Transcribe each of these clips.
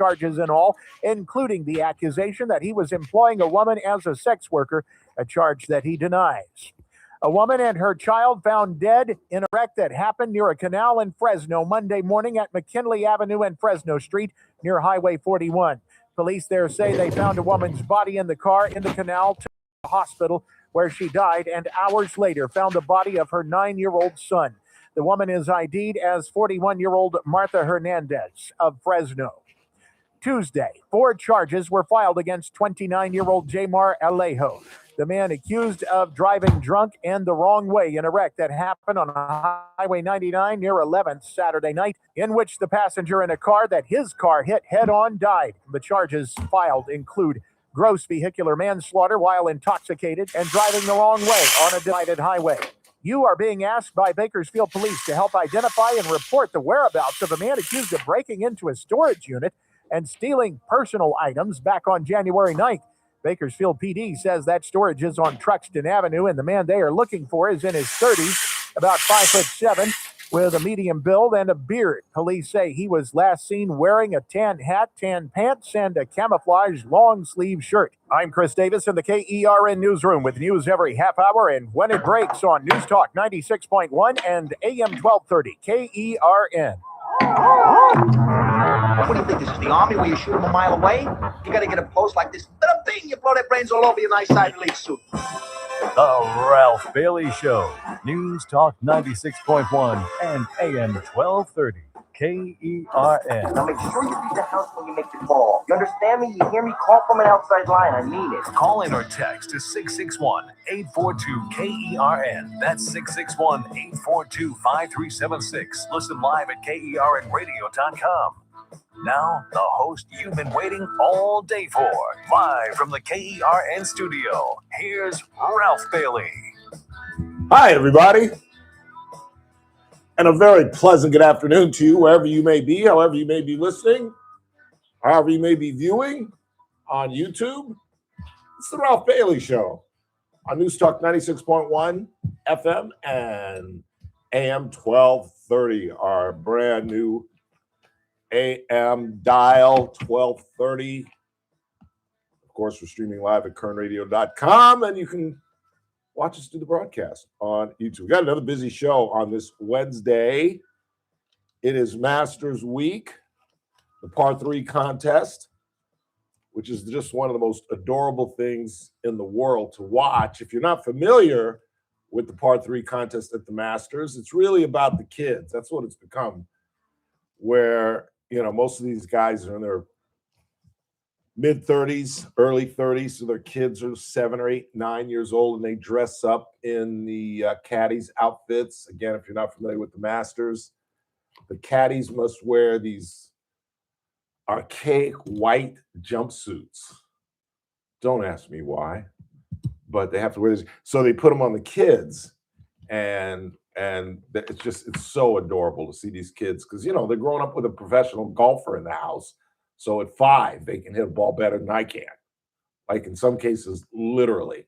charges in all, including the accusation that he was employing a woman as a sex worker, a charge that he denies. A woman and her child found dead in a wreck that happened near a canal in Fresno Monday morning at McKinley Avenue and Fresno Street near Highway 41. Police there say they found a woman's body in the car in the canal to the hospital where she died, and hours later found the body of her 9-year-old son. The woman is ID'd as 41-year-old Martha Hernandez of Fresno. Tuesday, 4 charges were filed against 29-year-old Jamar Alejo, the man accused of driving drunk and the wrong way in a wreck that happened on Highway 99 near 11th Saturday night, in which the passenger in a car that his car hit head-on died. The charges filed include gross vehicular manslaughter while intoxicated and driving the wrong way on a divided highway. You are being asked by Bakersfield Police to help identify and report the whereabouts of a man accused of breaking into a storage unit and stealing personal items back on January 9th. Bakersfield PD says that storage is on Truxton Avenue, and the man they are looking for is in his 30s, about 5'7", with a medium build and a beard. Police say he was last seen wearing a tan hat, tan pants, and a camouflage long-sleeve shirt. I'm Chris Davis in the KERN newsroom with news every half hour and when it breaks on News Talk 96.1 and AM 1230 KERN. What do you think? This is the Army where you shoot them a mile away? You gotta get a post like this. Little thing, you blow their brains all over your nice Ivy League suit. The Ralph Bailey Show. News Talk 96.1 and AM 1230. KERN. Now make sure you leave the house when you make the call. You understand me? You hear me? Call from an outside line. I mean it. Call in or text to 661-842-KERN. That's 661-842-5376. Listen live at KERNradio.com. Now, the host you've been waiting all day for. Live from the KERN studio, here's Ralph Bailey. Hi, everybody. And a very pleasant good afternoon to you, wherever you may be, however you may be listening, however you may be viewing on YouTube. It's the Ralph Bailey Show on News Talk 96.1 FM and AM 1230, our brand new AM dial 1230. Of course, we're streaming live at kernradio.com, and you can watch us do the broadcast on YouTube. We got another busy show on this Wednesday. It is Masters Week, the par 3 contest, which is just one of the most adorable things in the world to watch. If you're not familiar with the par 3 contest at the Masters, it's really about the kids. That's what it's become, where, you know, most of these guys are in their mid-30s, early 30s, so their kids are 7 or 8, 9 years old, and they dress up in the caddies' outfits. Again, if you're not familiar with the Masters, the caddies must wear these archaic white jumpsuits. Don't ask me why, but they have to wear this. So they put them on the kids, and it's so adorable to see these kids because, you know, they're growing up with a professional golfer in the house. So at 5, they can hit a ball better than I can, like in some cases, literally.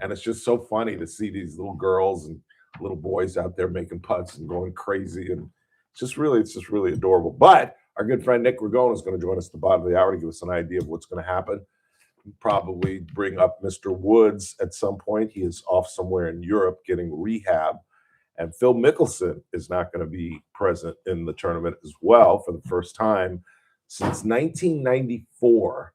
And it's just so funny to see these little girls and little boys out there making putts and going crazy. And it's just really adorable. But our good friend Nick Ragone is going to join us at the bottom of the hour to give us an idea of what's going to happen. Probably bring up Mr. Woods at some point. He is off somewhere in Europe getting rehab. And Phil Mickelson is not going to be present in the tournament as well for the first time since 1994.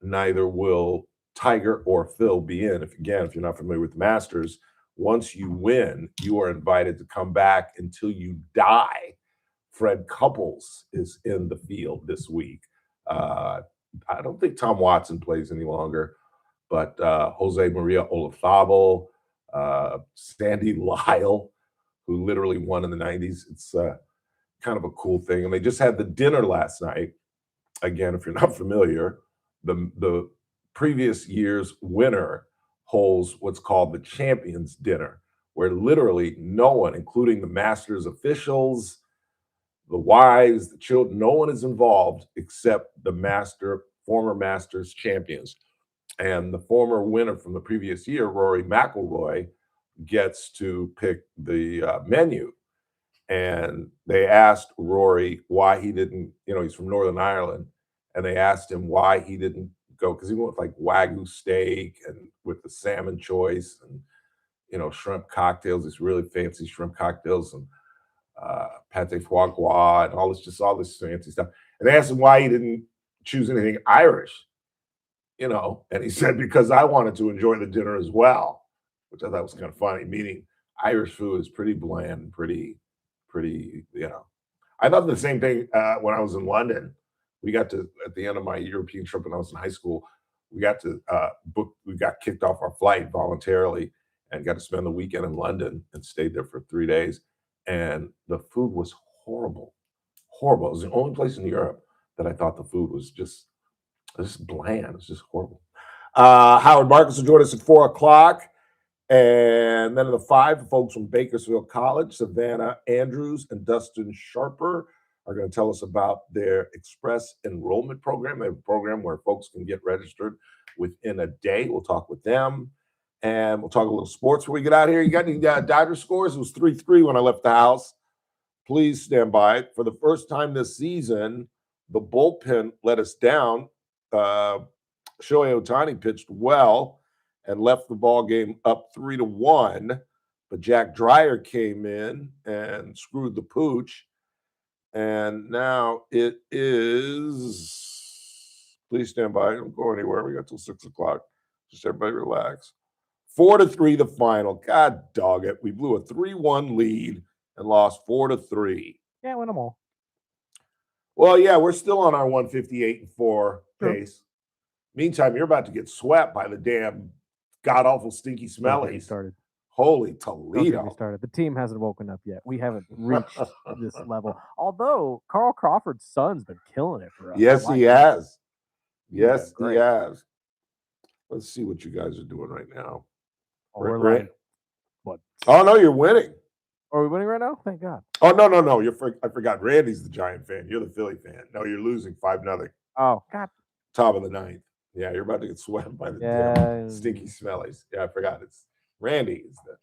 Neither will Tiger or Phil be in. If you're not familiar with the Masters, once you win, you are invited to come back until you die. Fred Couples is in the field this week. I don't think Tom Watson plays any longer, but Jose Maria Olazabal, Sandy Lyle, who literally won in the 90s. It's kind of a cool thing. And they just had the dinner last night. Again, if you're not familiar, the previous year's winner holds what's called the Champions Dinner, where literally no one, including the Masters officials, the wives, the children, no one is involved except the former Masters champions. And the former winner from the previous year, Rory McIlroy, gets to pick the menu. And they asked Rory why he didn't, he's from Northern Ireland, and they asked him why he didn't go, because he went with like Wagyu steak and with the salmon choice and shrimp cocktails, these really fancy shrimp cocktails and pate foie gras and all this fancy stuff. And they asked him why he didn't choose anything Irish, and he said, because I wanted to enjoy the dinner as well, which I thought was kind of funny, meaning Irish food is pretty bland, pretty, I thought the same thing when I was in London. We got to, at the end of my European trip when I was in high school, we got kicked off our flight voluntarily and got to spend the weekend in London and stayed there for 3 days. And the food was horrible. Horrible. It was the only place in Europe that I thought the food was just bland. It's just horrible. Howard Marcus will join us at 4 o'clock. And then in the 5, the folks from Bakersfield College, Savannah Andrews and Dustin Sharper, are going to tell us about their express enrollment program. They have a program where folks can get registered within a day. We'll talk with them. And we'll talk a little sports before we get out of here. You got any Dodger scores? It was 3-3 when I left the house. Please stand by. For the first time this season, the bullpen let us down. Shohei Ohtani pitched well and left the ball game up 3-1. But Jack Dreyer came in and screwed the pooch. And now it is, please stand by. Don't go anywhere. We got till 6 o'clock. Just everybody relax. 4-3 the final. God dog it. We blew a 3-1 lead and lost 4-3. Yeah, win them all. Well, yeah, we're still on our 158-4 pace. Meantime, you're about to get swept by the damn god-awful stinky smellies. Started. Holy Toledo. Started. The team hasn't woken up yet. We haven't reached this level. Although Carl Crawford's son's been killing it for us. Yes, he has. Yes, he has. Let's see what you guys are doing right now. Oh, we're like, what? Oh, no, you're winning. Are we winning right now? Thank God. Oh, no. I forgot. Randy's the Giant fan. You're the Philly fan. No, you're losing 5-0. Oh, God. Top of the 9th. Yeah, you're about to get swept by the damn stinky smellies. Yeah, I forgot. It's Randy is the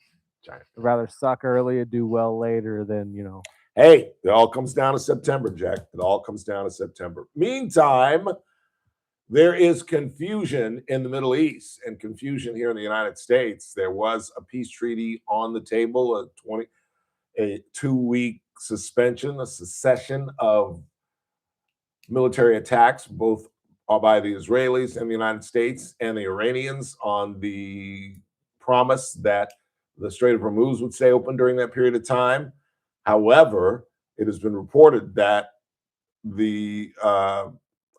Giant fan. I'd rather suck early and do well later than, Hey, it all comes down to September, Jack. It all comes down to September. Meantime, there is confusion in the Middle East and confusion here in the United States. There was a peace treaty on the table, a 2-week suspension, a cessation of military attacks, both by the Israelis and the United States and the Iranians, on the promise that the Strait of Hormuz would stay open during that period of time. However, it has been reported that the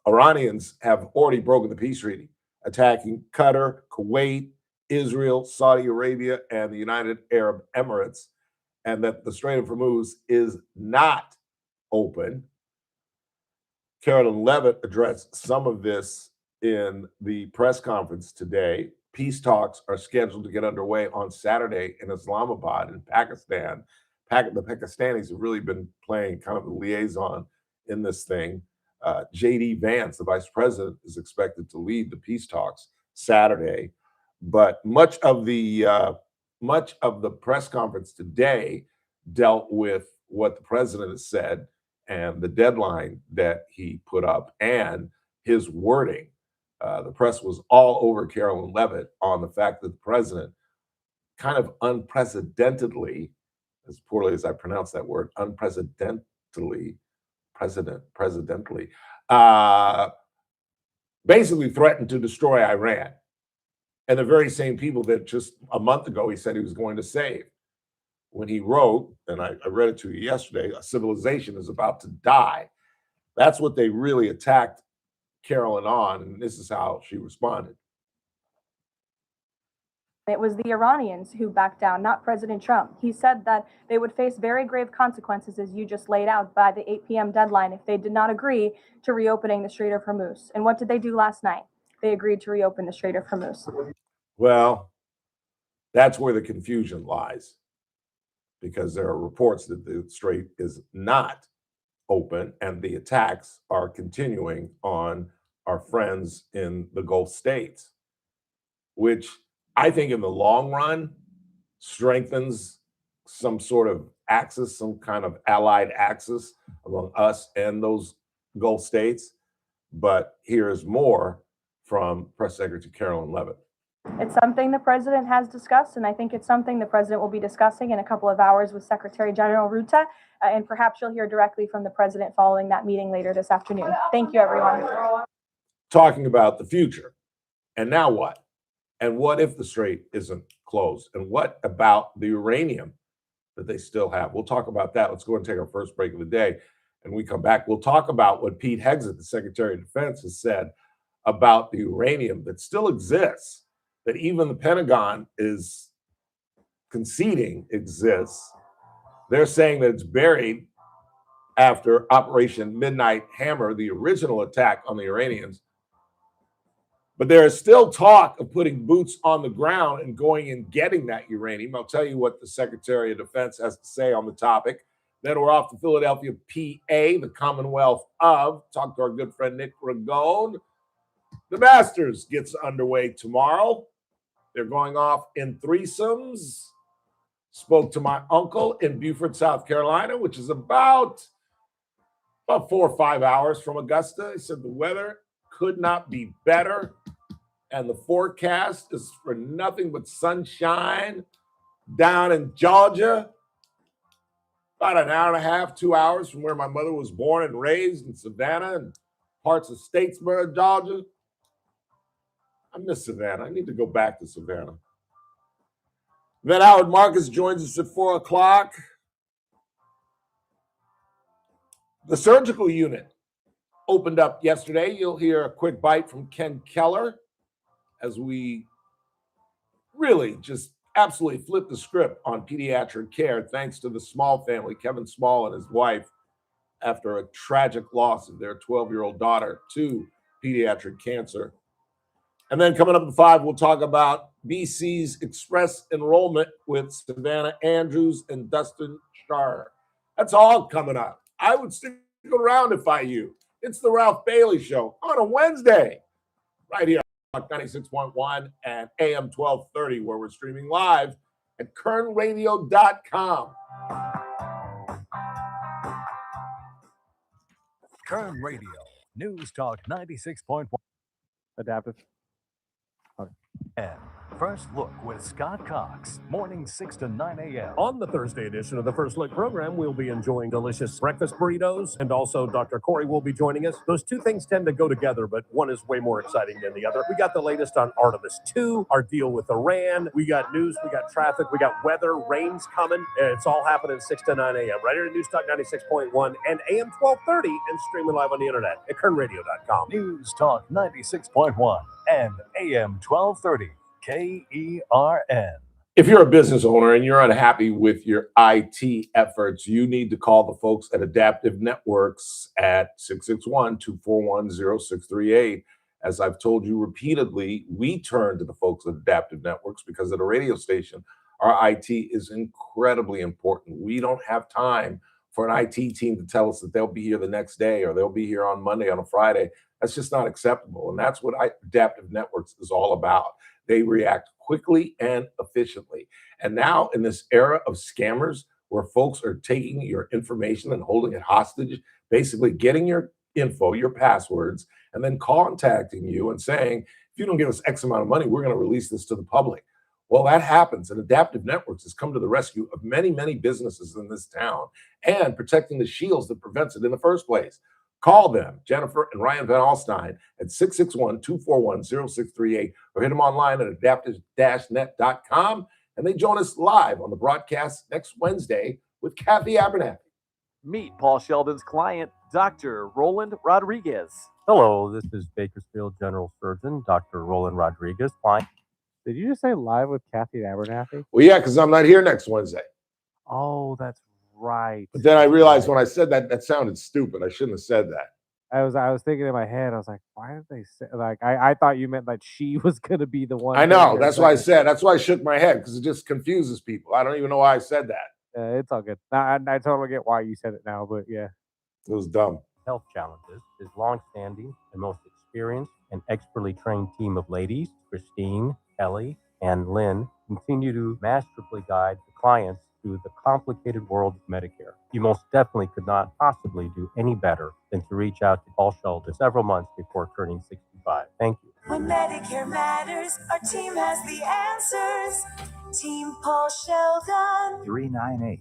Iranians have already broken the peace treaty, attacking Qatar, Kuwait, Israel, Saudi Arabia, and the United Arab Emirates, and that the Strait of Hormuz is not open. Carolyn Levitt addressed some of this in the press conference today. Peace talks are scheduled to get underway on Saturday in Islamabad in Pakistan. The Pakistanis have really been playing kind of the liaison in this thing. J.D. Vance, the vice president, is expected to lead the peace talks Saturday. But much of the press conference today dealt with what the president has said and the deadline that he put up and his wording. The press was all over Carolyn Levitt on the fact that the president kind of unprecedentedly, as poorly as I pronounce that word, presidently, basically threatened to destroy Iran. And the very same people that just a month ago he said he was going to save. When he wrote, and I read it to you yesterday, a civilization is about to die. That's what they really attacked Carolyn on, and this is how she responded. It was the Iranians who backed down, not President Trump. He said that they would face very grave consequences, as you just laid out, by the 8 p.m. deadline if they did not agree to reopening the Strait of Hormuz. And what did they do last night? They agreed to reopen the Strait of Hormuz. Well, that's where the confusion lies, because there are reports that the strait is not open and the attacks are continuing on our friends in the Gulf states, which I think in the long run strengthens some sort of axis, some kind of allied axis among us and those Gulf states. But here is more from Press Secretary Carolyn Levitt. It's something the president has discussed, and I think it's something the president will be discussing in a couple of hours with Secretary General Ruta, and perhaps you'll hear directly from the president following that meeting later this afternoon. Thank you, everyone. Talking about the future. And now what? And what if the strait isn't closed? And what about the uranium that they still have? We'll talk about that. Let's go and take our first break of the day. And we come back, we'll talk about what Pete Hegseth, the Secretary of Defense, has said about the uranium that still exists, that even the Pentagon is conceding exists. They're saying that it's buried after Operation Midnight Hammer, the original attack on the Iranians. But there is still talk of putting boots on the ground and going and getting that uranium. I'll tell you what the Secretary of Defense has to say on the topic. Then we're off to Philadelphia, PA, the Commonwealth of. Talk to our good friend Nick Ragone. The Masters gets underway tomorrow. They're going off in threesomes. Spoke to my uncle in Beaufort, South Carolina, which is about 4 or 5 hours from Augusta. He said the weather could not be better. And the forecast is for nothing but sunshine down in Georgia. About an hour and a half, 2 hours from where my mother was born and raised in Savannah and parts of Statesboro, Georgia. I miss Savannah. I need to go back to Savannah. Then Howard Marcus joins us at 4 o'clock. The surgical unit opened up yesterday. You'll hear a quick bite from Ken Keller as we really just absolutely flipped the script on pediatric care thanks to the Small family, Kevin Small and his wife, after a tragic loss of their 12-year-old daughter to pediatric cancer. And then coming up at 5, we'll talk about BC's express enrollment with Savannah Andrews and Dustin Starr. That's all coming up. I would stick around if I you. It's the Ralph Bailey Show on a Wednesday, right here on 96.1 and AM 1230, where we're streaming live at kernradio.com. Kern Radio, News Talk 96.1. Adaptive. And First Look with Scott Cox, mornings 6 to 9 a.m. On the Thursday edition of the First Look program, we'll be enjoying delicious breakfast burritos, and also Dr. Corey will be joining us. Those two things tend to go together, but one is way more exciting than the other. We got the latest on Artemis 2, our deal with Iran. We got news, we got traffic, we got weather, rain's coming. It's all happening 6 to 9 a.m. right here at News Talk 96.1 and AM 1230 and streaming live on the internet at kernradio.com. News Talk 96.1 and AM 1230. KERN. If you're a business owner and you're unhappy with your IT efforts, you need to call the folks at Adaptive Networks at 661-241-0638. As I've told you repeatedly, we turn to the folks at Adaptive Networks because at a radio station, our IT is incredibly important. We don't have time for an IT team to tell us that they'll be here the next day or they'll be here on Monday, on a Friday. That's just not acceptable. And that's what Adaptive Networks is all about. They react quickly and efficiently. And now in this era of scammers where folks are taking your information and holding it hostage, basically getting your info, your passwords, and then contacting you and saying, if you don't give us X amount of money, we're going to release this to the public. Well, that happens. And Adaptive Networks has come to the rescue of many, many businesses in this town and protecting the shields that prevents it in the first place. Call them, Jennifer and Ryan Van Alstyne, at 661-241-0638 or hit them online at adaptive-net.com. And they join us live on the broadcast next Wednesday with Kathy Abernathy. Meet Paul Sheldon's client, Dr. Roland Rodriguez. Hello, this is Bakersfield General Surgeon, Dr. Roland Rodriguez. Fine. Did you just say live with Kathy Abernathy? Well, yeah, because I'm not here next Wednesday. Oh, that's right. But then I realized when I said that, that sounded stupid. I shouldn't have said that. I was thinking in my head, I was like, why did they say, like, I thought you meant that she was going to be the one. I know. That's why I said, that's why I shook my head, because it just confuses people. I don't even know why I said that. It's all good. I totally get why you said it now, but yeah. It was dumb. Health challenges. His long-standing and most experienced and expertly trained team of ladies, Christine, Kelly, and Lynn, continue to masterfully guide the clients through the complicated world of Medicare. You most definitely could not possibly do any better than to reach out to Paul Sheldon several months before turning 65. Thank you. When Medicare matters, our team has the answers. Team Paul Sheldon. 398-2298.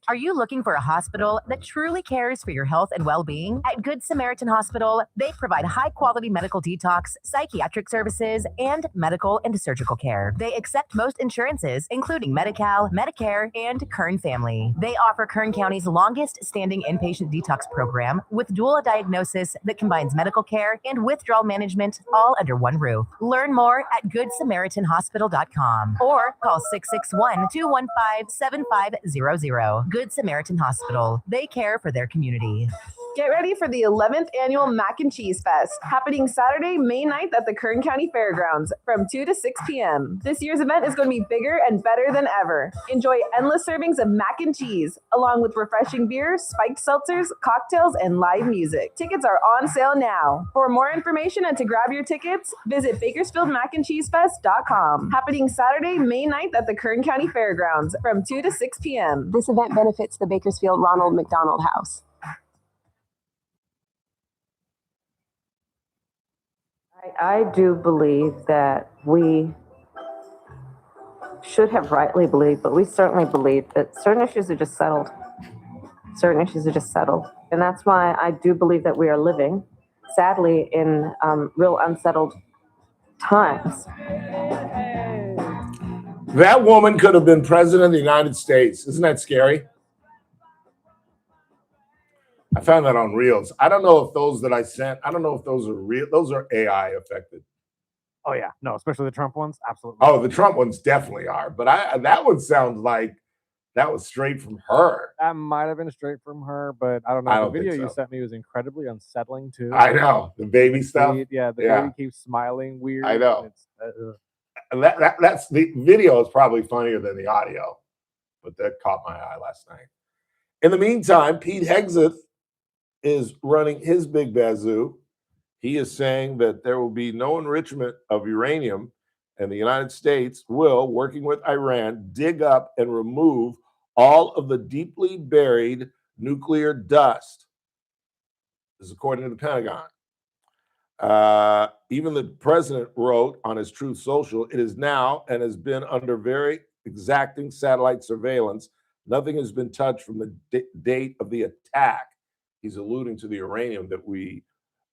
Are you looking for a hospital that truly cares for your health and well-being? At Good Samaritan Hospital, they provide high-quality medical detox, psychiatric services, and medical and surgical care. They accept most insurances, including Medi-Cal, Medicare, and Kern Family. They offer Kern County's longest-standing inpatient detox program with dual diagnosis that combines medical care and withdrawal management all under one roof. Learn more at GoodSamaritanHospital.com or call 661-215-7500. Good Samaritan Hospital. They care for their community. Get ready for the 11th annual Mac and Cheese Fest, happening Saturday, May 9th at the Kern County Fairgrounds from 2 to 6 p.m. This year's event is going to be bigger and better than ever. Enjoy endless servings of mac and cheese, along with refreshing beers, spiked seltzers, cocktails, and live music. Tickets are on sale now. For more information and to grab your tickets, visit BakersfieldMacandCheeseFest.com. Happening Saturday, May 9th at the Kern County Fairgrounds from 2 to 6 p.m. This event benefits the Bakersfield Ronald McDonald House. I do believe that we should have rightly believed, but we certainly believe that certain issues are just settled. Certain issues are just settled. And that's why I do believe that we are living, sadly, in real unsettled times. That woman could have been president of the United States. Isn't that scary? I found that on Reels. I don't know if those that I sent, I don't know if those are real. Those are AI affected. Oh, yeah. No, especially the Trump ones. Absolutely. Oh, the Trump ones definitely are. But that one sounds like that was straight from her. That might have been straight from her, but I don't know. I don't The video think you so. sent me was incredibly unsettling, too. I know. The baby stuff. Yeah, the baby keeps smiling weird. I know. And That's the video is probably funnier than the audio, but that caught my eye last night. In the meantime, Pete Hegseth is running his big bazoo. He is saying that there will be no enrichment of uranium, and the United States will, working with Iran, dig up and remove all of the deeply buried nuclear dust. This is according to the Pentagon. Even the president wrote on his Truth Social, it is now and has been under very exacting satellite surveillance. Nothing has been touched from the date of the attack. He's alluding to the uranium that we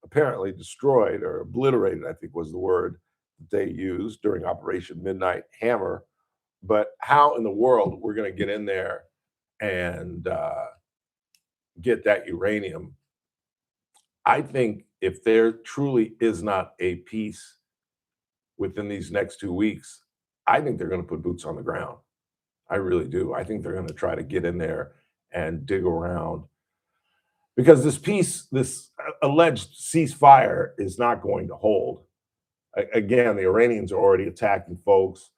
apparently destroyed or obliterated, I think was the word that they used during Operation Midnight Hammer. But how in the world we're going to get in there and get that uranium? I think if there truly is not a peace within these next 2 weeks, I think they're going to put boots on the ground. I really do. I think they're going to try to get in there and dig around. Because this peace, this alleged ceasefire is not going to hold. Again, the Iranians are already attacking folks.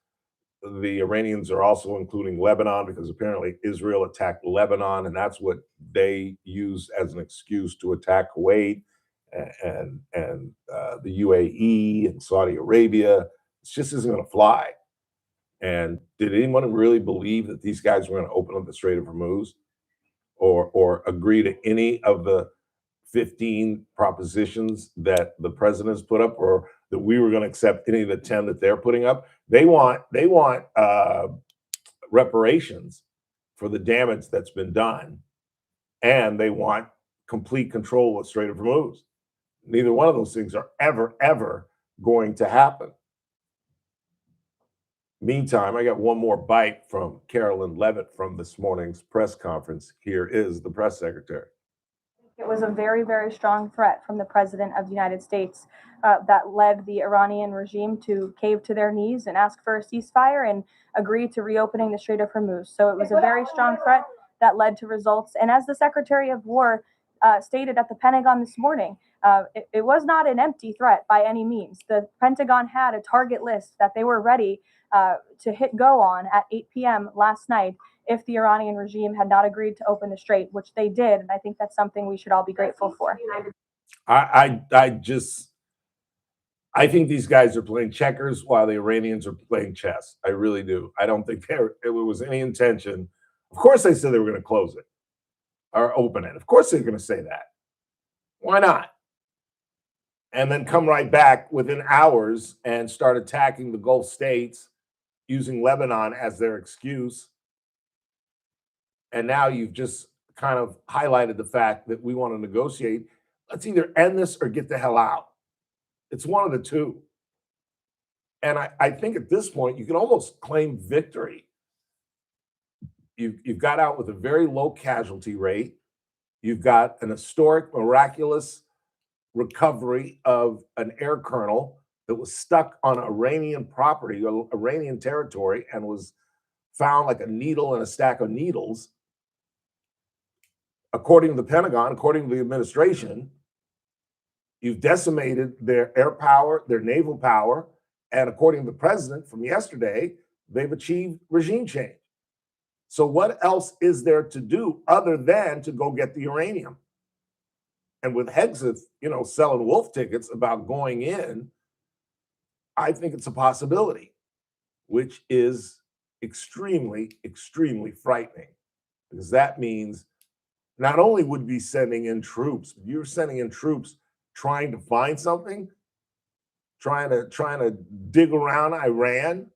The Iranians are also including Lebanon because apparently Israel attacked Lebanon, and that's what they use as an excuse to attack Kuwait and the UAE and Saudi Arabia. It just isn't going to fly. And did anyone really believe that these guys were going to open up the Strait of Hormuz? Or agree to any of the 15 propositions that the president's put up, or that we were going to accept any of the 10 that they're putting up. They want reparations for the damage that's been done, and they want complete control of the Strait of Hormuz. Neither one of those things are ever going to happen. Meantime, I got one more bite from Carolyn Levitt from this morning's press conference. Here is the press secretary. It was a very, very strong threat from the President of the United States that led the Iranian regime to cave to their knees and ask for a ceasefire and agree to reopening the Strait of Hormuz. So it was a very strong threat that led to results. And as the Secretary of War stated at the Pentagon this morning, it was not an empty threat by any means. The Pentagon had a target list that they were ready to hit go on at 8 p.m. last night if the Iranian regime had not agreed to open the strait, which they did. And I think that's something we should all be grateful for. I think these guys are playing checkers while the Iranians are playing chess. I really do. I don't think there was any intention. Of course, they said they were going to close it or open it. Of course, they're going to say that. Why not? And then come right back within hours and start attacking the Gulf states using Lebanon as their excuse. And now you've just kind of highlighted the fact that we want to negotiate. Let's either end this or get the hell out. It's one of the two. And I think at this point, you can almost claim victory. You've got out with a very low casualty rate. You've got an historic, miraculous recovery of an air colonel that was stuck on Iranian property, Iranian territory, and was found like a needle in a stack of needles. According to the Pentagon, according to the administration, you've decimated their air power, their naval power, and according to the president from yesterday, they've achieved regime change. So what else is there to do other than to go get the uranium? And with Hegseth, selling wolf tickets about going in, I think it's a possibility, which is extremely, extremely frightening, because that means not only would we be sending in troops, but you're sending in troops trying to find something, trying to dig around Iran.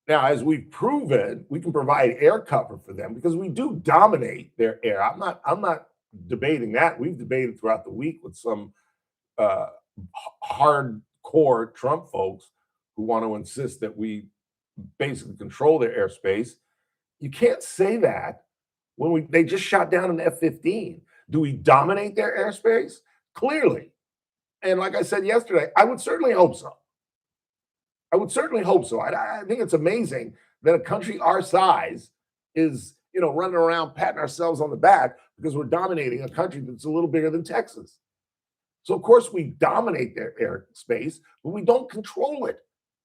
Now, as we've proven, we can provide air cover for them because we do dominate their air. I'm not debating that. We've debated throughout the week with some hardcore Trump folks who want to insist that we basically control their airspace. You can't say that when they just shot down an F-15. Do we dominate their airspace? Clearly. And like I said yesterday, I would certainly hope so. I would certainly hope so. I think it's amazing that a country our size is, running around patting ourselves on the back because we're dominating a country that's a little bigger than Texas. So, of course, we dominate their airspace, but we don't control it.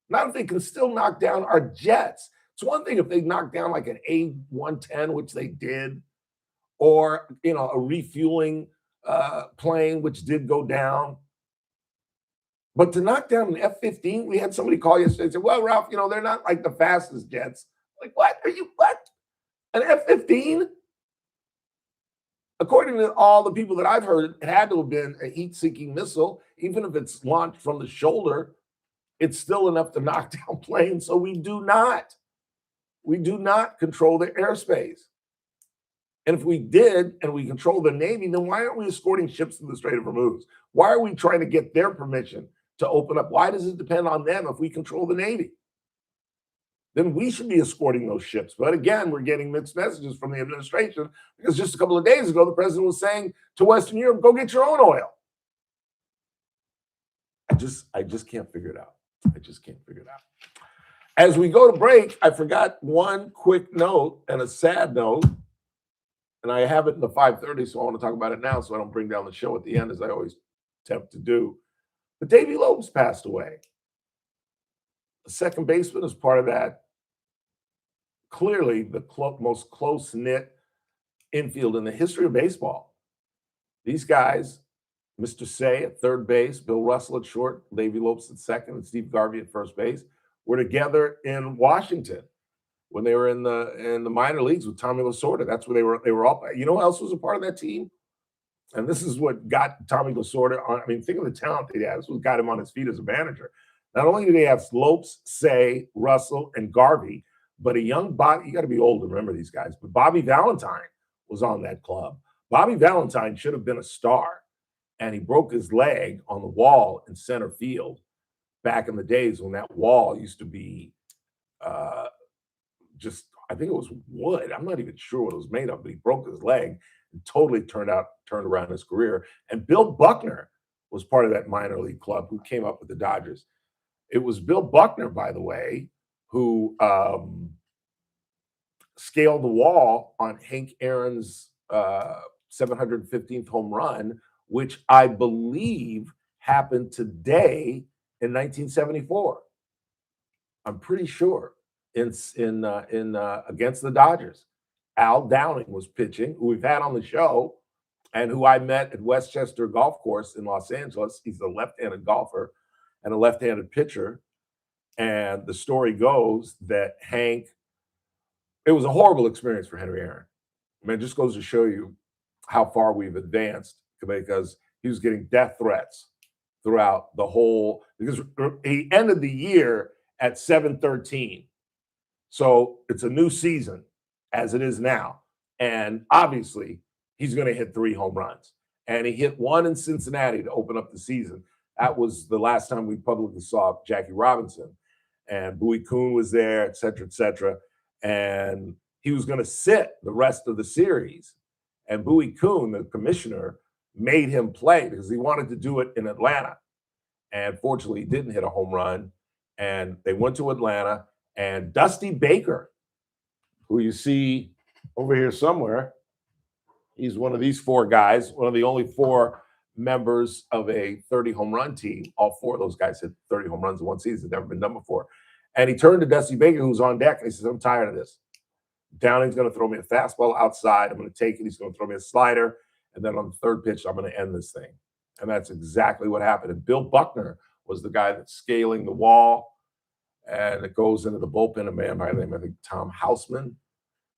Not if they can still knock down our jets. It's one thing if they knock down like an A-110, which they did, or, a refueling plane, which did go down. But to knock down an F-15, we had somebody call yesterday and say, well, Ralph, they're not like the fastest jets. Like, what? What? An F-15? According to all the people that I've heard, it had to have been a heat-seeking missile. Even if it's launched from the shoulder, it's still enough to knock down planes. So we do not control their airspace. And if we did, and we control the Navy, then why aren't we escorting ships to the Strait of Hormuz? Why are we trying to get their permission to open up? Why does it depend on them if we control the Navy? Then we should be escorting those ships. But again, we're getting mixed messages from the administration because just a couple of days ago, the president was saying to Western Europe, go get your own oil. I just can't figure it out. I just can't figure it out. As we go to break, I forgot one quick note and a sad note. And I have it in the 5:30, so I want to talk about it now so I don't bring down the show at the end, as I always attempt to do. But Davey Lopes passed away. The second baseman is part of that. Clearly, the most close-knit infield in the history of baseball. These guys, Mr. Say at third base, Bill Russell at short, Davey Lopes at second, and Steve Garvey at first base, were together in Washington when they were in the minor leagues with Tommy Lasorda. That's where they were all. You know who else was a part of that team? And this is what got Tommy Lasorda on. I mean, think of the talent they had. This is what got him on his feet as a manager. Not only do they have Lopes, Say, Russell, and Garvey, but a young Bobby. You got to be old to remember these guys. But Bobby Valentine was on that club. Bobby Valentine should have been a star, and he broke his leg on the wall in center field back in the days when that wall used to be just, I think it was wood. I'm not even sure what it was made of, but he broke his leg and totally turned around his career. And Bill Buckner was part of that minor league club who came up with the Dodgers. It was Bill Buckner, by the way, who scaled the wall on Hank Aaron's 715th home run, which I believe happened today in 1974. I'm pretty sure in against the Dodgers. Al Downing was pitching, who we've had on the show, and who I met at Westchester Golf Course in Los Angeles. He's a left-handed golfer and a left-handed pitcher. And the story goes that Hank, it was a horrible experience for Henry Aaron. I mean, it just goes to show you how far we've advanced, because he was getting death threats throughout the whole, because he ended the year at 713. So it's a new season as it is now. And obviously, he's going to hit 3 home runs. And he hit 1 in Cincinnati to open up the season. That was the last time we publicly saw Jackie Robinson. And Bowie Kuhn was there, et cetera, and he was going to sit the rest of the series. And Bowie Kuhn, the commissioner, made him play because he wanted to do it in Atlanta. And fortunately, he didn't hit a home run. And they went to Atlanta, and Dusty Baker, who you see over here somewhere, he's one of these 4 guys, one of the only 4 members of a 30 home run team. All 4 of those guys hit 30 home runs in one season. It's never been done before. And he turned to Dusty Baker, who's on deck, and he says, I'm tired of this. Downing's going to throw me a fastball outside. I'm going to take it. He's going to throw me a slider. And then on the 3rd pitch, I'm going to end this thing. And that's exactly what happened. And Bill Buckner was the guy that's scaling the wall. And it goes into the bullpen. A man by the name, I think, Tom Houseman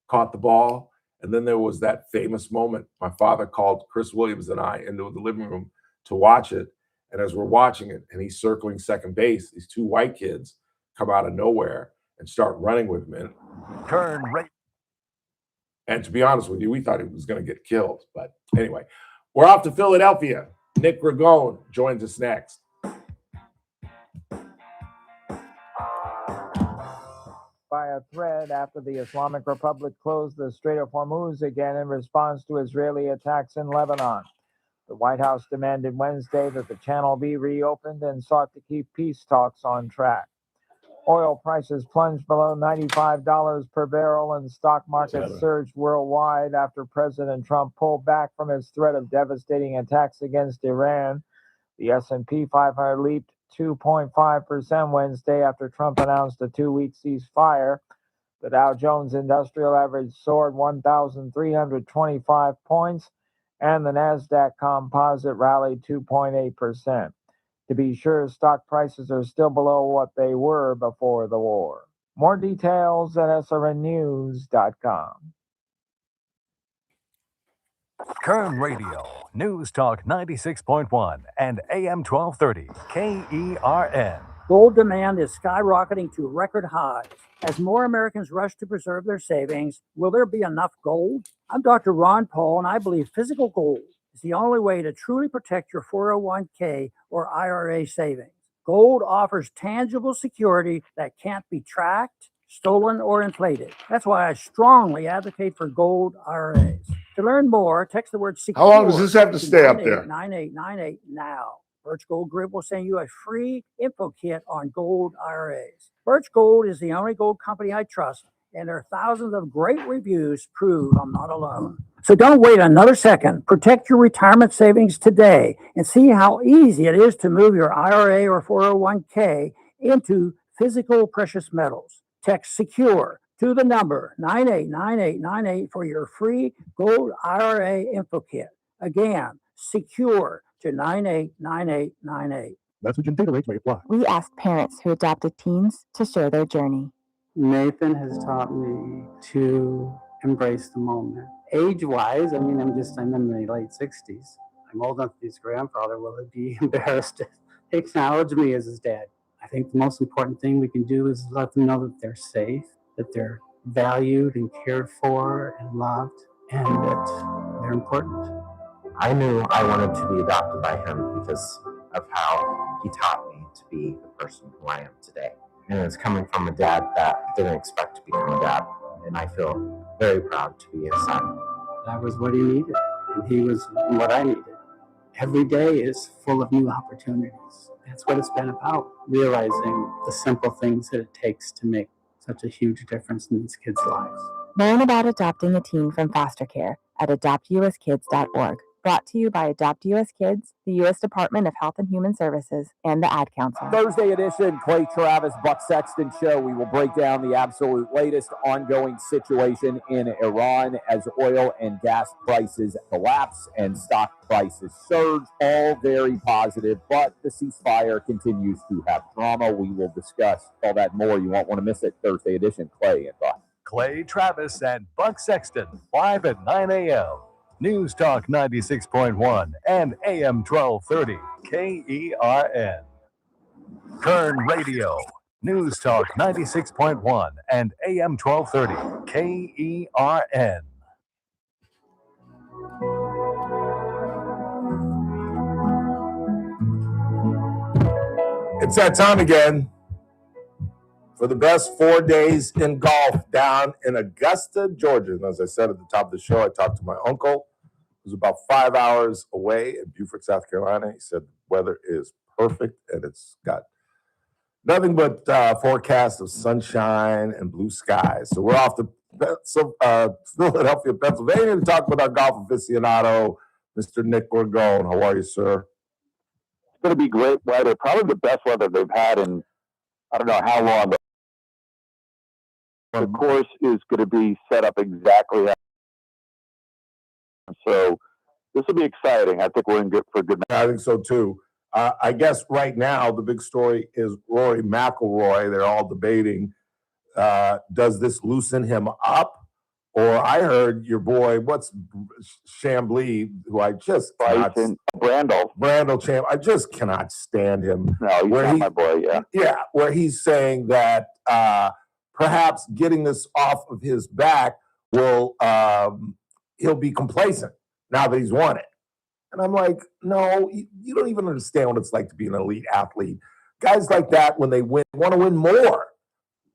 caught the ball. And then there was that famous moment. My father called Chris Williams and I into the living room to watch it. And as we're watching it, and he's circling second base, these 2 white kids come out of nowhere and start running with him. And Turn right. And to be honest with you, we thought he was going to get killed. But anyway, we're off to Philadelphia. Nick Ragone joins us next. By a thread after the Islamic Republic closed the Strait of Hormuz again in response to Israeli attacks in Lebanon. The White House demanded Wednesday that the channel be reopened and sought to keep peace talks on track. Oil prices plunged below $95 per barrel and stock markets surged worldwide after President Trump pulled back from his threat of devastating attacks against Iran. The S&P 500 leaped 2.5% Wednesday after Trump announced a 2-week ceasefire. The Dow Jones Industrial Average soared 1,325 points, and the NASDAQ Composite rallied 2.8%. To be sure, stock prices are still below what they were before the war. More details at srnnews.com. Kern Radio, News Talk 96.1 and AM 1230, KERN. Gold demand is skyrocketing to record highs. As more Americans rush to preserve their savings, will there be enough gold? I'm Dr. Ron Paul, and I believe physical gold is the only way to truly protect your 401k or IRA savings. Gold offers tangible security that can't be tracked, stolen, or inflated. That's why I strongly advocate for gold IRAs. To learn more, text the word secure. How long does this have to stay up there? 9898 now. Birch Gold Group will send you a free info kit on gold IRAs. Birch Gold is the only gold company I trust, and their thousands of great reviews prove I'm not alone. So don't wait another second. Protect your retirement savings today and see how easy it is to move your IRA or 401k into physical precious metals. Text SECURE to the number 989898 for your free gold IRA info kit. Again, SECURE to 989898. Message and data rates may apply. We asked parents who adopted teens to share their journey. Nathan has taught me to embrace the moment. Age-wise, I'm in the late 60s. I'm old enough to be his grandfather. Will he be embarrassed to acknowledge me as his dad? I think the most important thing we can do is let them know that they're safe, that they're valued and cared for and loved, and that they're important. I knew I wanted to be adopted by him because of how he taught me to be the person who I am today. And it's coming from a dad that didn't expect to become a dad. And I feel very proud to be his son. That was what he needed, and he was what I needed. Every day is full of new opportunities. That's what it's been about, realizing the simple things that it takes to make such a huge difference in these kids' lives. Learn about adopting a teen from foster care at adoptuskids.org. Brought to you by Adopt U.S. Kids, the U.S. Department of Health and Human Services, and the Ad Council. Thursday edition, Clay Travis, Buck Sexton Show. We will break down the absolute latest ongoing situation in Iran as oil and gas prices collapse and stock prices surge. All very positive, but the ceasefire continues to have drama. We will discuss all that more. You won't want to miss it. Thursday edition, Clay and Buck. Clay Travis and Buck Sexton, live at 9 a.m. News Talk 96.1 and AM 1230, KERN. Kern Radio, News Talk 96.1 and AM 1230, KERN. It's that time again for the best 4 days in golf down in Augusta, Georgia. And as I said at the top of the show, I talked to my uncle, who's about 5 hours away in Beaufort, South Carolina. He said the weather is perfect and it's got nothing but forecast of sunshine and blue skies. So we're off to Philadelphia, Pennsylvania to talk with our golf aficionado, Mr. Nick Ragone. How are you, sir? It's going to be great weather, probably the best weather they've had in I don't know how long, but the course is going to be set up exactly. So this will be exciting. I think we're in good for a good. I think so too. I guess right now the big story is Rory McIlroy. They're all debating, does this loosen him up? Or I heard your boy, what's Chambly, who I just Brandel Champ. I just cannot stand him. No, he's not my boy. Yeah, yeah, where he's saying that perhaps getting this off of his back will he'll be complacent now that he's won it. And I'm like, no, you don't even understand what it's like to be an elite athlete. Guys like that, when they win, want to win more.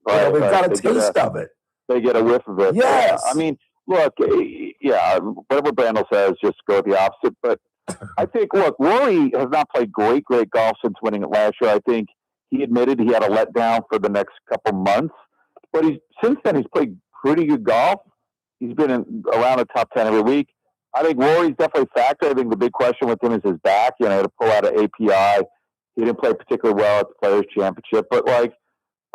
Right, they've got a taste of it. They get a whiff of it. Yes. I mean, look, yeah, whatever Brandel says, just go with the opposite. But I think, look, Rory has not played great golf since winning it last year. I think he admitted he had a letdown for the next couple months. But since then, he's played pretty good golf. He's been around the top 10 every week. I think Rory's definitely a factor. I think the big question with him is his back. You know, he had to pull out of API. He didn't play particularly well at the Players' Championship. But, like,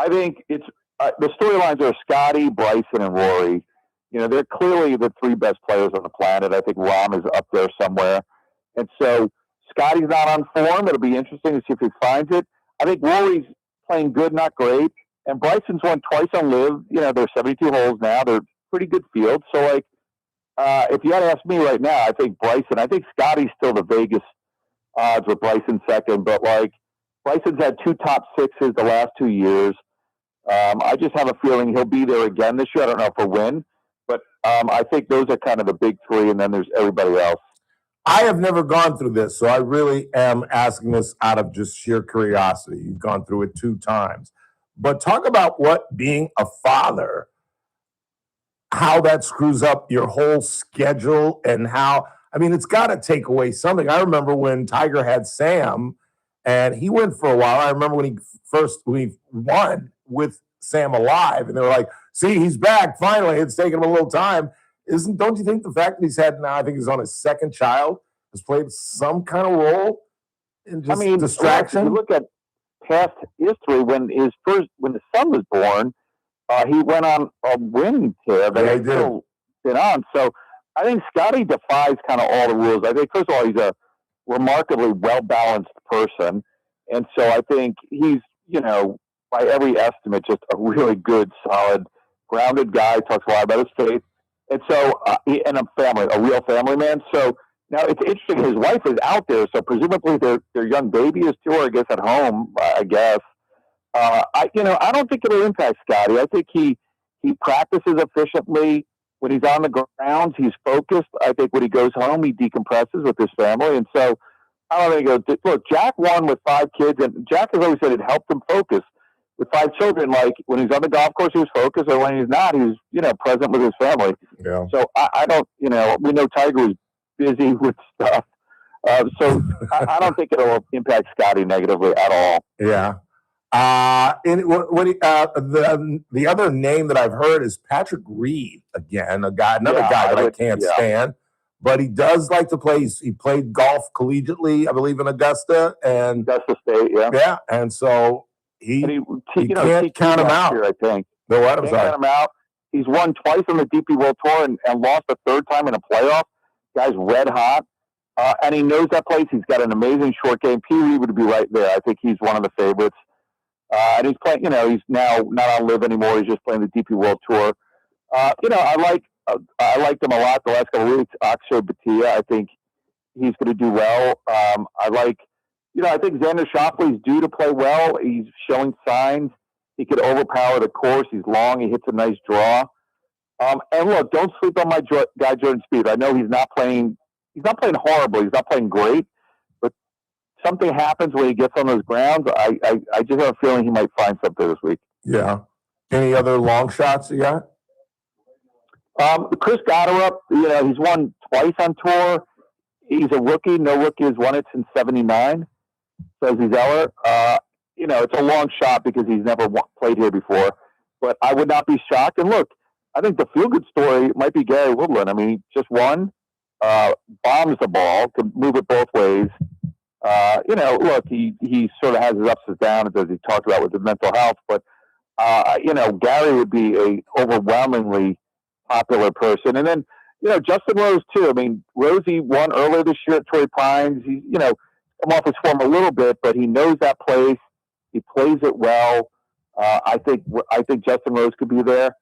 I think it's the storylines are Scotty, Bryson, and Rory. You know, they're clearly the three best players on the planet. I think Rahm is up there somewhere. And so Scotty's not on form. It'll be interesting to see if he finds it. I think Rory's playing good, not great. And Bryson's won twice on Live. You know, there's 72 holes now. They're pretty good fields. So, like, if you had to ask me right now, I think Bryson. I think Scotty's still the Vegas odds with Bryson second. But, like, Bryson's had 2 top 6s the last 2 years. I just have a feeling he'll be there again this year. I don't know if he'll win, but I think those are kind of the big three, and then there's everybody else. I have never gone through this, so I really am asking this out of just sheer curiosity. You've gone through it 2 times. But talk about what being a father, how that screws up your whole schedule and how, I mean, it's got to take away something. I remember when Tiger had Sam, and he went for a while. I remember when he won with Sam alive, and they were like, see, he's back finally. It's taken him a little time. Don't you think the fact that he's had now, I think he's on his 2nd child, has played some kind of role in just distraction? If you look at past history, when his son was born, he went on a winning tear that he's still been on. So I think Scotty defies kind of all the rules. I think, first of all, he's a remarkably well-balanced person. And so I think he's, you know, by every estimate, just a really good, solid, grounded guy. Talks a lot about his faith. And so, and a real family man. So now it's interesting. His wife is out there. So presumably their young baby is too, or I guess at home, I guess. I don't think it'll impact Scotty. I think he practices efficiently. When he's on the grounds, he's focused. I think when he goes home, he decompresses with his family. And so I don't think look, Jack won with 5 kids, and Jack has always said it helped him focus. With 5 children, like when he's on the golf course, he was focused, or when he's not, he's, you know, present with his family. Yeah. So I don't, you know, we know Tiger was busy with stuff. So I don't think it'll impact Scotty negatively at all. Yeah. The other name that I've heard is Patrick Reed again, another guy that I can't stand. but he does like to play. He played golf collegiately, I believe, in Augusta, and Augusta State, yeah. Yeah, and so you can't TQ count him last out. year, I think. No, what? I'm Can't sorry. count him out. He's won twice on the DP World Tour and lost a third time in a playoff. Guy's red hot, and he knows that place. He's got an amazing short game. Pee Wee would be right there. I think he's one of the favorites. And he's playing. He's now not on Live anymore. He's just playing the DP World Tour. I liked him a lot the last couple of weeks. Akshay Bhatia, I think he's going to do well. I think Xander Schauffele's due to play well. He's showing signs. He could overpower the course. He's long. He hits a nice draw. And look, don't sleep on my guy Jordan Spieth. I know he's not playing. He's not playing horrible. He's not playing great. But something happens when he gets on those grounds. I just have a feeling he might find something this week. Yeah. Any other long shots you got? Chris Gotterup, he's won twice on tour. He's a rookie. No rookie has won it since '79. Says he's Eller. It's a long shot because he's never played here before. But I would not be shocked. And look, I think the feel-good story might be Gary Woodland. I mean, he just won, bombs the ball, can move it both ways. Look, he sort of has his ups and downs, as he talked about with the mental health. But, Gary would be a overwhelmingly popular person. And then, Justin Rose, too. I mean, Rosie won earlier this year at Torrey Pines. He's, come off his form a little bit, but he knows that place. He plays it well. I think Justin Rose could be there.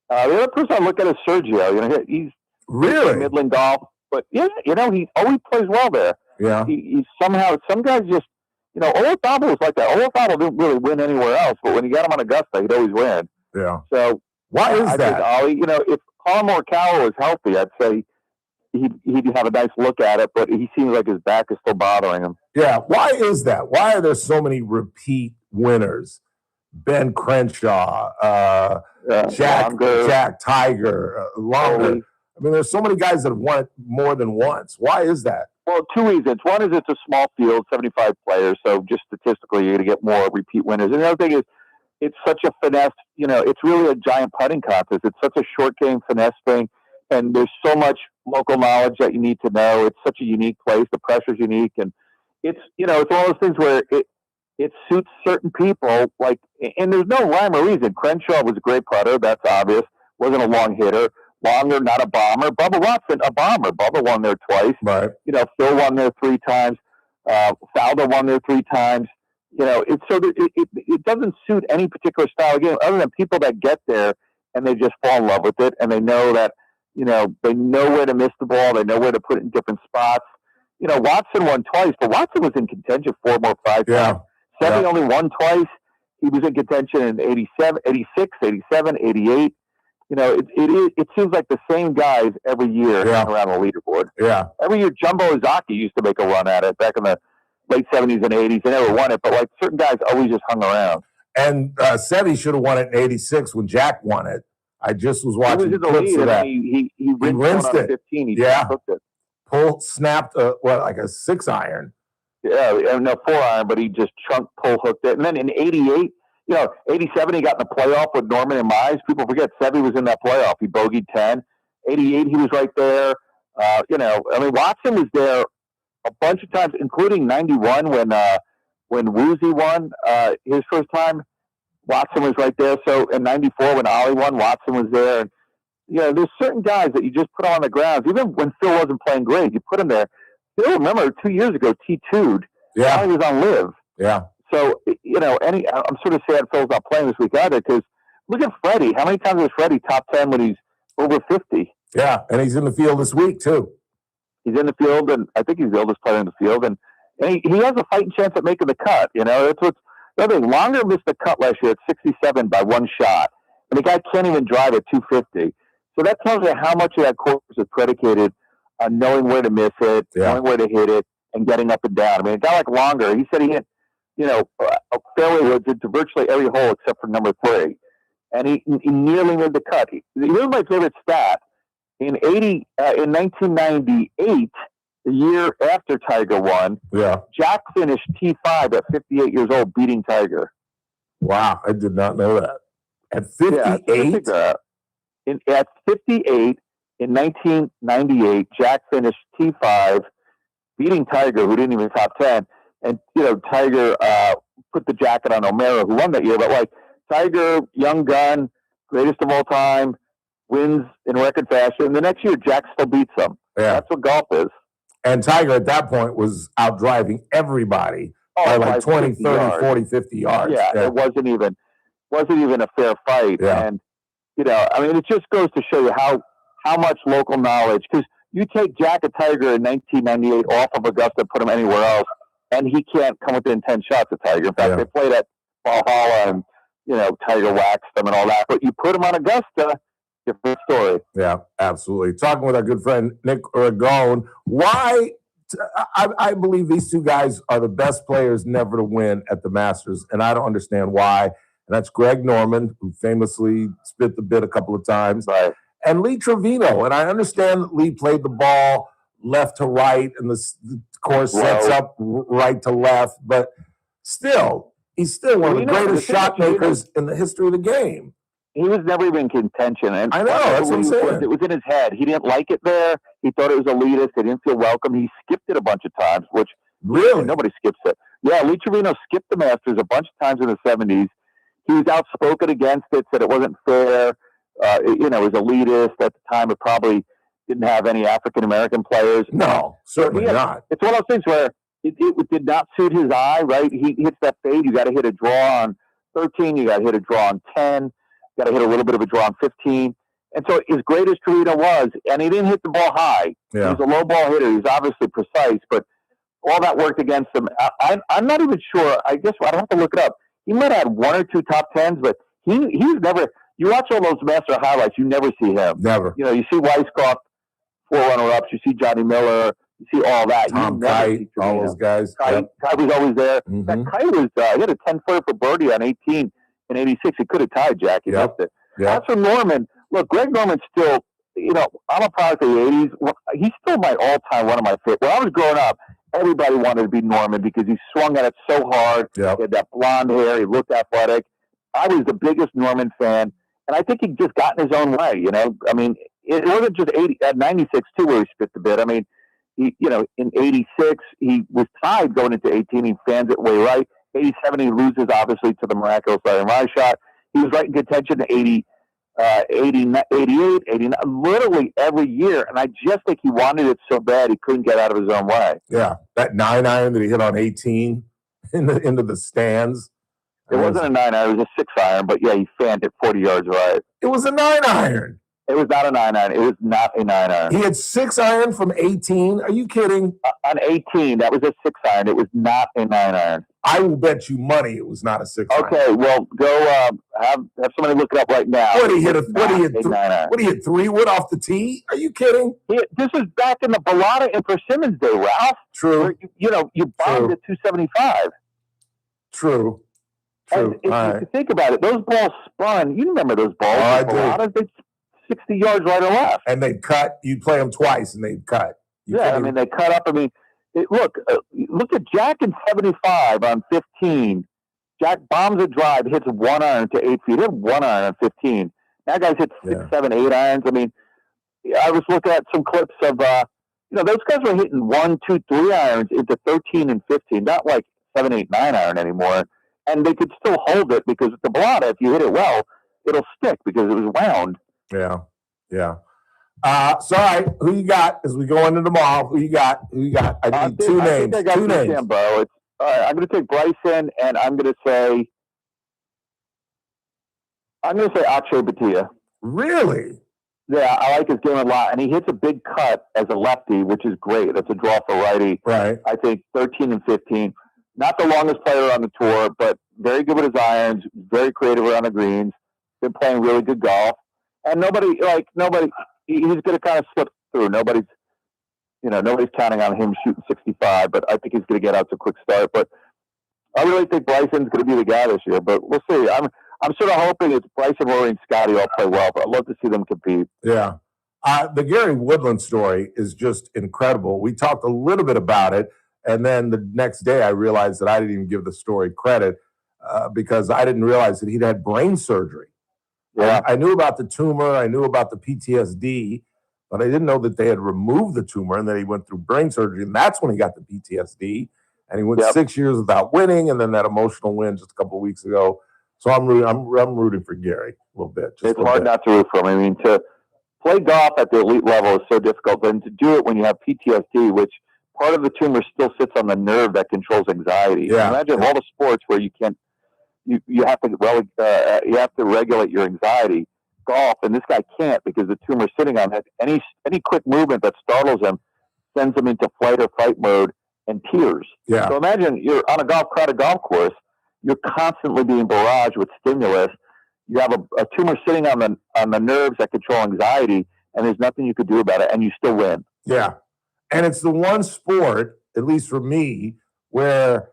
The other person I look at is Sergio. He's really middling golf, but he always plays well there. Yeah. He somehow, some guys just, Olazabal was like that. Olazabal didn't really win anywhere else, but when you got him on Augusta, he'd always win. Yeah. So why is I that? think Ollie, if Colin Morikawa was healthy, I'd say he'd have a nice look at it, but he seems like his back is still bothering him. Yeah. Why is that? Why are there so many repeat winners? Ben Crenshaw, Jack Tiger, Longer. I mean, there's so many guys that have won it more than once. Why is that? Well, two reasons. One is it's a small field, 75 players, so just statistically you're going to get more repeat winners. And the other thing is it's such a finesse, it's really a giant putting contest. It's such a short game finesse thing, and there's so much local knowledge that you need to know. It's such a unique place. The pressure's unique, and it's one of those things where it suits certain people, and there's no rhyme or reason. Crenshaw was a great putter, that's obvious. Wasn't a long hitter. Longer, not a bomber. Bubba Watson, a bomber. Bubba won there twice. Right. Phil won there 3 times. Faldo won there 3 times. It doesn't suit any particular style of game other than people that get there and they just fall in love with it, and they know that, they know where to miss the ball. They know where to put it in different spots. Watson won twice, but Watson was in contention 4 more 5 times. Seve only won twice. He was in contention in 87, 86, 87, 88. It seems like the same guys every year around the leaderboard. Yeah. Every year, Jumbo Ozaki used to make a run at it back in the late 70s and 80s. They never won it, but certain guys always just hung around. And Seve should have won it in '86 when Jack won it. I just was watching he was in the clips lead, of that. He rinsed it. 15. He took it. Snapped like a 6-iron. Yeah, no 4-iron, but he just pull hooked it. And then in '88, 87, he got in the playoff with Norman and Mize. People forget Seve was in that playoff. He bogeyed 10. '88, he was right there. Watson was there a bunch of times, including '91 when Woozy won his first time. Watson was right there. So in '94 when Ollie won, Watson was there. And there's certain guys that you just put on the grounds. Even when Phil wasn't playing great, you put him there. Phil, remember 2 years ago, T2'd. Yeah, he was on Live. Yeah. So, I'm sort of sad Phil's not playing this week either, because look at Freddie. How many times is Freddie top 10 when he's over 50? Yeah, and he's in the field this week, too. He's in the field, and I think he's the oldest player in the field, and he has a fighting chance at making the cut. That's what's the other thing. Longer missed the cut last year at 67 by 1 shot, and the guy can't even drive at 250. So that tells you how much of that course is predicated on knowing where to miss it, knowing where to hit it, and getting up and down. I mean, a guy like Longer, he said he hit fairway woods into virtually every hole except for number 3. And he nearly made the cut. Here's my favorite stat. In 1998, the year after Tiger won, Jack finished T5 at 58 years old, beating Tiger. Wow, I did not know that. At 58? At 58, In 1998, Jack finished T5, beating Tiger, who didn't even top 10. And, Tiger put the jacket on O'Mara, who won that year. But, Tiger, young gun, greatest of all time, wins in record fashion. The next year, Jack still beats him. Yeah. That's what golf is. And Tiger at that point was out driving everybody by like 20, 30, yards. 40, 50 yards. Yeah, it wasn't even a fair fight. Yeah. And, it just goes to show you how much local knowledge, because you take Jack and Tiger in 1998 off of Augusta and put him anywhere else, and he can't come within 10 shots of Tiger. In fact, they played at Valhalla and, Tiger waxed them and all that. But you put him on Augusta, different story. Yeah, absolutely. Talking with our good friend Nick Ragone, why I believe these two guys are the best players never to win at the Masters, and I don't understand why. And that's Greg Norman, who famously spit the bit a couple of times, right, and Lee Trevino. And I understand that Lee played the ball left to right, and the course sets up right to left, but still, he's still one of the greatest shot makers in the history of the game. He was never even in contention. And I know, that's what I'm saying. It was in his head. He didn't like it there. He thought it was elitist. He didn't feel welcome. He skipped it a bunch of times, which really nobody skips it. Yeah, Lee Trevino skipped the Masters a bunch of times in the 70s. He was outspoken against it, said it wasn't fair. It was elitist. At the time, it probably didn't have any African-American players. No, certainly not. It's one of those things where it did not suit his eye, right? He hits that fade. You got to hit a draw on 13. You got to hit a draw on 10. Got to hit a little bit of a draw on 15. And so as great as Trevino was, and he didn't hit the ball high. Yeah. He was a low ball hitter. He was obviously precise, but all that worked against him. I'm not even sure. I guess I'd have to look it up. He might have had one or two top 10s, but he's never – you watch all those Master highlights, you never see him. Never. You see Weisskopf, 4 runner-ups. You see Johnny Miller. You see all that. Tom Kite, all those guys. Kite was always there. That Kite was he had a 10-footer for birdie on 18 in 86. He could have tied Jack. He missed it. As for Norman, look, Greg Norman's still, I'm a product of the 80s. He's still my all-time one of my favorites. When I was growing up, everybody wanted to be Norman because he swung at it so hard. Yep. He had that blonde hair. He looked athletic. I was the biggest Norman fan, and I think he just got in his own way, I mean, it wasn't just 96, too, where he spit the bit. I mean, he, in 86, he was tied going into 18. He fans it way right. 87, he loses, obviously, to the miraculous Larry Rye shot. He was right in contention to 80, 88, 89, literally every year. And I just think he wanted it so bad he couldn't get out of his own way. Yeah, that 9-iron that he hit on 18 into the stands. It wasn't a 9-iron, it was a 6-iron, but yeah, he fanned it 40 yards right. It was a 9-iron. It was not a 9-iron. It was not a 9-iron. He had 6-iron from 18. Are you kidding? On 18, that was a 6-iron. It was not a 9-iron. I will bet you money it was not a 6-iron. Okay, well, go have somebody look it up right now. What, he hit 3 wood off the tee? Are you kidding? This was back in the Bellata and Persimmons day, Ralph. True. You bombed at 275. True. And if you think about it, those balls spun. You remember those balls? Oh, I do. They 60 yards right or left. And they'd cut. You'd play them twice, and they'd cut. I mean, they cut up. I mean, look at Jack in 75 on 15. Jack bombs a drive, hits 1-iron to 8 feet. He hit 1-iron on 15. That guy's hit 6, 7, 8 irons. I mean, I was looking at some clips of, those guys were hitting 1, 2, 3 irons into 13 and 15, not like 7, 8, 9 iron anymore. And they could still hold it because the Bellata, if you hit it well, it'll stick because it was wound. Yeah. So, all right, who you got as we go into tomorrow? Who you got? I need two names. I got two names. Sambo. I'm going to take Bryson, and I'm going to say Akshay Bhatia. Really? Yeah, I like his game a lot, and he hits a big cut as a lefty, which is great. That's a draw for righty. Right. I think 13 and 15. Not the longest player on the tour, but very good with his irons, very creative around the greens, been playing really good golf. And nobody, he's going to kind of slip through. Nobody's counting on him shooting 65, but I think he's going to get out to a quick start. But I really think Bryson's going to be the guy this year, but we'll see. I'm sort of hoping it's Bryson, Rory, and Scotty all play well, but I'd love to see them compete. Yeah. The Gary Woodland story is just incredible. We talked a little bit about it, and then the next day I realized that I didn't even give the story credit because I didn't realize that he'd had brain surgery. Yeah. I knew about the tumor. I knew about the PTSD, but I didn't know that they had removed the tumor and that he went through brain surgery. And that's when he got the PTSD. And he went 6 years without winning, and then that emotional win just a couple of weeks ago. So I'm rooting for Gary a little bit. It's hard not to root for him. I mean, to play golf at the elite level is so difficult, but to do it when you have PTSD, which part of the tumor still sits on the nerve that controls anxiety. Yeah. Imagine all the sports where you can't, you have to regulate your anxiety. Golf, and this guy can't because the tumor's sitting on it. Any quick movement that startles him sends him into flight or fight mode and tears. Yeah. So imagine you're on a crowded golf course. You're constantly being barraged with stimulus. You have a tumor sitting on the nerves that control anxiety, and there's nothing you could do about it, and you still win. Yeah. And it's the one sport, at least for me, where,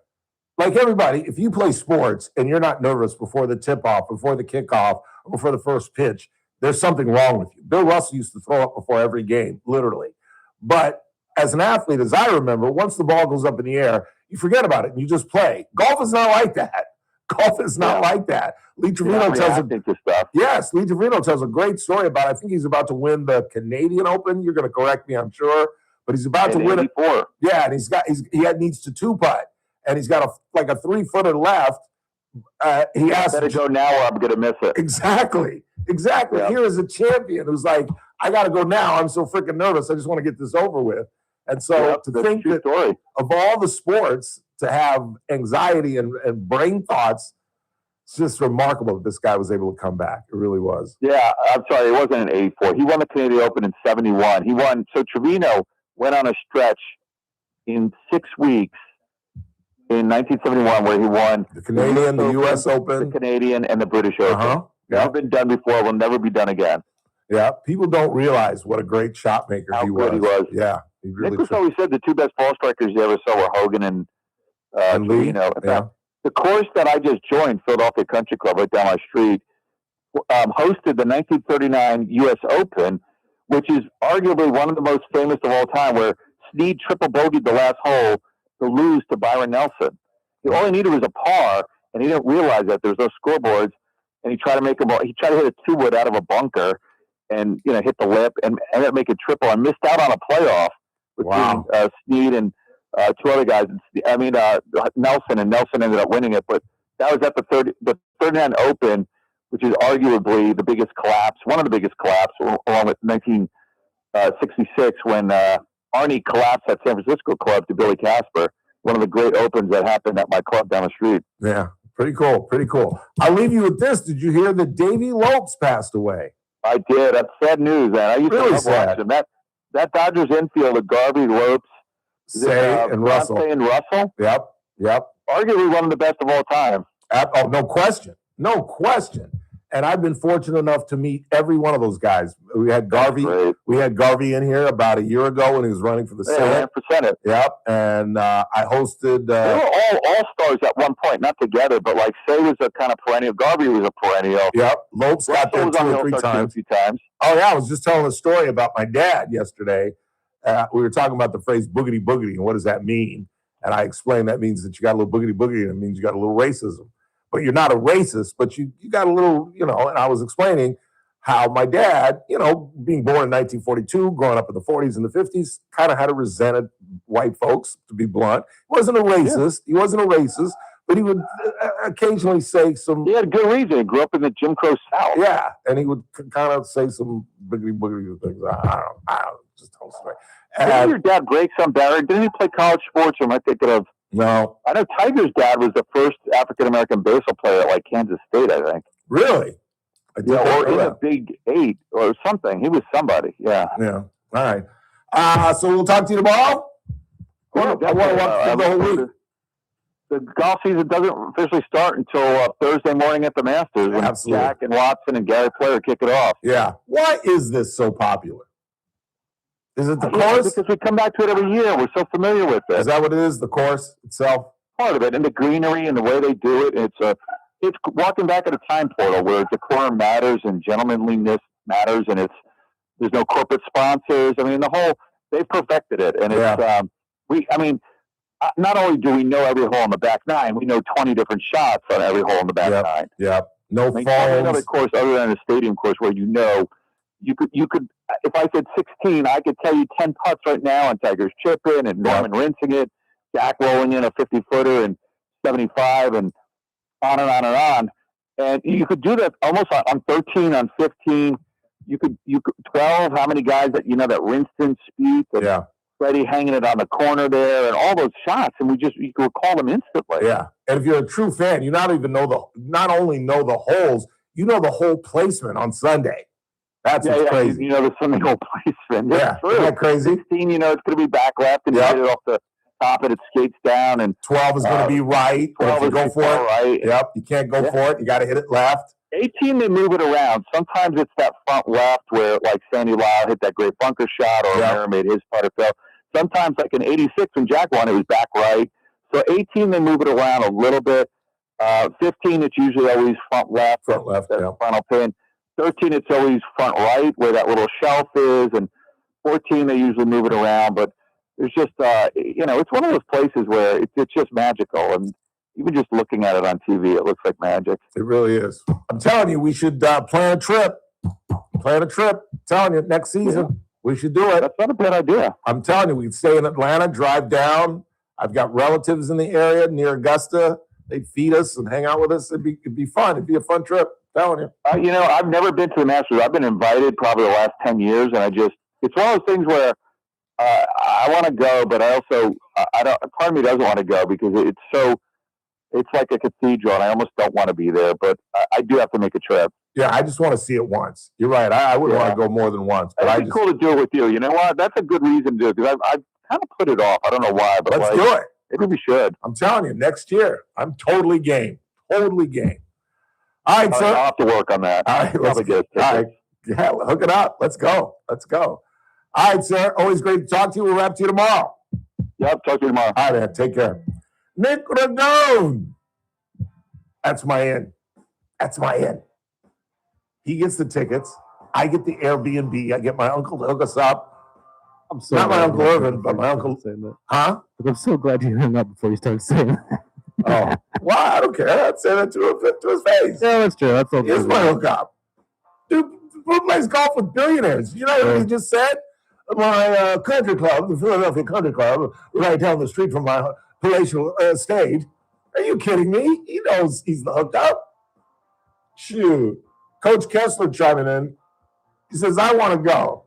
like everybody, if you play sports and you're not nervous before the tip-off, before the kickoff, or before the first pitch, there's something wrong with you. Bill Russell used to throw up before every game, literally. But as an athlete, as I remember, once the ball goes up in the air, you forget about it and you just play. Golf is not like that. Golf is not like that. Lee Trevino tells a great story about it. I think he's about to win the Canadian Open. You're going to correct me, I'm sure, but he's about to win it. Yeah, and he needs to two-putt, and he's got a 3-footer left. He asked, better go now or I'm going to miss it. Exactly. Yep. Here is a champion who's like, I got to go now. I'm so freaking nervous. I just want to get this over with. And so to think that of all the sports to have anxiety and brain thoughts, it's just remarkable that this guy was able to come back. It really was. Yeah, I'm sorry. It wasn't in 84. He won the Canadian Open in 71. So Trevino went on a stretch in 6 weeks in 1971 where he won the Canadian, the U.S. Open, the Canadian, and the British Open. Never been done before. Will never be done again. Yeah, people don't realize what a great shot maker he was. Yeah, he really. Nicholas always said the two best ball strikers he ever saw were Hogan and Trevino. In fact, the course that I just joined, Philadelphia Country Club, right down my street, hosted the 1939 U.S. Open, which is arguably one of the most famous of all time, where Snead triple bogeyed the last hole to lose to Byron Nelson. All he needed was a par, and he didn't realize that there was no scoreboards. And he tried to hit a 2-wood out of a bunker, and hit the lip and ended up making triple. and missed out on a playoff between Snead and two other guys. Nelson, and Nelson ended up winning it. But that was at the 39 Open, which is arguably the biggest collapse, one of the biggest collapses, along with 1966 when Arnie collapsed at San Francisco club to Billy Casper. One of the great opens that happened at my club down the street. Yeah, pretty cool. I'll leave you with this. Did you hear that Davey Lopes passed away? I did. That's sad news, man. I used to love watching that Dodgers infield of Garvey, Lopes, and Russell. Yep. Arguably one of the best of all time. Oh, no question. And I've been fortunate enough to meet every one of those guys. We had Garvey. We had Garvey in here about a year ago when he was running for the Senate. Yep. And I hosted. They were all stars at one point, not together, but like Say was a kind of perennial. Garvey was a perennial. Yep. Lopes got there 2 or 3 times. A few times. Oh yeah, I was just telling a story about my dad yesterday. We were talking about the phrase "boogity boogity" and what does that mean? And I explained that means that you got a little boogity boogity, and it means you got a little racism. But you're not a racist, but you got a little, and I was explaining how my dad, being born in 1942, growing up in the 40s and the 50s, kind of had a resented white folks, to be blunt. He wasn't a racist. But he would occasionally say some... He had a good reason. He grew up in the Jim Crow South. Yeah, and he would kind of say some boogity things. I don't just tell a story. Didn't your dad break some barrier? Didn't he play college sports, or am I thinking of... No. I know Tiger's dad was the first African-American baseball player at Kansas State, I think. Really? Or in a Big 8 or something. He was somebody, yeah. Yeah, all right. So we'll talk to you tomorrow? I want to walk through the whole week. The golf season doesn't officially start until Thursday morning at the Masters when Jack and Watson and Gary Player kick it off. Yeah. Why is this so popular? Is it the course? Because we come back to it every year. We're so familiar with it. Is that what it is? The course itself? Part of it, and the greenery and the way they do it. It's walking back at a time portal where decorum matters and gentlemanliness matters, and there's no corporate sponsors. I mean, they've perfected it, and it's not only do we know every hole in the back nine, we know 20 different shots on every hole in the back nine. Yep. No falls. Another course other than a stadium course where you could if I said 16, I could tell you 10 putts right now on Tiger's chipping and Norman rinsing it, Jack rolling in a 50-footer and 75 and on and on and on. And you could do that almost on 13, on 15. You could 12. How many guys that that Winston, Spieth, and Freddie hanging it on the corner there, and all those shots, and you could recall them instantly. Yeah, and if you're a true fan, you not only know the holes, you know the whole placement on Sunday. That's what's crazy. You know the Sunday hole placement. Yeah, true. Isn't that crazy? 16, it's going to be back left, and you hit it off the top, and it skates down. And 12 is going to be right. 12 is go for it. Right. Yep, you can't go for it. You got to hit it left. 18, they move it around. Sometimes it's that front left where, like, Sandy Lyle hit that great bunker shot, or O'Meara made his putter fail. Sometimes, like in 86 when Jack won, it was back right. So 18, they move it around a little bit. 15, it's usually always front left. Final pin. 13, it's always front right where that little shelf is. And 14, they usually move it around. But there's just, it's one of those places where it's just magical. And even just looking at it on TV, it looks like magic. It really is. I'm telling you, we should plan a trip. I'm telling you, next season, we should do it. That's not a bad idea. I'm telling you, we could stay in Atlanta, drive down. I've got relatives in the area near Augusta. They'd feed us and hang out with us. It'd be fun. It'd be a fun trip. I'm telling you. I've never been to the Masters. I've been invited probably the last 10 years, and it's one of those things where I want to go, but I also, part of me doesn't want to go because it's like a cathedral, and I almost don't want to be there, but I do have to make a trip. Yeah, I just want to see it once. You're right. I wouldn't want to go more than once. But It'd be cool to do it with you. You know what? That's a good reason to do it because I've kind of put it off. I don't know why, but let's do it. Maybe we should. I'm telling you, next year, I'm totally game. Totally game. All right, sir. I'll have to work on that. All right, let's get it. All right. Yeah, hook it up. Let's go. All right, sir. Always great to talk to you. We'll wrap to you tomorrow. Yep, talk to you tomorrow. All right, man. Take care. Nick Ragone. That's my in. He gets the tickets. I get the Airbnb. I get my uncle to hook us up. I'm so not my Uncle Irvin, but my uncle. Saying that. Huh? I'm so glad you hung up before you started saying that. Oh, well, I don't care. I'd say that to his face. Yeah, that's true. That's okay. Here's my hookup. Dude, who plays golf with billionaires? You know what he just said? My country club, the Philadelphia Country Club, right down the street from my palatial estate. Are you kidding me? He knows he's the hookup. Shoot. Coach Kessler chiming in. He says, I want to go.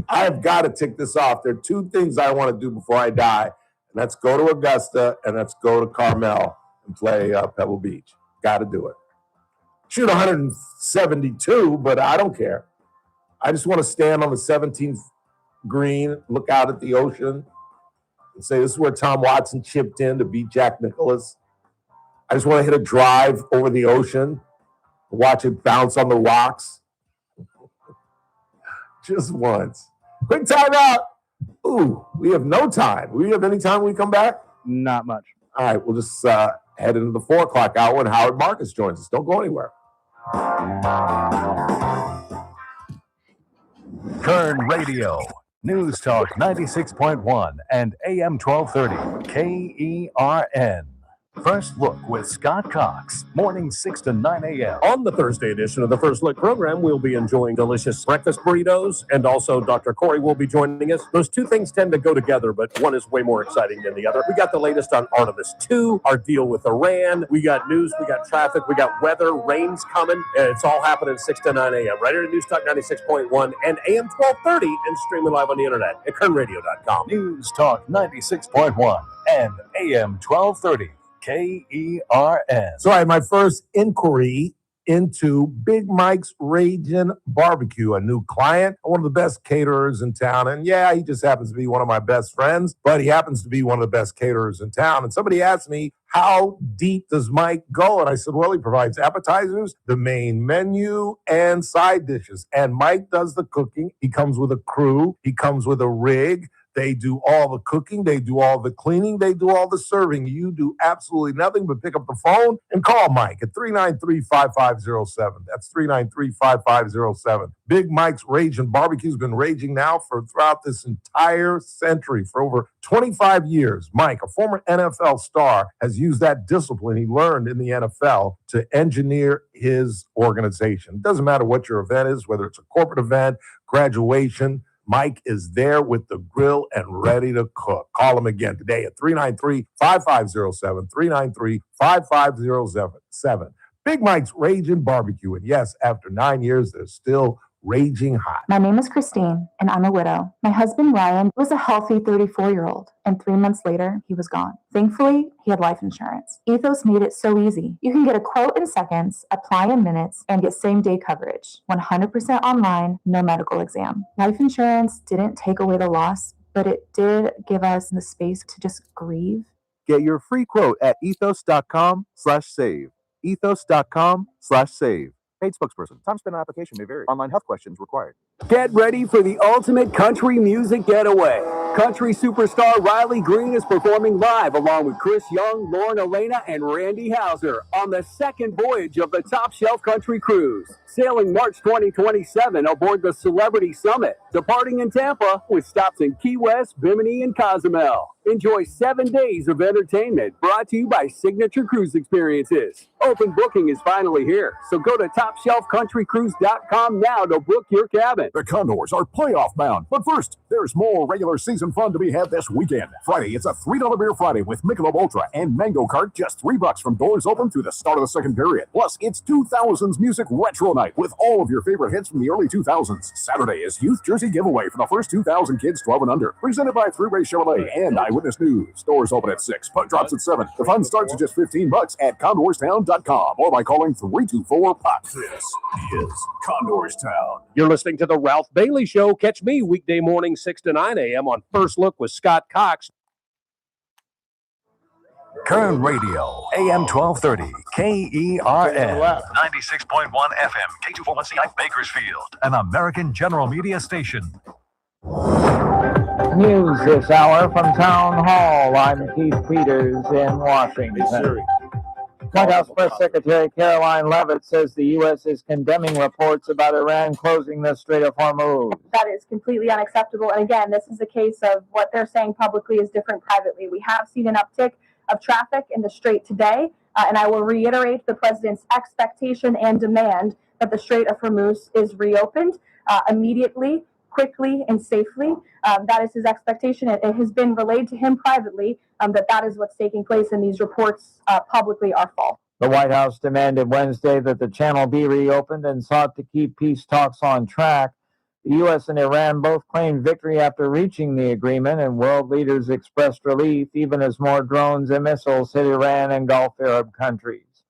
I've got to tick this off. There are two things I want to do before I die, and that's go to Augusta and that's go to Carmel and play Pebble Beach. Got to do it. Shoot 172, but I don't care. I just want to stand on the 17th green, look out at the ocean, and say, this is where Tom Watson chipped in to beat Jack Nicklaus. I just want to hit a drive over the ocean, watch it bounce on the rocks. Just once. Quick time out. Ooh, we have no time. Do we have any time when we come back? Not much. All right, we'll just head into the 4 o'clock hour when Howard Marcus joins us. Don't go anywhere. Kern Radio, News Talk 96.1 and AM 1230, KERN. First Look with Scott Cox, mornings 6 to 9 a.m. On the Thursday edition of the First Look program, we'll be enjoying delicious breakfast burritos, and also Dr. Corey will be joining us. Those two things tend to go together, but one is way more exciting than the other. We got the latest on Artemis 2, our deal with Iran. We got news, we got traffic, we got weather, rain's coming, and it's all happening 6 to 9 a.m. right here at News Talk 96.1 and AM 1230 and streaming live on the internet at kernradio.com. News Talk 96.1 and AM 1230. KERN. So I had my first inquiry into Big Mike's Ragin' Barbecue, a new client, one of the best caterers in town. And yeah, he just happens to be one of my best friends, but he happens to be one of the best caterers in town. And somebody asked me, how deep does Mike go? And I said, well, he provides appetizers, the main menu, and side dishes. And Mike does the cooking. He comes with a crew. He comes with a rig. They do all the cooking. They do all the cleaning. They do all the serving. You do absolutely nothing but pick up the phone and call Mike at 393-5507. That's 393-5507. Big Mike's Raging Barbecue has been raging now throughout this entire century for over 25 years. Mike, a former NFL star, has used that discipline he learned in the NFL to engineer his organization. It doesn't matter what your event is, whether it's a corporate event, graduation, Mike is there with the grill and ready to cook. Call him again today at 393-5507, 393-5507. Big Mike's Raging Barbecue. And yes, after 9 years, they're still raging hot. My name is Christine, and I'm a widow. My husband, Ryan, was a healthy 34-year-old, and 3 months later, he was gone. Thankfully, he had life insurance. Ethos made it so easy. You can get a quote in seconds, apply in minutes, and get same-day coverage. 100% online, no medical exam. Life insurance didn't take away the loss, but it did give us the space to just grieve. Get your free quote at ethos.com/save. Ethos.com/save. Paid spokesperson. Time spent on application may vary. Online health questions required. Get ready for the ultimate country music getaway. Country superstar Riley Green is performing live along with Chris Young, Lauren Elena, and Randy Houser on the second voyage of the Top Shelf Country Cruise. Sailing March 2027 aboard the Celebrity Summit, departing in Tampa with stops in Key West, Bimini, and Cozumel. Enjoy 7 days of entertainment brought to you by Signature Cruise Experiences. Open booking is finally here, so go to TopShelfCountryCruise.com now to book your cabin. The Condors are playoff bound, but first, there's more regular season fun to be had this weekend. Friday, it's a $3 Beer Friday with Michelob Ultra and Mango Kart, just $3 from doors open through the start of the second period. Plus, it's 2000s Music Retro Night with all of your favorite hits from the early 2000s. Saturday is Youth Jersey Giveaway for the first 2,000 kids 12 and under, presented by Thruway Chevrolet and Eyewitness News. Stores open at 6, puck drops at 7. The fun starts at just $15 at CondorsTown.com or by calling 324-PUCK. This is Condorstown. You're listening to The Ralph Bailey Show. Catch me weekday morning 6 to 9 a.m. on First Look with Scott Cox. Current Radio, AM 1230, KERN, 96.1 FM, K241CI Bakersfield, an American General Media station. News this hour from Town Hall. I'm Keith Peters in Washington. White House Press Secretary Caroline Leavitt says the U.S. is condemning reports about Iran closing the Strait of Hormuz. That is completely unacceptable. And again, this is a case of what they're saying publicly is different privately. We have seen an uptick of traffic in the Strait today, and I will reiterate the president's expectation and demand that the Strait of Hormuz is reopened immediately, quickly, and safely. That is his expectation. It has been relayed to him privately that is what's taking place, and these reports publicly are false. The White House demanded Wednesday that the channel be reopened and sought to keep peace talks on track. The U.S. and Iran both claimed victory after reaching the agreement, and world leaders expressed relief even as more drones and missiles hit Iran and Gulf Arab countries.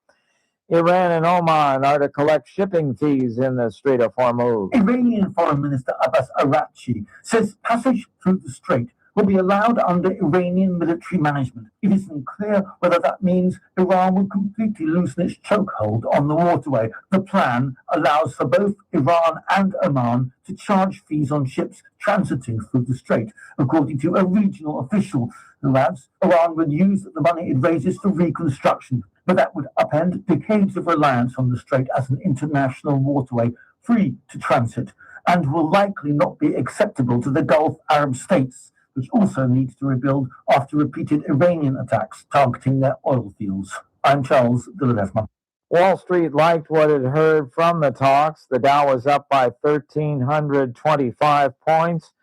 Iran and Oman are to collect shipping fees in the Strait of Hormuz. Iranian Foreign Minister Abbas Araghchi says passage through the strait will be allowed under Iranian military management. It isn't clear whether that means Iran will completely loosen its chokehold on the waterway. The plan allows for both Iran and Oman to charge fees on ships transiting through the strait, according to a regional official who adds Iran would use the money it raises for reconstruction, but that would upend decades of reliance on the strait as an international waterway free to transit, and will likely not be acceptable to the Gulf Arab states, which also needs to rebuild after repeated Iranian attacks targeting their oil fields. I'm Charles de Ledesma. Wall Street liked what it heard from the talks. The Dow was up by 1,325 points.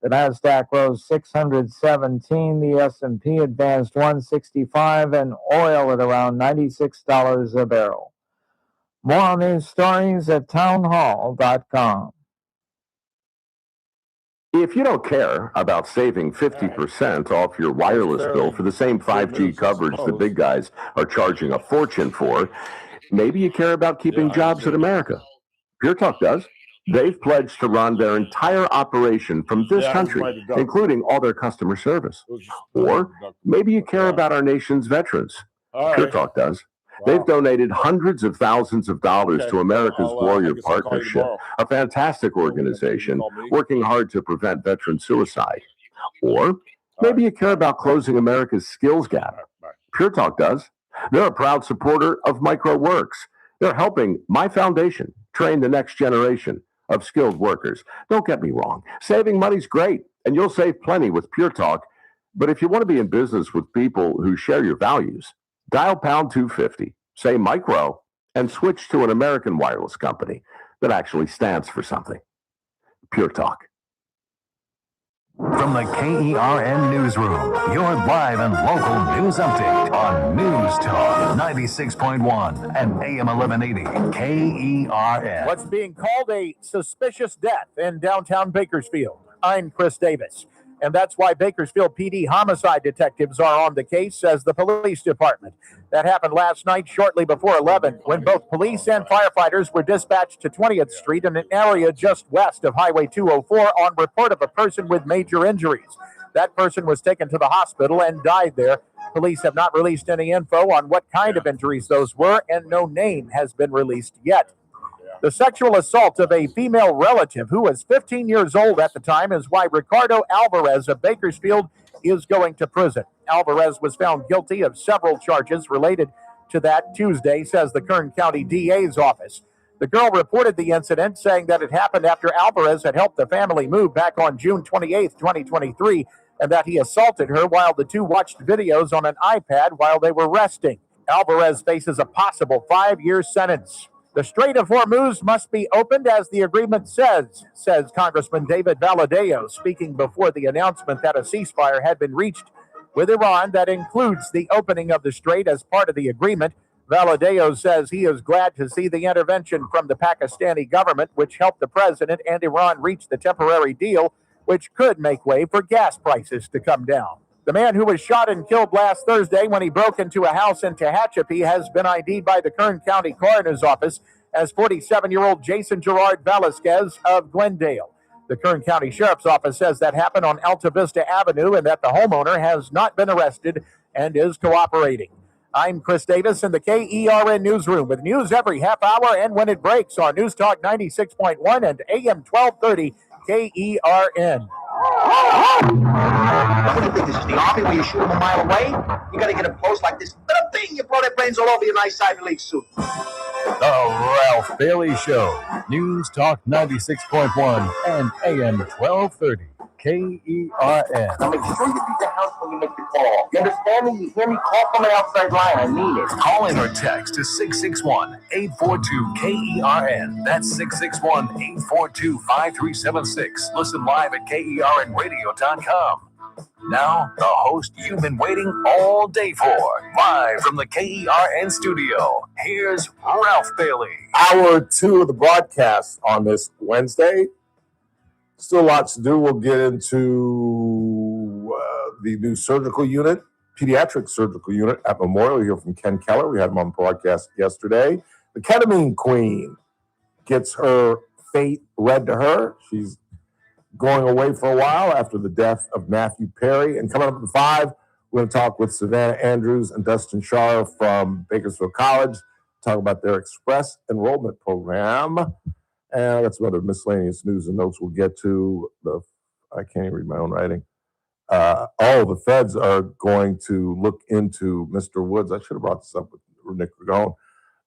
The Nasdaq rose 617. The S&P advanced 165, and oil at around $96 a barrel. More on these stories at townhall.com. If you don't care about saving 50% off your wireless bill for the same 5G coverage the big guys are charging a fortune for, maybe you care about keeping jobs in America. Pure Talk does. They've pledged to run their entire operation from this country, including all their customer service. Or maybe you care about our nation's veterans. Pure Talk does. They've donated hundreds of thousands of dollars to America's Warrior Partnership, a fantastic organization working hard to prevent veteran suicide. Or maybe you care about closing America's skills gap. Pure Talk does. They're a proud supporter of MicroWorks. They're helping my foundation train the next generation of skilled workers. Don't get me wrong. Saving money's great, and you'll save plenty with Pure Talk. But if you want to be in business with people who share your values, dial pound 250, say micro, and switch to an American wireless company that actually stands for something. Pure Talk. From the KERN Newsroom, your live and local news update on News Talk 96.1 and AM 1180 KERN. What's being called a suspicious death in downtown Bakersfield. I'm Chris Davis. And that's why Bakersfield PD homicide detectives are on the case, says the police department. That happened last night shortly before 11 when both police and firefighters were dispatched to 20th Street in an area just west of Highway 204 on report of a person with major injuries. That person was taken to the hospital and died there. Police have not released any info on what kind of injuries those were, and no name has been released yet. The sexual assault of a female relative who was 15 years old at the time is why Ricardo Alvarez of Bakersfield is going to prison. Alvarez was found guilty of several charges related to that Tuesday, says the Kern County DA's office. The girl reported the incident, saying that it happened after Alvarez had helped the family move back on June 28, 2023, and that he assaulted her while the two watched videos on an iPad while they were resting. Alvarez faces a possible 5-year sentence. The Strait of Hormuz must be opened as the agreement says Congressman David Valadeo, speaking before the announcement that a ceasefire had been reached with Iran that includes the opening of the strait as part of the agreement. Valadeo says he is glad to see the intervention from the Pakistani government, which helped the president and Iran reach the temporary deal, which could make way for gas prices to come down. The man who was shot and killed last Thursday when he broke into a house in Tehachapi has been ID'd by the Kern County Coroner's Office as 47-year-old Jason Gerard Velasquez of Glendale. The Kern County Sheriff's Office says that happened on Alta Vista Avenue and that the homeowner has not been arrested and is cooperating. I'm Chris Davis in the KERN Newsroom with news every half hour and when it breaks on News Talk 96.1 and AM 1230 KERN. What do you think? This is the Army where you shoot them a mile away? You got to get up close like this. Little thing, you blow their brains all over your nice Ivy League suit. The Ralph Bailey Show. News Talk 96.1 and AM 1230 KERN. Now make sure you leave the house when you make the call. You understand me? You hear me? Call from an outside line. I mean it. Call in or text to 661-842-KERN. That's 661-842-5376. Listen live at KERNradio.com. Now, the host you've been waiting all day for. Live from the KERN studio, here's Ralph Bailey. Hour 2 of the broadcast on this Wednesday. Still lots to do. We'll get into the new surgical unit, pediatric surgical unit at Memorial. Here from Ken Keller. We had him on the broadcast yesterday. The ketamine queen gets her fate read to her. She's going away for a while after the death of Matthew Perry. And coming up at 5, we're going to talk with Savannah Andrews and Dustin Shar from Bakersfield College, talk about their express enrollment program. And I got some other miscellaneous news and notes we'll get to. I can't even read my own writing. The feds are going to look into Mr. Woods. I should have brought this up with Nick Ragone,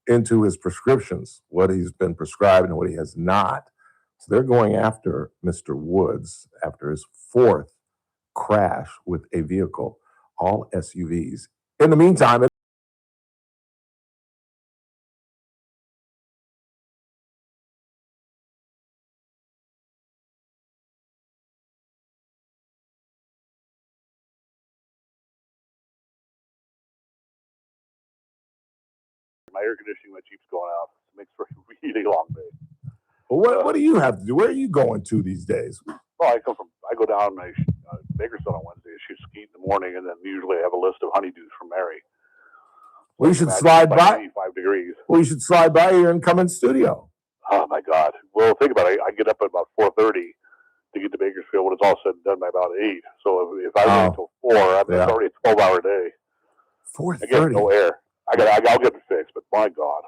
into his prescriptions, what he's been prescribed and what he has not. So they're going after Mr. Woods after his 4th crash with a vehicle, all SUVs. In the meantime, my air conditioning that keeps going out. It makes for a really long day. Well, what do you have to do? Where are you going to these days? Well, I go down to Bakersfield on Wednesday, shoot ski in the morning, and then usually I have a list of honeydews from Mary. We should slide by. 85 degrees. We should slide by here and come in studio. Oh my God! Well, think about it. I get up at about 4:30 to get to Bakersfield when it's all said and done by about 8. So if I wait until 4, it's already a 12-hour day. 4:30. I get no air. I'll get it fixed, but my God.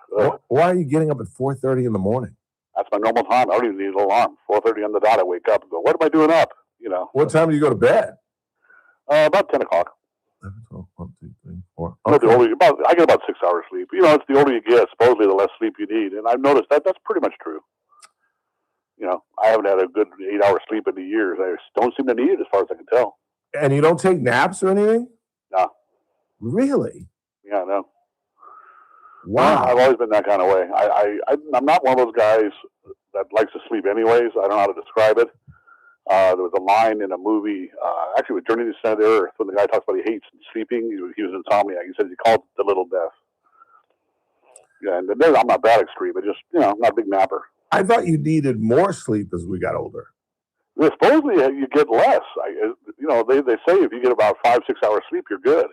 Why are you getting up at 4:30 in the morning? That's my normal time. I don't even need an alarm. 4:30 on the dot, I wake up and go, what am I doing up? You know. What time do you go to bed? About 10 o'clock. 1, 2, 3, 4. I get about 6 hours sleep. You know, it's the older you get, supposedly the less sleep you need, and I've noticed that that's pretty much true. You know, I haven't had a good 8 hour sleep in years. I don't seem to need it as far as I can tell. And you don't take naps or anything? No. Really? Yeah, no. Wow. I've always been that kind of way. I'm not one of those guys that likes to sleep anyways. I don't know how to describe it. There was a line in a movie, actually with Journey to the Center of the Earth, when the guy talks about he hates sleeping. He was insomniac. He said he called it the little death. Yeah, and then I'm not that extreme, but just, you know, I'm not a big napper. I thought you needed more sleep as we got older. Well, supposedly you get less. You know, they say if you get about 5-6 hours sleep, you're good.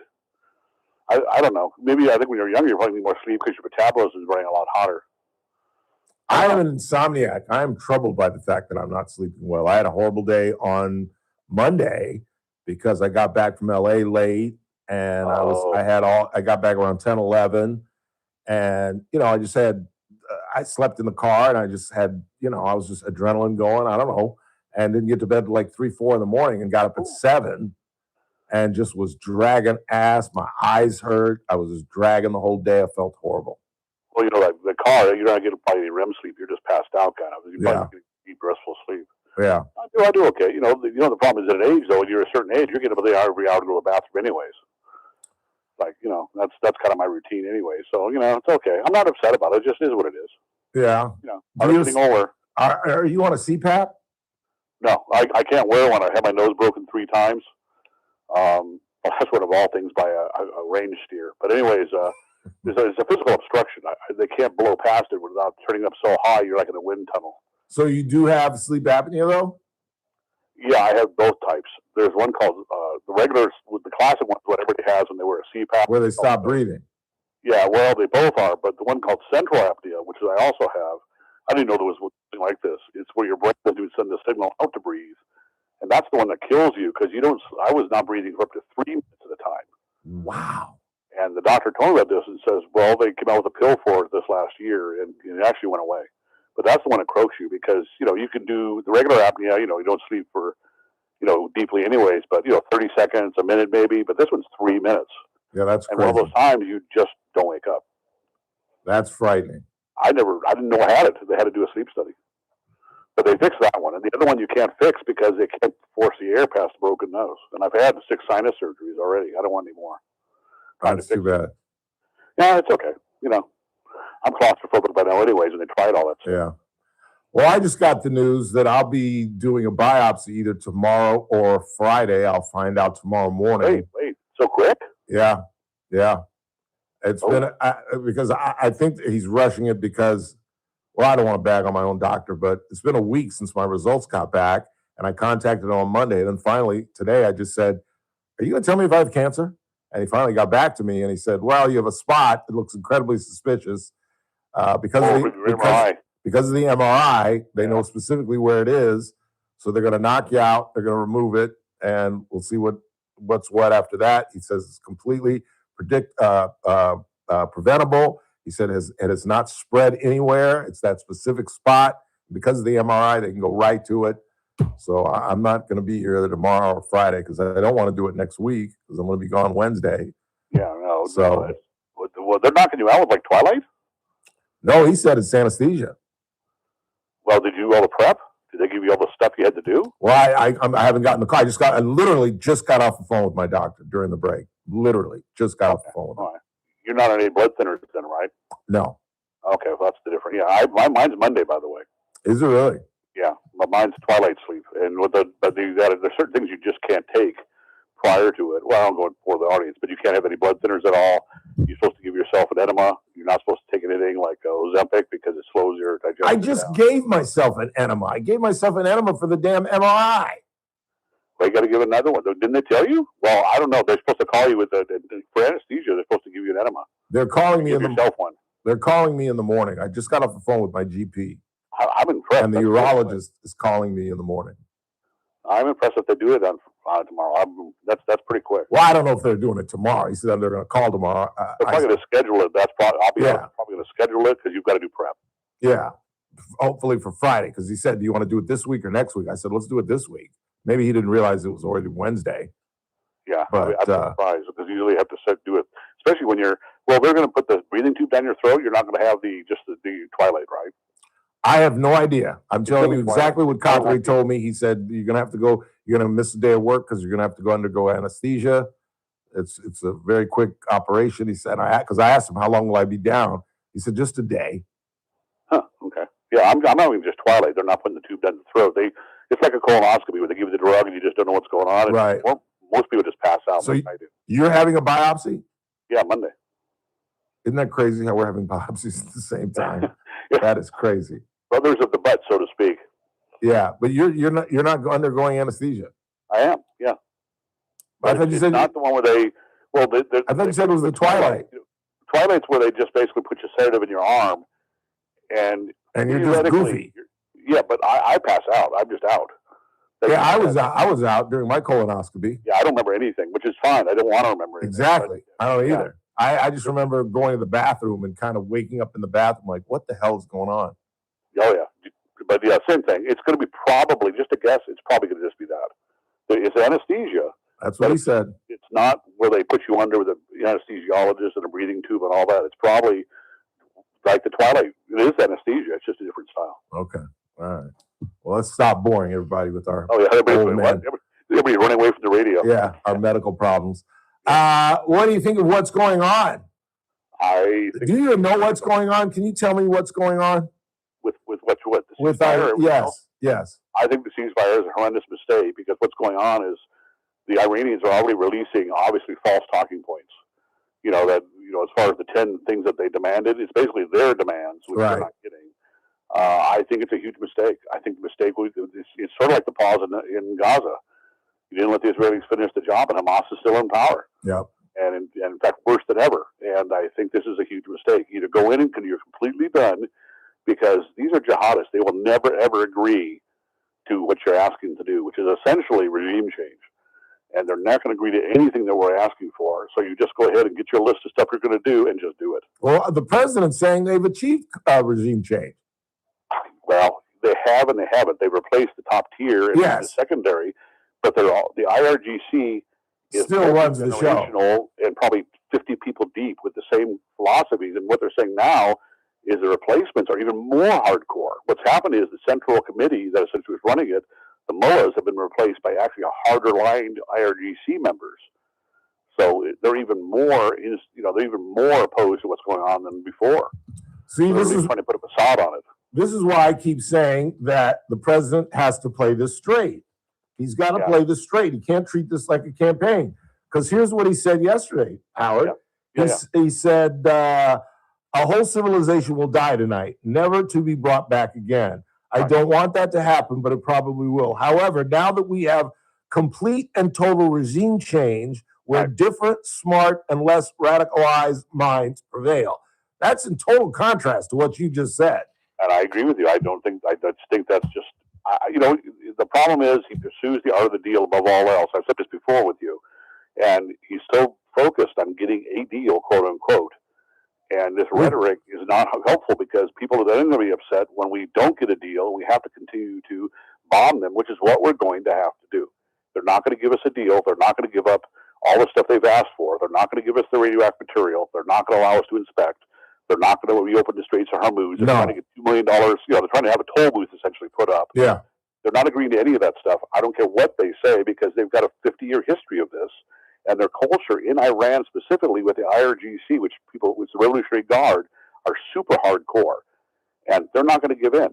I don't know. Maybe I think when you're younger, you probably need more sleep because your metabolism is running a lot hotter. I am an insomniac. I am troubled by the fact that I'm not sleeping well. I had a horrible day on Monday because I got back from LA late, and I got back around 10, 11, and you know, I just had I slept in the car, and I just had, you know, I was just adrenaline going. I don't know, and didn't get to bed till like 3, 4 in the morning, and got up at 7, and just was dragging ass. My eyes hurt. I was just dragging the whole day. I felt horrible. Well, you know, like the car, you're not getting probably any REM sleep. You're just passed out, kind of. You're probably getting deep, restful sleep. Yeah. I do okay. You know, the problem is at an age though. When you're a certain age, you're getting up every hour to go to the bathroom, anyways. Like, you know, that's kind of my routine anyway. So, you know, it's okay. I'm not upset about it. It just is what it is. Yeah. You know, I'm getting older. Are you on a CPAP? No, I can't wear one. I had my nose broken 3 times. That's one of all things by a range steer. But anyways, it's a physical obstruction. They can't blow past it without turning up so high. You're like in a wind tunnel. So you do have sleep apnea, though? Yeah, I have both types. There's one called the regular, the classic one, what everybody has when they wear a CPAP. Where they stop breathing. Yeah, well, they both are. But the one called central apnea, which I also have, I didn't know there was something like this. It's where your brain doesn't send the signal out to breathe. And that's the one that kills you because I was not breathing for up to 3 minutes at a time. Wow. And the doctor told me about this and says, well, they came out with a pill for it this last year and it actually went away. But that's the one that croaks you because, you know, you can do the regular apnea, you know, you don't sleep for, you know, deeply anyways, but, you know, 30 seconds, a minute maybe, but this one's 3 minutes. Yeah, that's and crazy. one of those times you just don't wake up. That's frightening. I didn't know I had it. They had to do a sleep study. But they fixed that one. And the other one you can't fix because they can't force the air past the broken nose. And I've had 6 sinus surgeries already. I don't want any more. That's too bad. Yeah, it's okay. You know, I'm claustrophobic by now anyways, and they tried all that stuff. Yeah. Well, I just got the news that I'll be doing a biopsy either tomorrow or Friday. I'll find out tomorrow morning. Wait, so quick? Yeah. It's been because I think he's rushing it because, well, I don't want to bag on my own doctor, but it's been a week since my results got back, and I contacted him on Monday. And then finally, today, I just said, are you going to tell me if I have cancer? And he finally got back to me, and he said, well, you have a spot that looks incredibly suspicious because of the MRI. They know specifically where it is, so they're going to knock you out. They're going to remove it, and we'll see what's what after that. He says it's completely preventable. He said it has not spread anywhere. It's that specific spot. Because of the MRI, they can go right to it. So I'm not going to be here either tomorrow or Friday because I don't want to do it next week because I'm going to be gone Wednesday. Yeah, no. So, well, they're knocking you out with like Twilight? No, he said it's anesthesia. Well, did you do all the prep? Did they give you all the stuff you had to do? Well, I haven't gotten the car. I literally just got off the phone with my doctor during the break. Literally just got off the phone with him. All right. You're not on any blood thinners then, right? No. Okay, well, that's the difference. Yeah, mine's Monday, by the way. Is it really? Yeah, but mine's twilight sleep. And there's certain things you just can't take prior to it. Well, I'm going for the audience, but you can't have any blood thinners at all. You're supposed to give yourself an enema. You're not supposed to take anything like Ozempic because it slows your digestion I just gave myself an enema. I gave myself an enema for the damn MRI. Well, you got to give another one. Didn't they tell you? Well, I don't know. They're supposed to call you for anesthesia. They're supposed to give you an enema. They're calling me one. They're calling me in the morning. I just got off the phone with my GP. I'm impressed. And the urologist is calling me in the morning. I'm impressed if they do it on tomorrow. That's pretty quick. Well, I don't know if they're doing it tomorrow. He said they're going to call tomorrow. They're probably going to schedule it. I'll be probably going to schedule it because you've got to do prep. Yeah, hopefully for Friday because he said, do you want to do it this week or next week? I said, let's do it this week Maybe he didn't realize it was already Wednesday. Yeah, But, I'm surprised because usually you have to do it, especially when they're going to put the breathing tube down your throat. You're not going to have the twilight, right? I have no idea. I'm telling you gonna be exactly what twilight. Cothery told me. He said you're going to have to go. You're going to miss a day of work because you're going to have to go undergo anesthesia. It's a very quick operation. He said, because I asked him how long will I be down. He said just a day. Huh. Okay. Yeah, I'm not even just twilight. They're not putting the tube down the throat. It's like a colonoscopy where they give you the drug and you just don't know what's going on. And Right. Most people just pass out. So like I do. you're having a biopsy? Yeah, Monday. Isn't that crazy how we're having biopsies at the same time? That is crazy. Brothers of the butt, so to speak. Yeah, but you're not undergoing anesthesia. I am. Yeah. I thought you said not the one where they. Well, I thought you said it was the twilight. Twilight's where they just basically put your sedative in your arm, and you're just goofy. Yeah, but I pass out. I'm just out. Yeah, I was out during my colonoscopy. Yeah, I don't remember anything, which is fine. I don't want to remember anything. Exactly. I don't either. I just remember going to the bathroom and kind of waking up in the bathroom like, what the hell is going on? Oh, yeah. But yeah, same thing. It's going to be probably, just a guess, it's probably going to just be that. It's anesthesia. That's what he said. It's not where they put you under with an anesthesiologist and a breathing tube and all that. It's probably like the Twilight. It is anesthesia. It's just a different style. Okay. All right. Well, let's stop boring everybody with our everybody's running away from the radio. Yeah, our medical problems. What do you think of what's going on? Do you even know what's going on? Can you tell me what's going on? With what? The With ceasefire? yes. I think the ceasefire is a horrendous mistake because what's going on is the Iranians are already releasing obviously false talking points. As far as the 10 things that they demanded, it's basically their demands, which they're not getting. I think it's a huge mistake. I think the mistake it's sort of like the pause in Gaza. You didn't let the Israelis finish the job, and Hamas is still in power. Yep. And in fact, worse than ever. And I think this is a huge mistake. Either go in and you're completely done, because these are jihadists. They will never, ever agree to what you're asking to do, which is essentially regime change. And they're not going to agree to anything that we're asking for. So you just go ahead and get your list of stuff you're going to do and just do it. Well, the president's saying they've achieved regime change. Well, they have and they haven't. They've replaced the top tier and the secondary, but the IRGC is still runs the show and probably 50 people deep with the same philosophies. And what they're saying now is the replacements are even more hardcore. What's happened is the Central Committee that essentially was running it, the mullahs have been replaced by actually a harder-lined IRGC members. So they're even more, they're even more opposed to what's going on than before. See, this is trying to put a facade on it. This is why I keep saying that the president has to play this straight. He's got to play this straight. He can't treat this like a campaign. Because here's what he said yesterday, Howard. He said, a whole civilization will die tonight, never to be brought back again. I don't want that to happen, but it probably will. However, now that we have complete and total regime change where different, smart, and less radicalized minds prevail, that's in total contrast to what you just said. And I agree with you. I just think that's just, the problem is he pursues the art of the deal above all else. I've said this before with you. And he's so focused on getting a deal, quote unquote. And this rhetoric is not helpful because people are then going to be upset when we don't get a deal. We have to continue to bomb them, which is what we're going to have to do. They're not going to give us a deal. They're not going to give up all the stuff they've asked for. They're not going to give us the radioactive material. They're not going to allow us to inspect. They're not going to reopen the Straits of Hormuz. They're trying to get $2 million. They're trying to have a toll booth essentially put up. Yeah. They're not agreeing to any of that stuff. I don't care what they say because they've got a 50-year history of this. And their culture in Iran, specifically with the IRGC, which the Revolutionary Guard, are super hardcore. And they're not going to give in.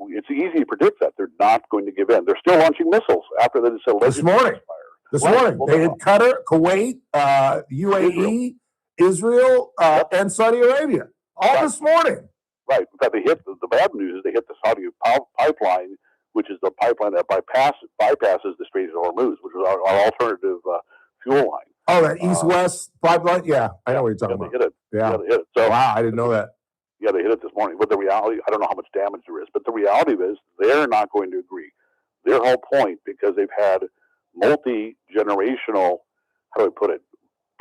It's easy to predict that. They're not going to give in. They're still launching missiles after this alleged ceasefire. This morning. They hit Qatar, Kuwait, UAE, Israel and Saudi Arabia. All this morning. Right. In fact, they hit the bad news is they hit the Saudi pipeline, which is the pipeline that bypasses the Straits of Hormuz, which was our alternative fuel line. Oh, that east-west pipeline? Yeah, I know what you're talking about. They hit it. Yeah. They hit it. So, wow, I didn't know that. Yeah, they hit it this morning. But the reality, I don't know how much damage there is, but the reality is they're not going to agree. Their whole point, because they've had multi-generational, how do I put it,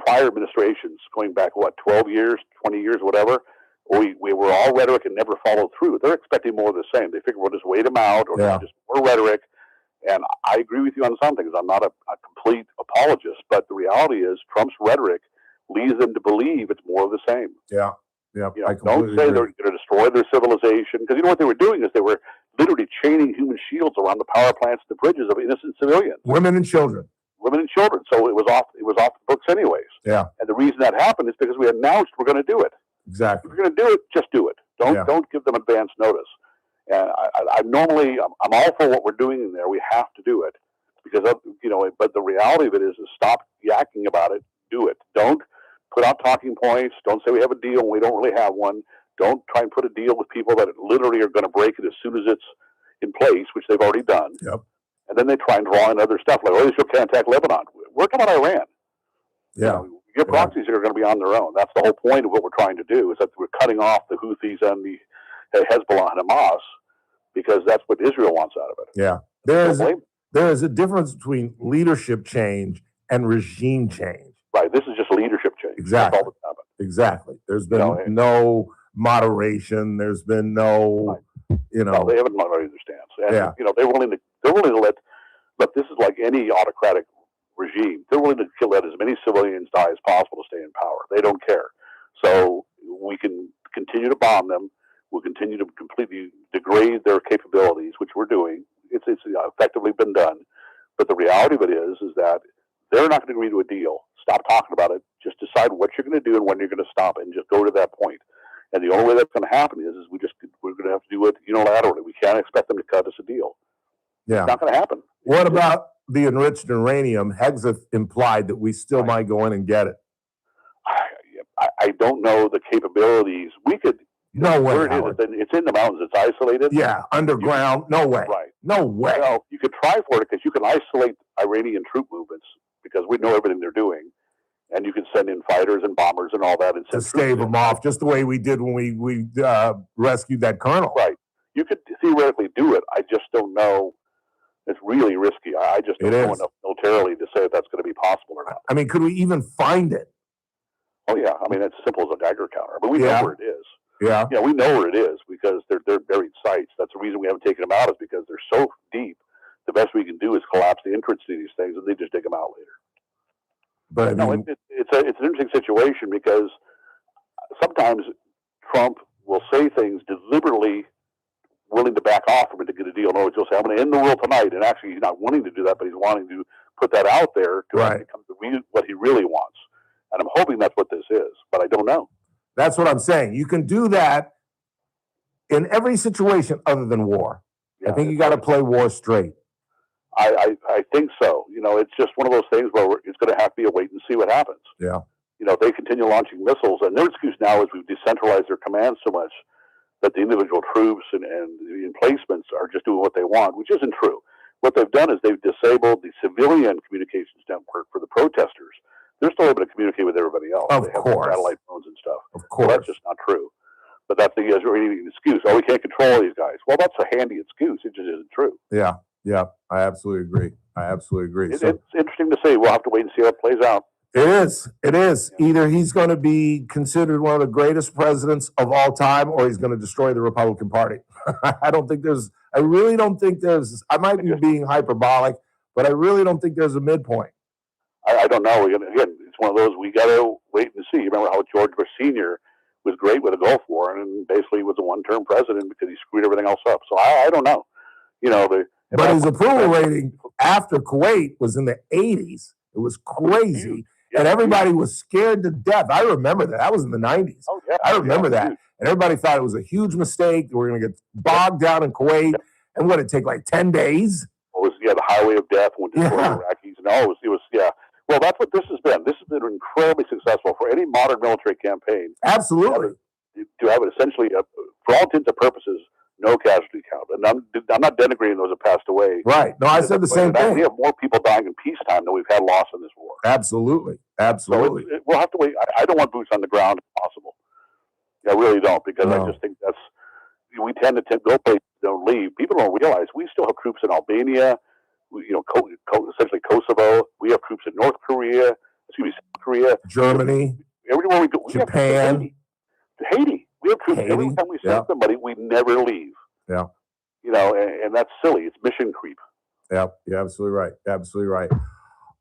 prior administrations going back, 12 years, 20 years, whatever, we were all rhetoric and never followed through. They're expecting more of the same. They figure we'll just wait them out or just more rhetoric. And I agree with you on some things. I'm not a complete apologist, but the reality is Trump's rhetoric leads them to believe it's more of the same. Yeah. Yeah. You know, I don't completely say agree. they're going to destroy their civilization, because you know what they were doing is they were literally chaining human shields around the power plants and the bridges of innocent civilians, Women and children. women and children. So it was off the books anyways. Yeah. And the reason that happened is because we announced we're going to do it. Exactly. If you're going to do it, just do it. Don't give them advance notice. And I'm all for what we're doing in there. We have to do it because of, but the reality of it is stop yakking about it. Do it. Don't put out talking points. Don't say we have a deal when we don't really have one. Don't try and put a deal with people that literally are going to break it as soon as it's in place, which they've already done. Yep. And then they try and draw in other stuff like, oh, Israel can't attack Lebanon. We're talking about Iran. Yeah. Your proxies are going to be on their own. That's the whole point of what we're trying to do, is that we're cutting off the Houthis and the Hezbollah and Hamas, because that's what Israel wants out of it. Yeah. There is a difference between leadership change and regime change. Right. This is just leadership change. Exactly. That's all that's happened. Exactly. There's been no moderation. There's been no, No, they haven't moderated their stance. And, Yeah. They're willing to look, this is like any autocratic regime. They're willing to let as many civilians die as possible to stay in power. They don't care. So we can continue to bomb them. We'll continue to completely degrade their capabilities, which we're doing. It's effectively been done. But the reality of it is that they're not going to agree to a deal. Stop talking about it. Just decide what you're going to do and when you're going to stop it, and just go to that point. And the only way that's going to happen is we're going to have to do it unilaterally. We can't expect them to cut us a deal. Yeah. It's not going to happen. What about the enriched uranium? Hegseth implied that we still might go in and get it. I don't know the capabilities. We could. No way. Where it is, it's in the mountains. It's isolated. Yeah, underground. No way. Right. No way. Well, you could try for it because you can isolate Iranian troop movements because we know everything they're doing, and you can send in fighters and bombers and all that and To stave them off, just the way we did when we rescued that colonel. Right. You could theoretically do it. I just don't know. It's really risky. I just don't know enough militarily to say if that's going to be possible or not. I mean, could we even find it? Oh yeah. I mean, it's simple as a Geiger counter. But we know where it is. Yeah. Yeah, we know where it is because they're buried sites. That's the reason we haven't taken them out, is because they're so deep. The best we can do is collapse the entrance to these things, and they just dig them out later. But no, it's an interesting situation because sometimes Trump will say things deliberately willing to back off from it to get a deal. No, he'll say, I'm going to end the world tonight. And actually, he's not wanting to do that, but he's wanting to put that out there to become what he really wants. And I'm hoping that's what this is, but I don't know. That's what I'm saying. You can do that in every situation other than war. I think you got to play war straight. I think so. It's just one of those things where it's going to have to be a wait and see what happens. Yeah. They continue launching missiles, and their excuse now is we've decentralized their command so much that the individual troops and the emplacements are just doing what they want, which isn't true. What they've done is they've disabled the civilian communications network for the protesters. They're still able to communicate with everybody else. Of they have course. satellite phones and stuff. Of course. Well, that's just not true. But that's the Israeli excuse. Oh, we can't control these guys. Well, that's a handy excuse. It just isn't true. Yeah. Yeah. I absolutely agree. It's interesting to see. We'll have to wait and see how it plays out. It is. It is. Either he's going to be considered one of the greatest presidents of all time, or he's going to destroy the Republican Party. I really don't think there's, I might be being hyperbolic, but I really don't think there's a midpoint. I don't know. Again, it's one of those, we got to wait and see. You remember how George Bush Sr. was great with the Gulf War and basically was a one-term president because he screwed everything else up. So I don't know. But his approval rating after Kuwait was in the 80s. It was crazy. And everybody was scared to death. I remember that. That was in the 90s. Oh, yeah. I remember that. And everybody thought it was a huge mistake. We were going to get bogged down in Kuwait. And what, it'd take like 10 days? It was, the highway of death when destroying Iraqis. No, it was. Well, that's what this has been. This has been incredibly successful for any modern military campaign. Absolutely. To have it essentially, for all intents and purposes, no casualty count. And I'm not denigrating those that passed away. Right. No, I said the same thing. We have more people dying in peacetime than we've had lost in this war. Absolutely. Absolutely. So we'll have to wait. I don't want boots on the ground if possible. I really don't, because I just think we tend to go places, don't leave. People don't realize we still have troops in Albania, essentially Kosovo. We have troops in North Korea, South Korea, Germany, everywhere we go. Japan, Haiti. We have troops. Every time we send somebody, we never leave. Yeah. And that's silly. It's mission creep. Yep. You're absolutely right. Absolutely right.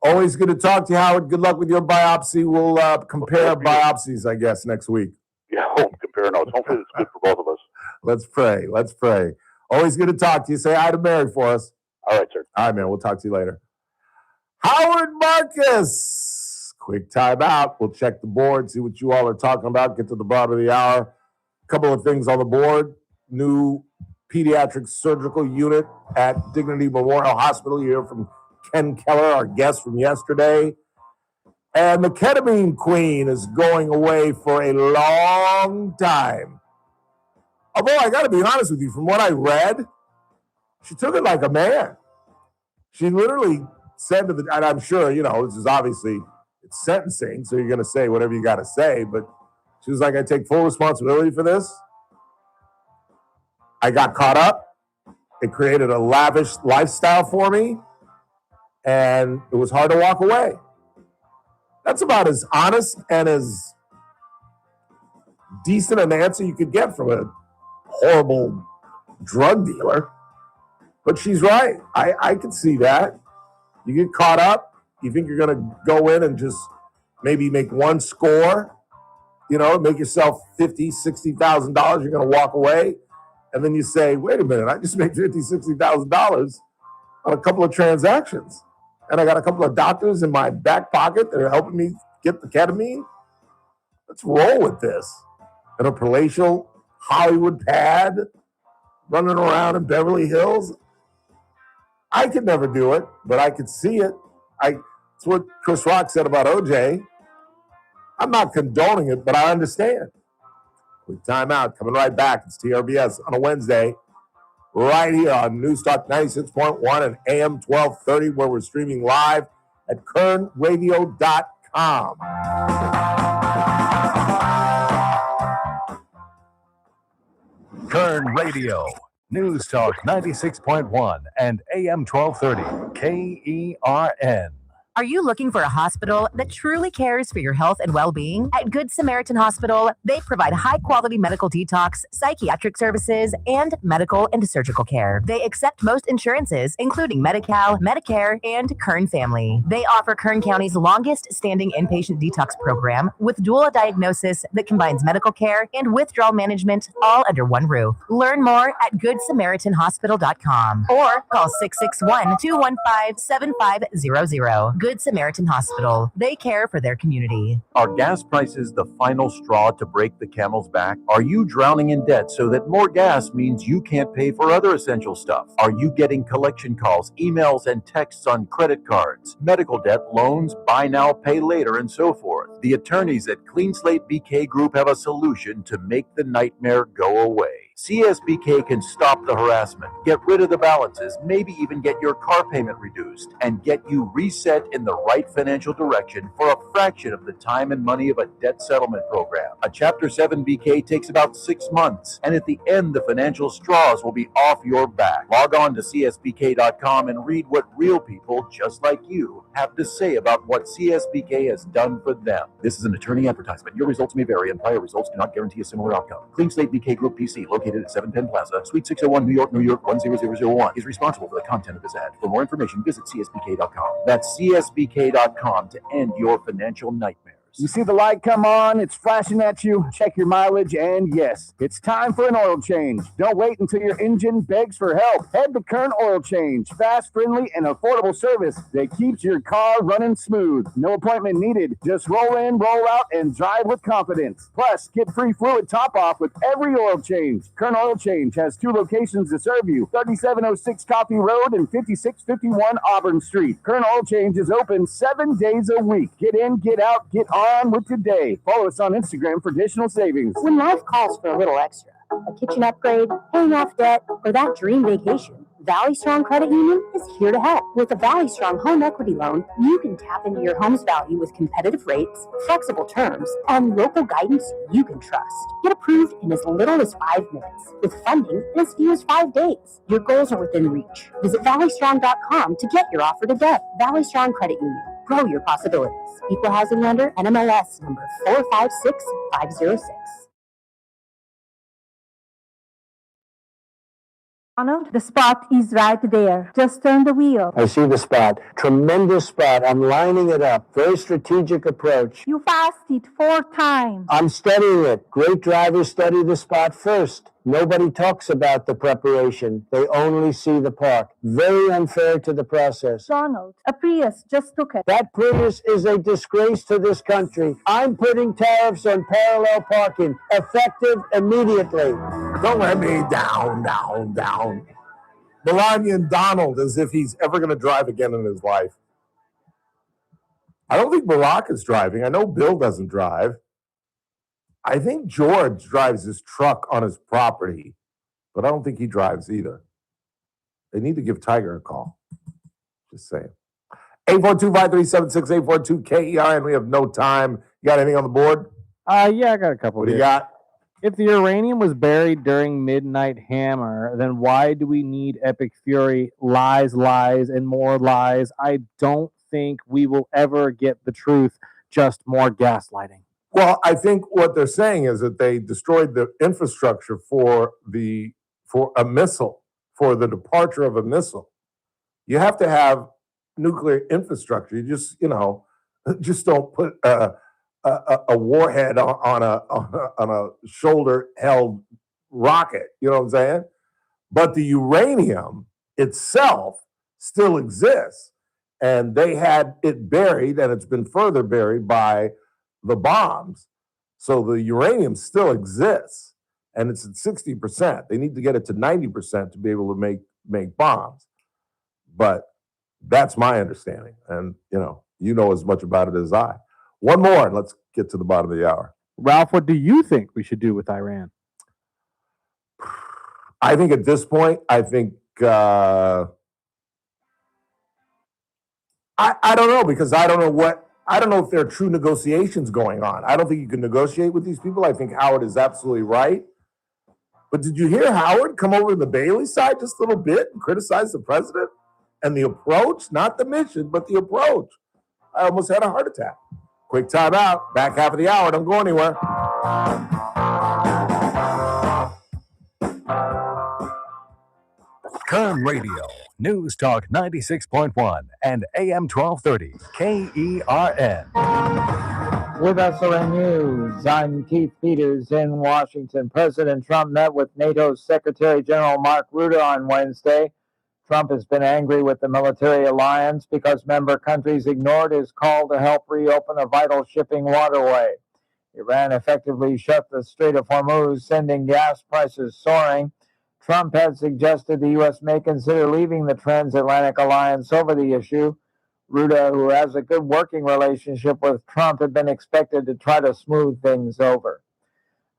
Always good to talk to you, Howard. Good luck with your biopsy. We'll compare biopsies, I guess, next week. Yeah, we'll compare notes. Hopefully it's good for both of us. Let's pray. Let's pray. Always good to talk to you. Say hi to Mary for us. All right, sir. All right, man. We'll talk to you later. Howard Marcus. Quick timeout. We'll check the board, see what you all are talking about, get to the bottom of the hour. A couple of things on the board. New pediatric surgical unit at Dignity Memorial Hospital. You hear from Ken Keller, our guest from yesterday. And the ketamine queen is going away for a long time. Although I got to be honest with you, from what I read, she took it like a man. She literally said to the, and I'm sure, this is obviously, it's sentencing, so you're going to say whatever you got to say, but she was like, I take full responsibility for this. I got caught up. It created a lavish lifestyle for me, and it was hard to walk away. That's about as honest and as decent an answer you could get from a horrible drug dealer. But she's right. I can see that. You get caught up. You think you're going to go in and just maybe make one score, make yourself $50,000, $60,000. You're going to walk away. And then you say, wait a minute, I just made $50,000, $60,000 on a couple of transactions. And I got a couple of doctors in my back pocket that are helping me get the ketamine. Let's roll with this. In a palatial Hollywood pad, running around in Beverly Hills. I could never do it, but I could see it. It's what Chris Rock said about OJ. I'm not condoning it, but I understand. Quick timeout. Coming right back. It's TRBS on a Wednesday. Right here on News Talk 96.1 and AM 1230, where we're streaming live at kernradio.com. Kern Radio, News Talk 96.1 and AM 1230, KERN. Are you looking for a hospital that truly cares for your health and well-being? At Good Samaritan Hospital, they provide high-quality medical detox, psychiatric services, and medical and surgical care. They accept most insurances, including Medi-Cal, Medicare, and Kern Family. They offer Kern County's longest-standing inpatient detox program with dual diagnosis that combines medical care and withdrawal management all under one roof. Learn more at GoodSamaritanHospital.com or call 661-215-7500. Good Samaritan Hospital. They care for their community. Are gas prices the final straw to break the camel's back? Are you drowning in debt so that more gas means you can't pay for other essential stuff? Are you getting collection calls, emails, and texts on credit cards, medical debt, loans, buy now, pay later, and so forth? The attorneys at Clean Slate BK Group have a solution to make the nightmare go away. CSBK can stop the harassment, get rid of the balances, maybe even get your car payment reduced, and get you reset in the right financial direction for a fraction of the time and money of a debt settlement program. A Chapter 7 BK takes about 6 months, and at the end, the financial straws will be off your back. Log on to CSBK.com and read what real people just like you have to say about what CSBK has done for them. This is an attorney advertisement. Your results may vary, and prior results do not guarantee a similar outcome. Clean Slate BK Group PC, located at 7 Penn Plaza, Suite 601, New York, 10001, is responsible for the content of this ad. For more information, visit CSBK.com. That's CSBK.com to end your financial nightmares. You see the light come on, it's flashing at you, check your mileage, and yes, it's time for an oil change. Don't wait until your engine begs for help. Head to Kern Oil Change. Fast, friendly, and affordable service that keeps your car running smooth. No appointment needed. Just roll in, roll out, and drive with confidence. Plus, get free fluid top-off with every oil change. Kern Oil Change has 2 locations to serve you, 3706 Coffee Road and 5651 Auburn Street. Kern Oil Change is open 7 days a week. Get in, get out, get on with your day. Follow us on Instagram for additional savings. When life calls for a little extra, a kitchen upgrade, paying off debt, or that dream vacation, Valley Strong Credit Union is here to help. With a Valley Strong home equity loan, you can tap into your home's value with competitive rates, flexible terms, and local guidance you can trust. Get approved in as little as 5 minutes, with funding in as few as 5 days. Your goals are within reach. Visit valleystrong.com to get your offer today. Valley Strong Credit Union. Grow your possibilities. Equal housing lender, NMLS number 456506. Donald, the spot is right there. Just turn the wheel. I see the spot. Tremendous spot. I'm lining it up. Very strategic approach. You passed it 4 times. I'm studying it. Great drivers study the spot first. Nobody talks about the preparation. They only see the park. Very unfair to the process. Donald, a Prius just took it. That Prius is a disgrace to this country. I'm putting tariffs on parallel parking, effective immediately. Don't let me down. Melania and Donald as if he's ever going to drive again in his life. I don't think Barack is driving. I know Bill doesn't drive. I think George drives his truck on his property, but I don't think he drives either. They need to give Tiger a call. Just saying. 842-537-6842-KERN. We have no time. You got anything on the board? Yeah, I got a couple. What do you got? If the uranium was buried during Midnight Hammer, then why do we need Epic Fury? Lies, and more lies. I don't think we will ever get the truth, just more gaslighting. Well, I think what they're saying is that they destroyed the infrastructure for a missile, for the departure of a missile. You have to have nuclear infrastructure. You just don't put a warhead on a shoulder-held rocket. You know what I'm saying? But the uranium itself still exists, and they had it buried, and it's been further buried by the bombs. So the uranium still exists, and it's at 60%. They need to get it to 90% to be able to make bombs. But that's my understanding, and you know as much about it as I. One more, and let's get to the bottom of the hour. Ralph, what do you think we should do with Iran? I think at this point, I don't know, because I don't know if there are true negotiations going on. I don't think you can negotiate with these people. I think Howard is absolutely right. But did you hear Howard come over to the Bailey side just a little bit and criticize the president and the approach? Not the mission, but the approach. I almost had a heart attack. Quick time out. Back half of the hour. Don't go anywhere. Kern Radio, News Talk 96.1 and AM 1230, KERN. With SRN News, I'm Keith Peters in Washington. President Trump met with NATO's Secretary General Mark Rutte on Wednesday. Trump has been angry with the military alliance because member countries ignored his call to help reopen a vital shipping waterway. Iran effectively shut the Strait of Hormuz, sending gas prices soaring. Trump had suggested the U.S. may consider leaving the transatlantic alliance over the issue. Rutte, who has a good working relationship with Trump, had been expected to try to smooth things over.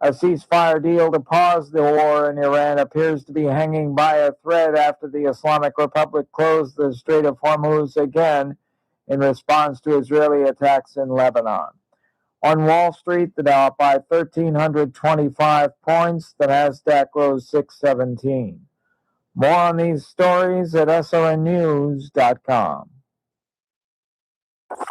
A ceasefire deal to pause the war in Iran appears to be hanging by a thread after the Islamic Republic closed the Strait of Hormuz again in response to Israeli attacks in Lebanon. On Wall Street, the Dow up by 1,325 points. The Nasdaq rose 617. More on these stories at SRNnews.com.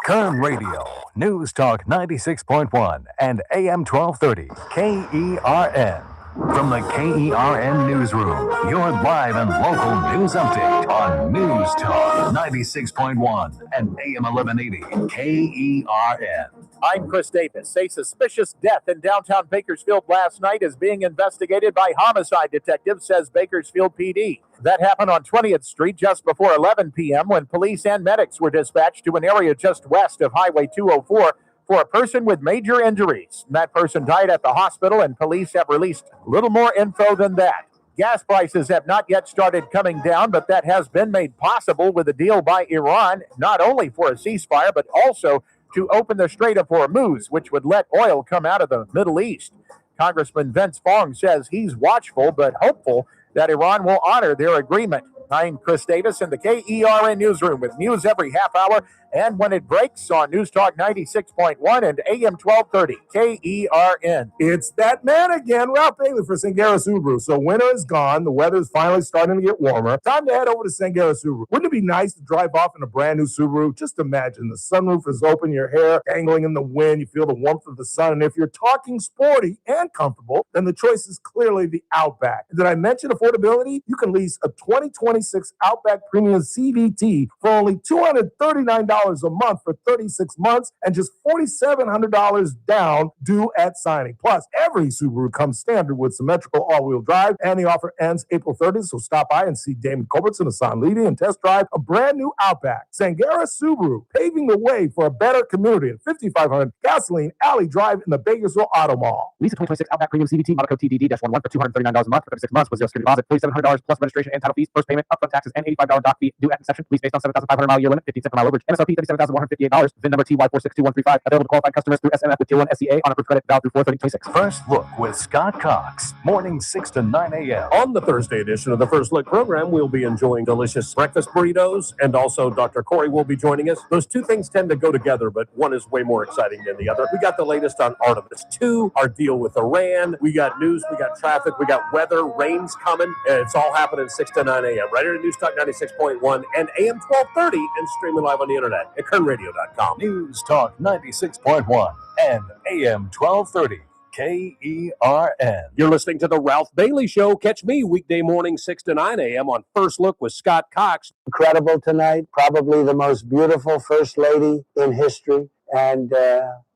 Kern Radio, News Talk 96.1 and AM 1230, KERN. From the KERN Newsroom, your live and local news update on News Talk 96.1 and AM 1180, KERN. I'm Chris Davis. A suspicious death in downtown Bakersfield last night is being investigated by homicide detectives, says Bakersfield PD. That happened on 20th Street just before 11 p.m. when police and medics were dispatched to an area just west of Highway 204 for a person with major injuries. That person died at the hospital, and police have released little more info than that. Gas prices have not yet started coming down, but that has been made possible with a deal by Iran, not only for a ceasefire, but also to open the Strait of Hormuz, which would let oil come out of the Middle East. Congressman Vince Fong says he's watchful but hopeful that Iran will honor their agreement. I'm Chris Davis in the KERN Newsroom with news every half hour and when it breaks on News Talk 96.1 and AM 1230 KERN. It's that man again, Ralph Bailey for Sangera Subaru. So winter is gone. The weather is finally starting to get warmer. Time to head over to Sangera Subaru. Wouldn't it be nice to drive off in a brand new Subaru? Just imagine the sunroof is open, your hair dangling in the wind, you feel the warmth of the sun. And if you're talking sporty and comfortable, then the choice is clearly the Outback. Did I mention affordability? You can lease a 2026 Outback Premium CVT for only $239 a month for 36 months and just $4,700 down due at signing. Plus, every Subaru comes standard with symmetrical all-wheel drive, and the offer ends April 30th, so stop by and see Damon Culbertson, Hassan Levy, and test drive a brand new Outback. Sangera Subaru, paving the way for a better community at 5500 Gasoline Alley Drive in the Bakersville Auto Mall. Lease a 2026 Outback Premium CVT, model code TDD-11 for $239 a month for 36 months with zero security deposit, $4,700 plus registration and title fees, first payment, upfront taxes, and $85 doc fee due at inception. Lease based on 7,500 mile year limit, 15 cent per mile overage. MSRP $37,158. VIN number TY462135. Available to qualified customers through SMF with Tier 1 SCA on approved credit valid through 4/30/26. First Look with Scott Cox, mornings 6 to 9 a.m. On the Thursday edition of the First Look program, we'll be enjoying delicious breakfast burritos, and also Dr. Corey will be joining us. Those two things tend to go together, but one is way more exciting than the other. We got the latest on Artemis 2, our deal with Iran. We got news, we got traffic, we got weather, rain's coming, and it's all happening 6 to 9 a.m. right here at News Talk 96.1 and AM 1230 and streaming live on the internet at kernradio.com. News Talk 96.1 and AM 1230 KERN. You're listening to The Ralph Bailey Show. Catch me weekday morning 6 to 9 a.m. on First Look with Scott Cox. Incredible tonight. Probably the most beautiful first lady in history. And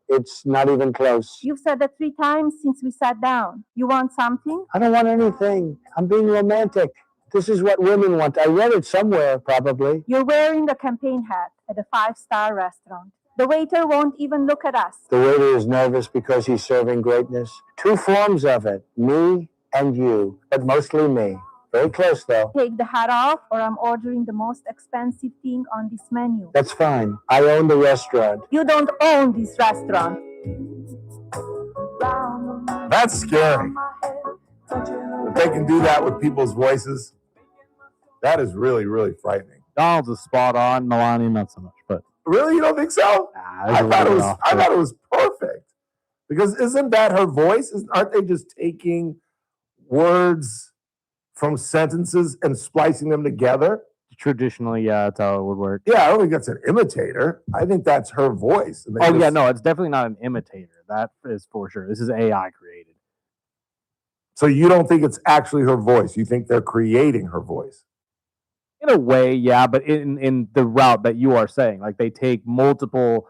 it's not even close. You've said that 3 times since we sat down. You want something? I don't want anything. I'm being romantic. This is what women want. I read it somewhere, probably. You're wearing the campaign hat at a 5-star restaurant. The waiter won't even look at us. The waiter is nervous because he's serving greatness. 2 forms of it, me and you, but mostly me. Very close, though. Take the hat off, or I'm ordering the most expensive thing on this menu. That's fine. I own the restaurant. You don't own this restaurant. That's scary. If they can do that with people's voices, that is really, really frightening. Donald's is spot on. Melania, not so much, but really, you don't think so? I thought it was perfect. Because isn't that her voice? Aren't they just taking words from sentences and splicing them together? Traditionally, yeah, that's how it would work. Yeah, I don't think that's an imitator. I think that's her voice. Yeah, no, it's definitely not an imitator. That is for sure. This is AI created. So you don't think it's actually her voice? You think they're creating her voice? In a way, yeah, but in the route that you are saying, like they take multiple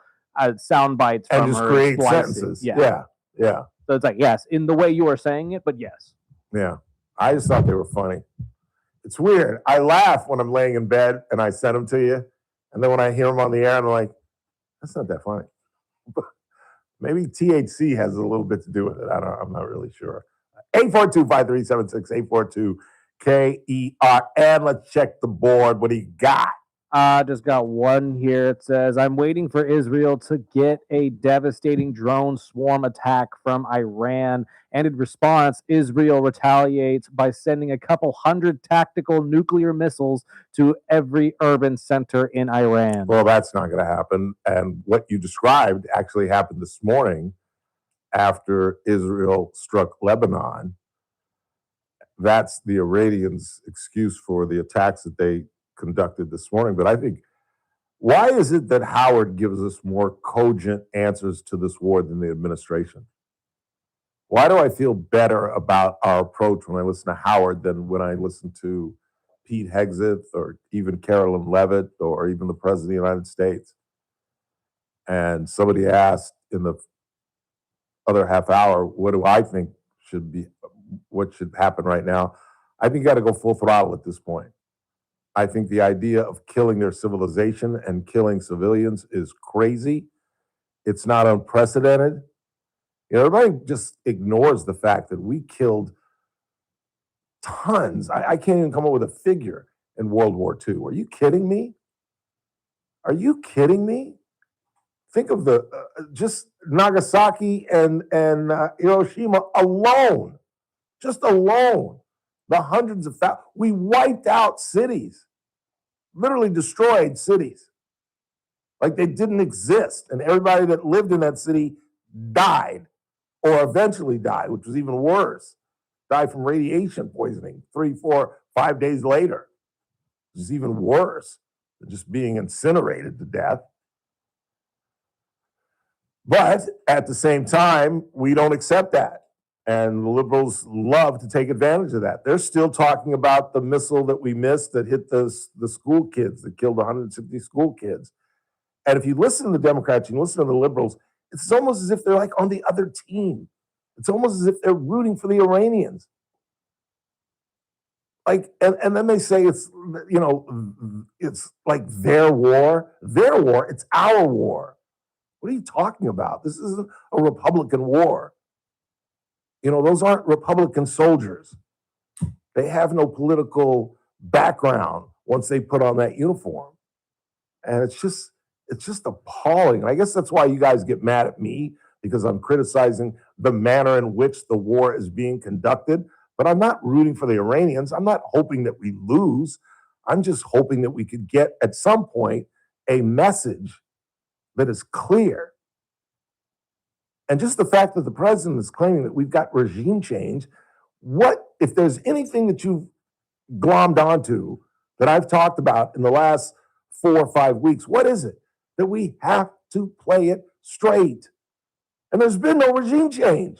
sound bites and from just her, create splice it. sentences. Yeah. So it's like, yes, in the way you are saying it, but yes. Yeah, I just thought they were funny. It's weird. I laugh when I'm laying in bed and I send them to you, and then when I hear them on the air, I'm like, that's not that funny. Maybe THC has a little bit to do with it. I'm not really sure. 842-5376, 842-KERN. Let's check the board. What do you got? Just got one here. It says, I'm waiting for Israel to get a devastating drone swarm attack from Iran. And in response, Israel retaliates by sending a couple hundred tactical nuclear missiles to every urban center in Iran. Well, that's not going to happen. And what you described actually happened this morning after Israel struck Lebanon. That's the Iranians' excuse for the attacks that they conducted this morning. But I think, why is it that Howard gives us more cogent answers to this war than the administration? Why do I feel better about our approach when I listen to Howard than when I listen to Pete Hegseth or even Carolyn Levitt or even the President of the United States? And somebody asked in the other half hour, what do I think what should happen right now? I think you got to go full throttle at this point. I think the idea of killing their civilization and killing civilians is crazy. It's not unprecedented. You know, everybody just ignores the fact that we killed tons. I can't even come up with a figure in World War II. Are you kidding me? Are you kidding me? Think of the just Nagasaki and Hiroshima alone, just alone. The hundreds of thousands. We wiped out cities, literally destroyed cities. Like they didn't exist. And everybody that lived in that city died or eventually died, which was even worse. Died from radiation poisoning 3, 4, 5 days later. Which is even worse than just being incinerated to death. But at the same time, we don't accept that. And the liberals love to take advantage of that. They're still talking about the missile that we missed that hit the school kids, that killed 160 school kids. And if you listen to the Democrats, you listen to the liberals, it's almost as if they're like on the other team. It's almost as if they're rooting for the Iranians. Like, and then they say it's, you know, it's like their war. Their war, it's our war. What are you talking about? This isn't a Republican war. You know, those aren't Republican soldiers. They have no political background once they put on that uniform. And it's just appalling. And I guess that's why you guys get mad at me, because I'm criticizing the manner in which the war is being conducted. But I'm not rooting for the Iranians. I'm not hoping that we lose. I'm just hoping that we could get at some point a message that is clear. And just the fact that the president is claiming that we've got regime change, what if there's anything that you've glommed onto that I've talked about in the last 4 or 5 weeks, what is it? That we have to play it straight. And there's been no regime change.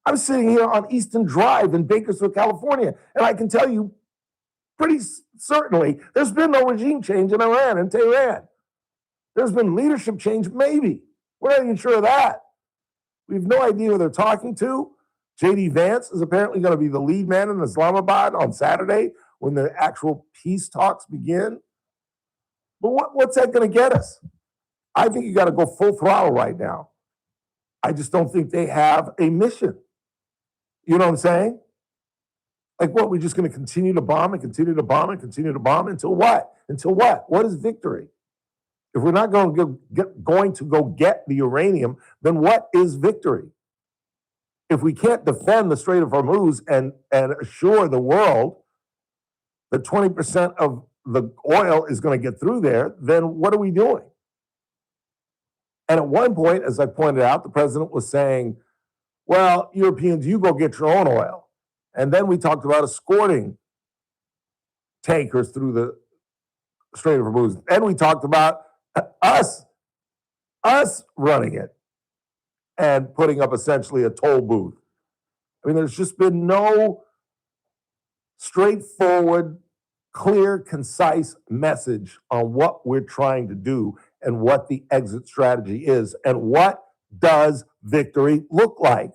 I'm sitting here on Easton Drive in Bakersfield, California, and I can tell you pretty certainly there's been no regime change in Iran and Tehran. There's been leadership change, maybe. We're not even sure of that. We have no idea who they're talking to. J.D. Vance is apparently going to be the lead man in Islamabad on Saturday when the actual peace talks begin. But what's that going to get us? I think you got to go full throttle right now. I just don't think they have a mission. You know what I'm saying? Like what, we're just going to continue to bomb and continue to bomb and continue to bomb until what? Until what? What is victory? If we're not going to go get the uranium, then what is victory? If we can't defend the Strait of Hormuz and assure the world that 20% of the oil is going to get through there, then what are we doing? And at one point, as I pointed out, the president was saying, well, Europeans, you go get your own oil. And then we talked about escorting tankers through the Strait of Hormuz. Then we talked about us running it and putting up essentially a toll booth. I mean, there's just been no straightforward, clear, concise message on what we're trying to do and what the exit strategy is and what does victory look like.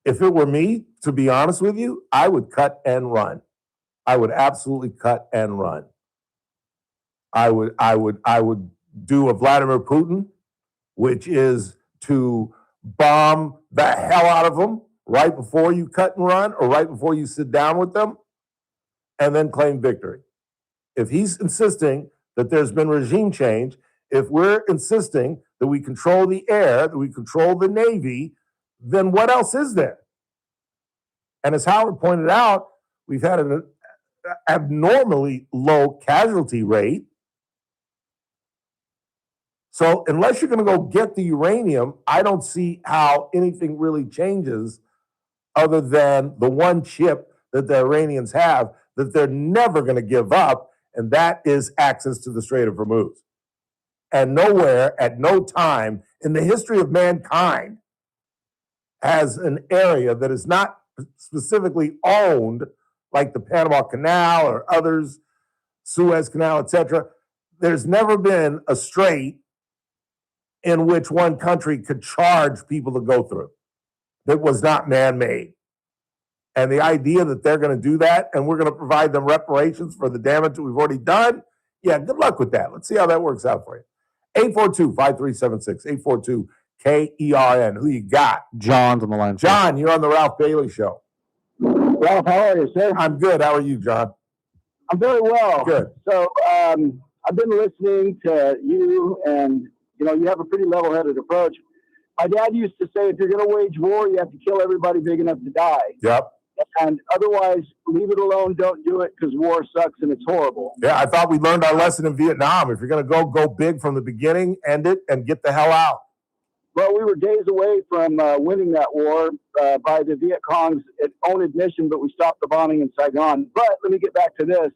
If it were me, to be honest with you, I would cut and run. I would absolutely cut and run. I would do a Vladimir Putin, which is to bomb the hell out of them right before you cut and run or right before you sit down with them, and then claim victory. If he's insisting that there's been regime change, if we're insisting that we control the air, that we control the Navy, then what else is there? And as Howard pointed out, we've had an abnormally low casualty rate. So unless you're going to go get the uranium, I don't see how anything really changes other than the one chip that the Iranians have that they're never going to give up, and that is access to the Strait of Hormuz. And nowhere, at no time in the history of mankind, has an area that is not specifically owned, like the Panama Canal or others, Suez Canal, etc. There's never been a strait in which one country could charge people to go through that was not man-made. And the idea that they're going to do that and we're going to provide them reparations for the damage that we've already done, yeah, good luck with that. Let's see how that works out for you. 842-5376, 842-KERN. Who you got? John's on the line. John, you're on the Ralph Bailey Show. Ralph, how are you, sir? I'm good. How are you, John? I'm very well. Good. So I've been listening to you, and you have a pretty level-headed approach. My dad used to say, if you're going to wage war, you have to kill everybody big enough to die. Yep. And otherwise, leave it alone. Don't do it because war sucks and it's horrible. Yeah, I thought we learned our lesson in Vietnam. If you're going to go big from the beginning, end it, and get the hell out. Well, we were days away from winning that war by the Viet Cong's own admission, but we stopped the bombing in Saigon. But let me get back to this.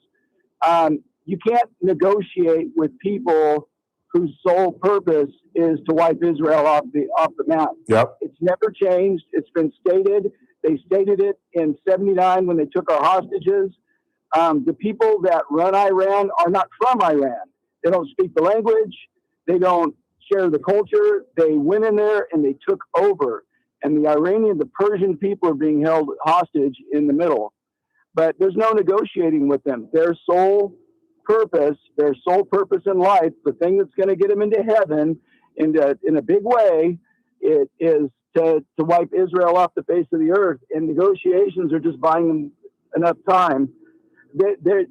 You can't negotiate with people whose sole purpose is to wipe Israel off the map. Yep. It's never changed. It's been stated. They stated it in '79 when they took our hostages. The people that run Iran are not from Iran. They don't speak the language. They don't share the culture. They went in there and they took over. And the Persian people are being held hostage in the middle. But there's no negotiating with them. Their sole purpose in life, the thing that's going to get them into heaven in a big way, it is to wipe Israel off the face of the earth. And negotiations are just buying them enough time. They're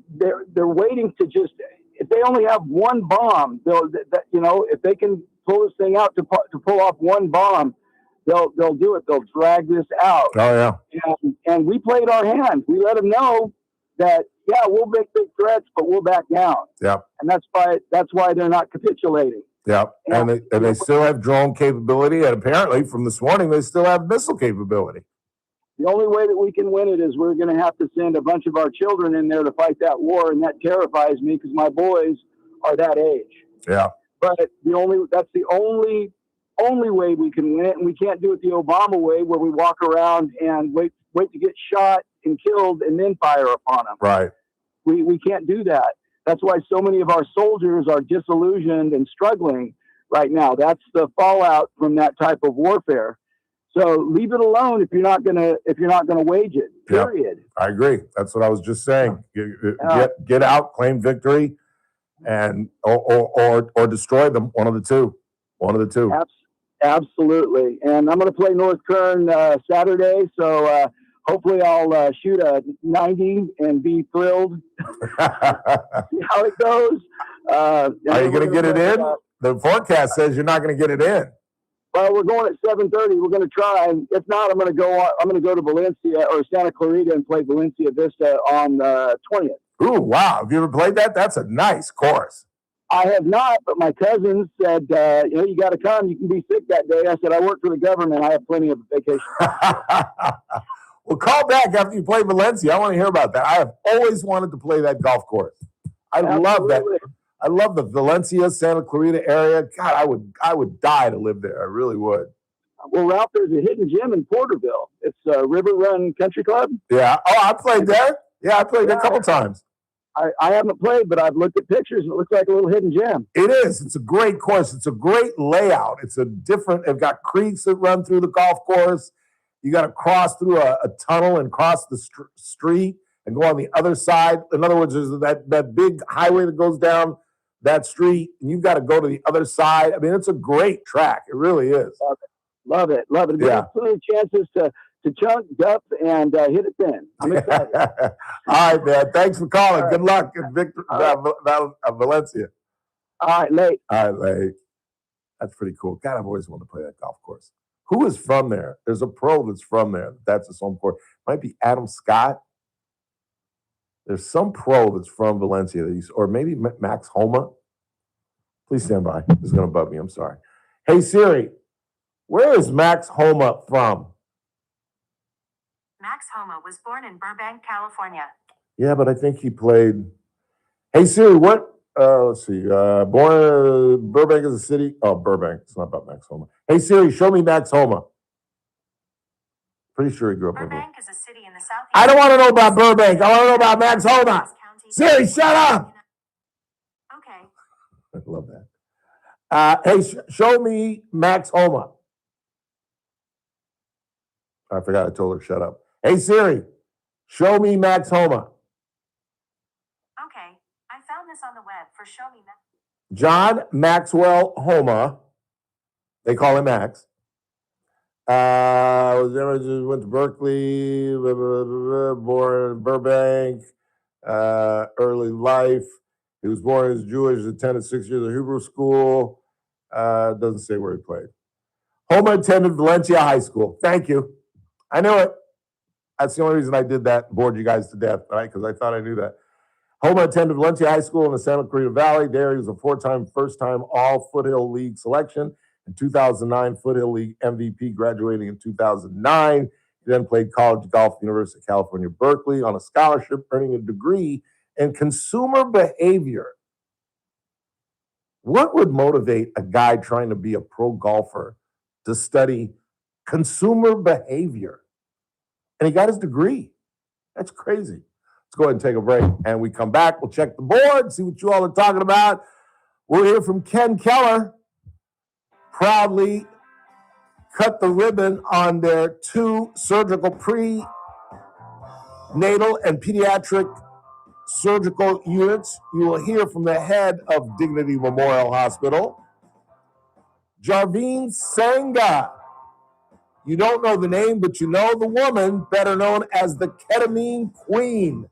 waiting to just, if they only have one bomb, if they can pull this thing out to pull off one bomb, they'll do it. They'll drag this out. Oh yeah. And we played our hand. We let them know that, yeah, we'll make big threats, but we'll back down. Yep. And that's why they're not capitulating. Yep. And they still have drone capability, and apparently from this morning they still have missile capability. The only way that we can win it is we're going to have to send a bunch of our children in there to fight that war, and that terrifies me because my boys are that age. Yeah. But that's the only way we can win it, and we can't do it the Obama way where we walk around and wait to get shot and killed and then fire upon them. Right. We can't do that. That's why so many of our soldiers are disillusioned and struggling right now. That's the fallout from that type of warfare. So leave it alone if you're not gonna wage it. Period. Yep. I agree. That's what I was just saying. Get out, claim victory, and or destroy them. One of the two. Absolutely. And I'm going to play North Kern Saturday, so hopefully I'll shoot a 90 and be thrilled. See how it goes. Are you going to get it in? The forecast says you're not going to get it in. Well, we're going at 7:30. We're going to try, and if not, I'm going to go to Valencia or Santa Clarita and play Valencia Vista on the 20th. Ooh, wow! Have you ever played that? That's a nice course. I have not, but my cousins said, you got to come. You can be sick that day. I said, I work for the government. I have plenty of vacation. Well, call back after you play Valencia. I want to hear about that. I have always wanted to play that golf course. Love that. I love the Valencia, Santa Clarita area. God, I would die to live there. I really would. Well, Ralph, there's a hidden gem in Porterville. It's River Run Country Club. Yeah. Oh, I played there. Yeah, I played there a couple times. I haven't played, but I've looked at pictures and it looks like a little hidden gem. It is. It's a great course. It's a great layout. They've got creeks that run through the golf course. You got to cross through a tunnel and cross the street and go on the other side. In other words, there's that big highway that goes down that street, and you've got to go to the other side. I mean, it's a great track. It really is. Love it. Yeah. Plenty of chances to chunk, duck, and hit it thin. I'm excited. All right, man. Thanks for calling. Good luck in Valencia. All right, late. That's pretty cool. God, I've always wanted to play that golf course. Who is from there? There's a pro that's from there. That's his home course. Might be Adam Scott. There's some pro that's from Valencia, or maybe Max Homa. Please stand by. This is going to bug me. I'm sorry. Hey, Siri, where is Max Homa from? Max Homa was born in Burbank, California. Yeah, but I think he played. Hey, Siri, what? Let's see. Born Burbank is a city. Oh, Burbank. It's not about Max Homa. Hey, Siri, show me Max Homa. Pretty sure he grew up in Burbank. Burbank is a city in the southeast. I don't want to know about Burbank. I want to know about Max Homa. Siri, shut up. Okay. I love that. Hey, show me Max Homa. I forgot I told her shut up. Hey, Siri, show me Max Homa. Okay. I found this on the web for Show Me Max. John Maxwell Homa. They call him Max. Went to Berkeley, born in Burbank, early life. He was born as Jewish, attended 6 years of Hebrew school. Doesn't say where he played. Homa attended Valencia High School. Thank you. I knew it. That's the only reason I did that, bored you guys to death, right? Because I thought I knew that. Homa attended Valencia High School in the Santa Clarita Valley. There he was a first-time All Foothill League selection. In 2009, Foothill League MVP, graduating in 2009. He then played college golf at the University of California, Berkeley on a scholarship, earning a degree in consumer behavior. What would motivate a guy trying to be a pro golfer to study consumer behavior? And he got his degree. That's crazy. Let's go ahead and take a break. And we come back. We'll check the board, see what you all are talking about. We'll hear from Ken Keller. Proudly cut the ribbon on their 2 surgical prenatal and pediatric surgical units. You will hear from the head of Dignity Memorial Hospital, Jarveen Sangha. You don't know the name, but you know the woman, better known as the Ketamine Queen.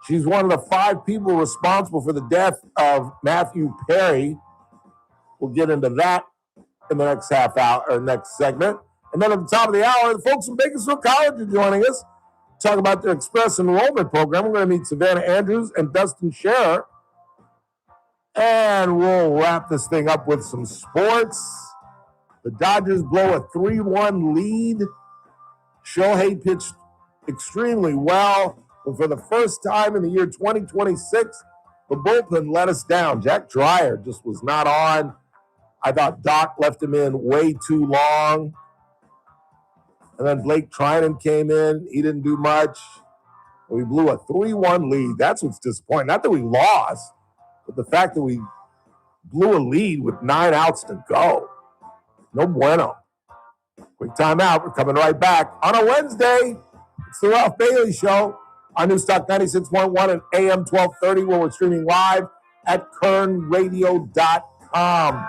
She's one of the 5 people responsible for the death of Matthew Perry. We'll get into that in the next half hour or next segment. And then at the top of the hour, the folks from Bakersfield College are joining us. Talk about their express enrollment program. We're going to meet Savannah Andrews and Dustin Scherer. And we'll wrap this thing up with some sports. The Dodgers blow a 3-1 lead. Shohei pitched extremely well. But for the first time in the year 2026, the bullpen let us down. Jack Dreyer just was not on. I thought Doc left him in way too long. And then Blake Trinan came in. He didn't do much. We blew a 3-1 lead. That's what's disappointing. Not that we lost, but the fact that we blew a lead with 9 outs to go. No bueno. Quick timeout. We're coming right back on a Wednesday. It's the Ralph Bailey Show on Newstalk 96.1 and AM 1230, where we're streaming live at kernradio.com.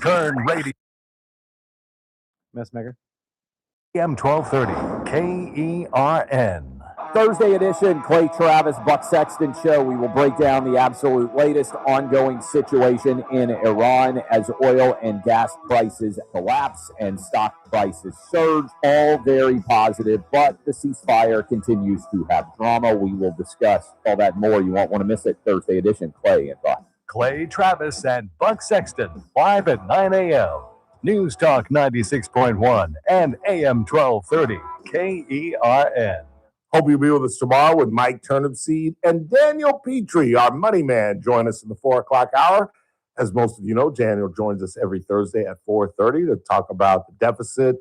Kern Radio. Messmaker. AM 1230, KERN. Thursday edition, Clay Travis, Buck Sexton Show. We will break down the absolute latest ongoing situation in Iran as oil and gas prices collapse and stock prices surge. All very positive, but the ceasefire continues to have drama. We will discuss all that more. You won't want to miss it. Thursday edition, Clay and Buck. Clay Travis and Buck Sexton, live at 9 a.m. News Talk 96.1 and AM 1230, KERN. Hope you'll be with us tomorrow with Mike Turnipseed and Daniel Petrie, our money man. Join us in the 4 o'clock hour. As most of you know, Daniel joins us every Thursday at 4:30 to talk about the deficit.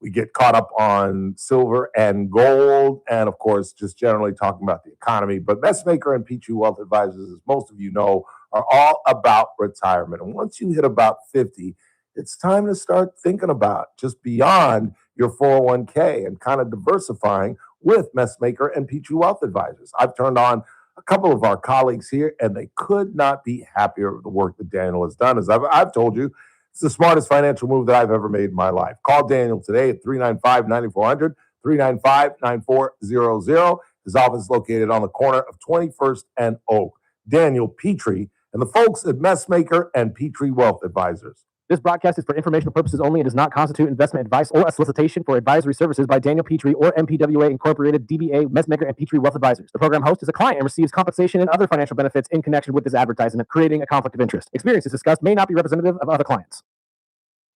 We get caught up on silver and gold, and of course, just generally talking about the economy. But Messmaker and Petrie Wealth Advisors, as most of you know, are all about retirement. And once you hit about 50, it's time to start thinking about just beyond your 401k and kind of diversifying with Messmaker and Petrie Wealth Advisors. I've turned on a couple of our colleagues here, and they could not be happier with the work that Daniel has done. As I've told you, it's the smartest financial move that I've ever made in my life. Call Daniel today at 395-9400, 395-9400. His office is located on the corner of 21st and Oak. Daniel Petrie and the folks at Messmaker and Petrie Wealth Advisors. This broadcast is for informational purposes only and does not constitute investment advice or a solicitation for advisory services by Daniel Petrie or MPWA Incorporated, DBA, Messmaker, and Petrie Wealth Advisors. The program host is a client and receives compensation and other financial benefits in connection with this advertisement, creating a conflict of interest. Experiences discussed may not be representative of other clients.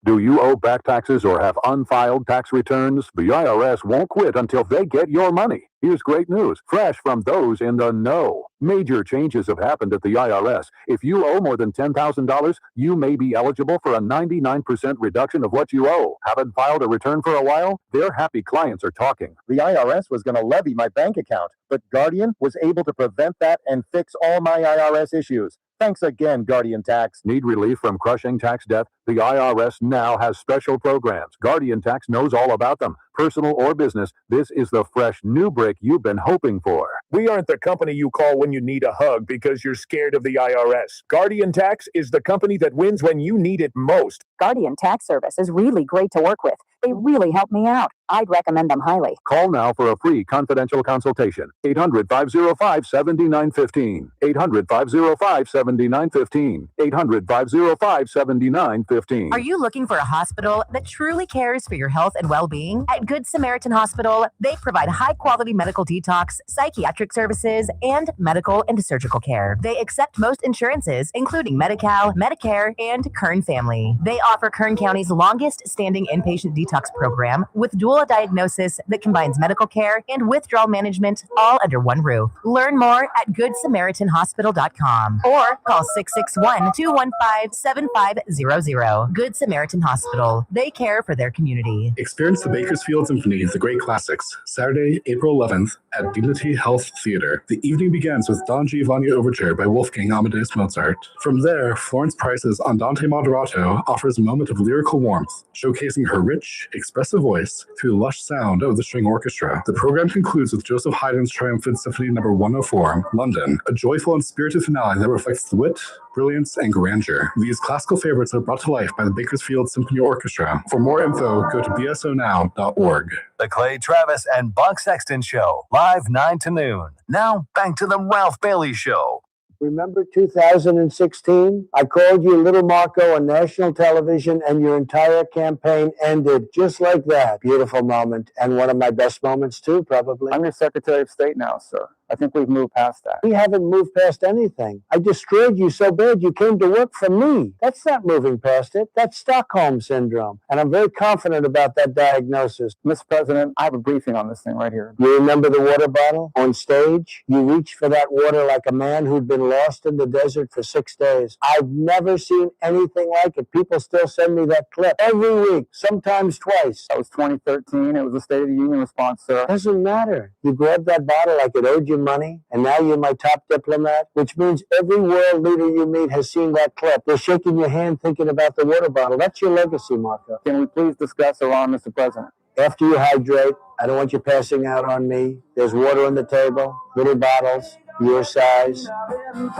Do you owe back taxes or have unfiled tax returns? The IRS won't quit until they get your money. Here's great news, fresh from those in the know. Major changes have happened at the IRS. If you owe more than $10,000, you may be eligible for a 99% reduction of what you owe. Haven't filed a return for a while? Their happy clients are talking. The IRS was going to levy my bank account, but Guardian was able to prevent that and fix all my IRS issues. Thanks again, Guardian Tax. Need relief from crushing tax debt? The IRS now has special programs. Guardian Tax knows all about them. Personal or business, this is the fresh new break you've been hoping for. We aren't the company you call when you need a hug because you're scared of the IRS. Guardian Tax is the company that wins when you need it most. Guardian Tax Service is really great to work with. They really help me out. I'd recommend them highly. Call now for a free confidential consultation. 800-505-7915. 800-505-7915. 800-505-7915. Are you looking for a hospital that truly cares for your health and well-being? At Good Samaritan Hospital, they provide high-quality medical detox, psychiatric services, and medical and surgical care. They accept most insurances, including Medi-Cal, Medicare, and Kern Family. They offer Kern County's longest-standing inpatient detox program with dual diagnosis that combines medical care and withdrawal management all under one roof. Learn more at GoodSamaritanHospital.com or call 661-215-7500. Good Samaritan Hospital. They care for their community. Experience the Bakersfield Symphony, The Great Classics, Saturday, April 11th at Dignity Health Theater. The evening begins with Don Giovanni Overture by Wolfgang Amadeus Mozart. From there, Florence Price's Andante Moderato offers a moment of lyrical warmth, showcasing her rich, expressive voice through the lush sound of the string orchestra. The program concludes with Joseph Haydn's Triumphant Symphony No. 104, London, a joyful and spirited finale that reflects the wit, brilliance, and grandeur. These classical favorites are brought to life by the Bakersfield Symphony Orchestra. For more info, go to bsonow.org. The Clay Travis and Buck Sexton Show, live 9 to noon. Now, back to the Ralph Bailey Show. Remember 2016? I called you Little Marco on national television, and your entire campaign ended just like that. Beautiful moment, and one of my best moments too, probably. I'm your Secretary of State now, sir. I think we've moved past that. We haven't moved past anything. I destroyed you so bad you came to work for me. That's not moving past it. That's Stockholm Syndrome. And I'm very confident about that diagnosis. Mr. President, I have a briefing on this thing right here. You remember the water bottle on stage? You reached for that water like a man who'd been lost in the desert for 6 days. I've never seen anything like it. People still send me that clip every week, sometimes twice. That was 2013. It was a State of the Union response, sir. Doesn't matter. You grabbed that bottle like it owed you money, and now you're my top diplomat, which means every world leader you meet has seen that clip. They're shaking your hand thinking about the water bottle. That's your legacy, Marco. Can we please discuss Iran, Mr. President? After you hydrate, I don't want you passing out on me. There's water on the table, little bottles, your size. And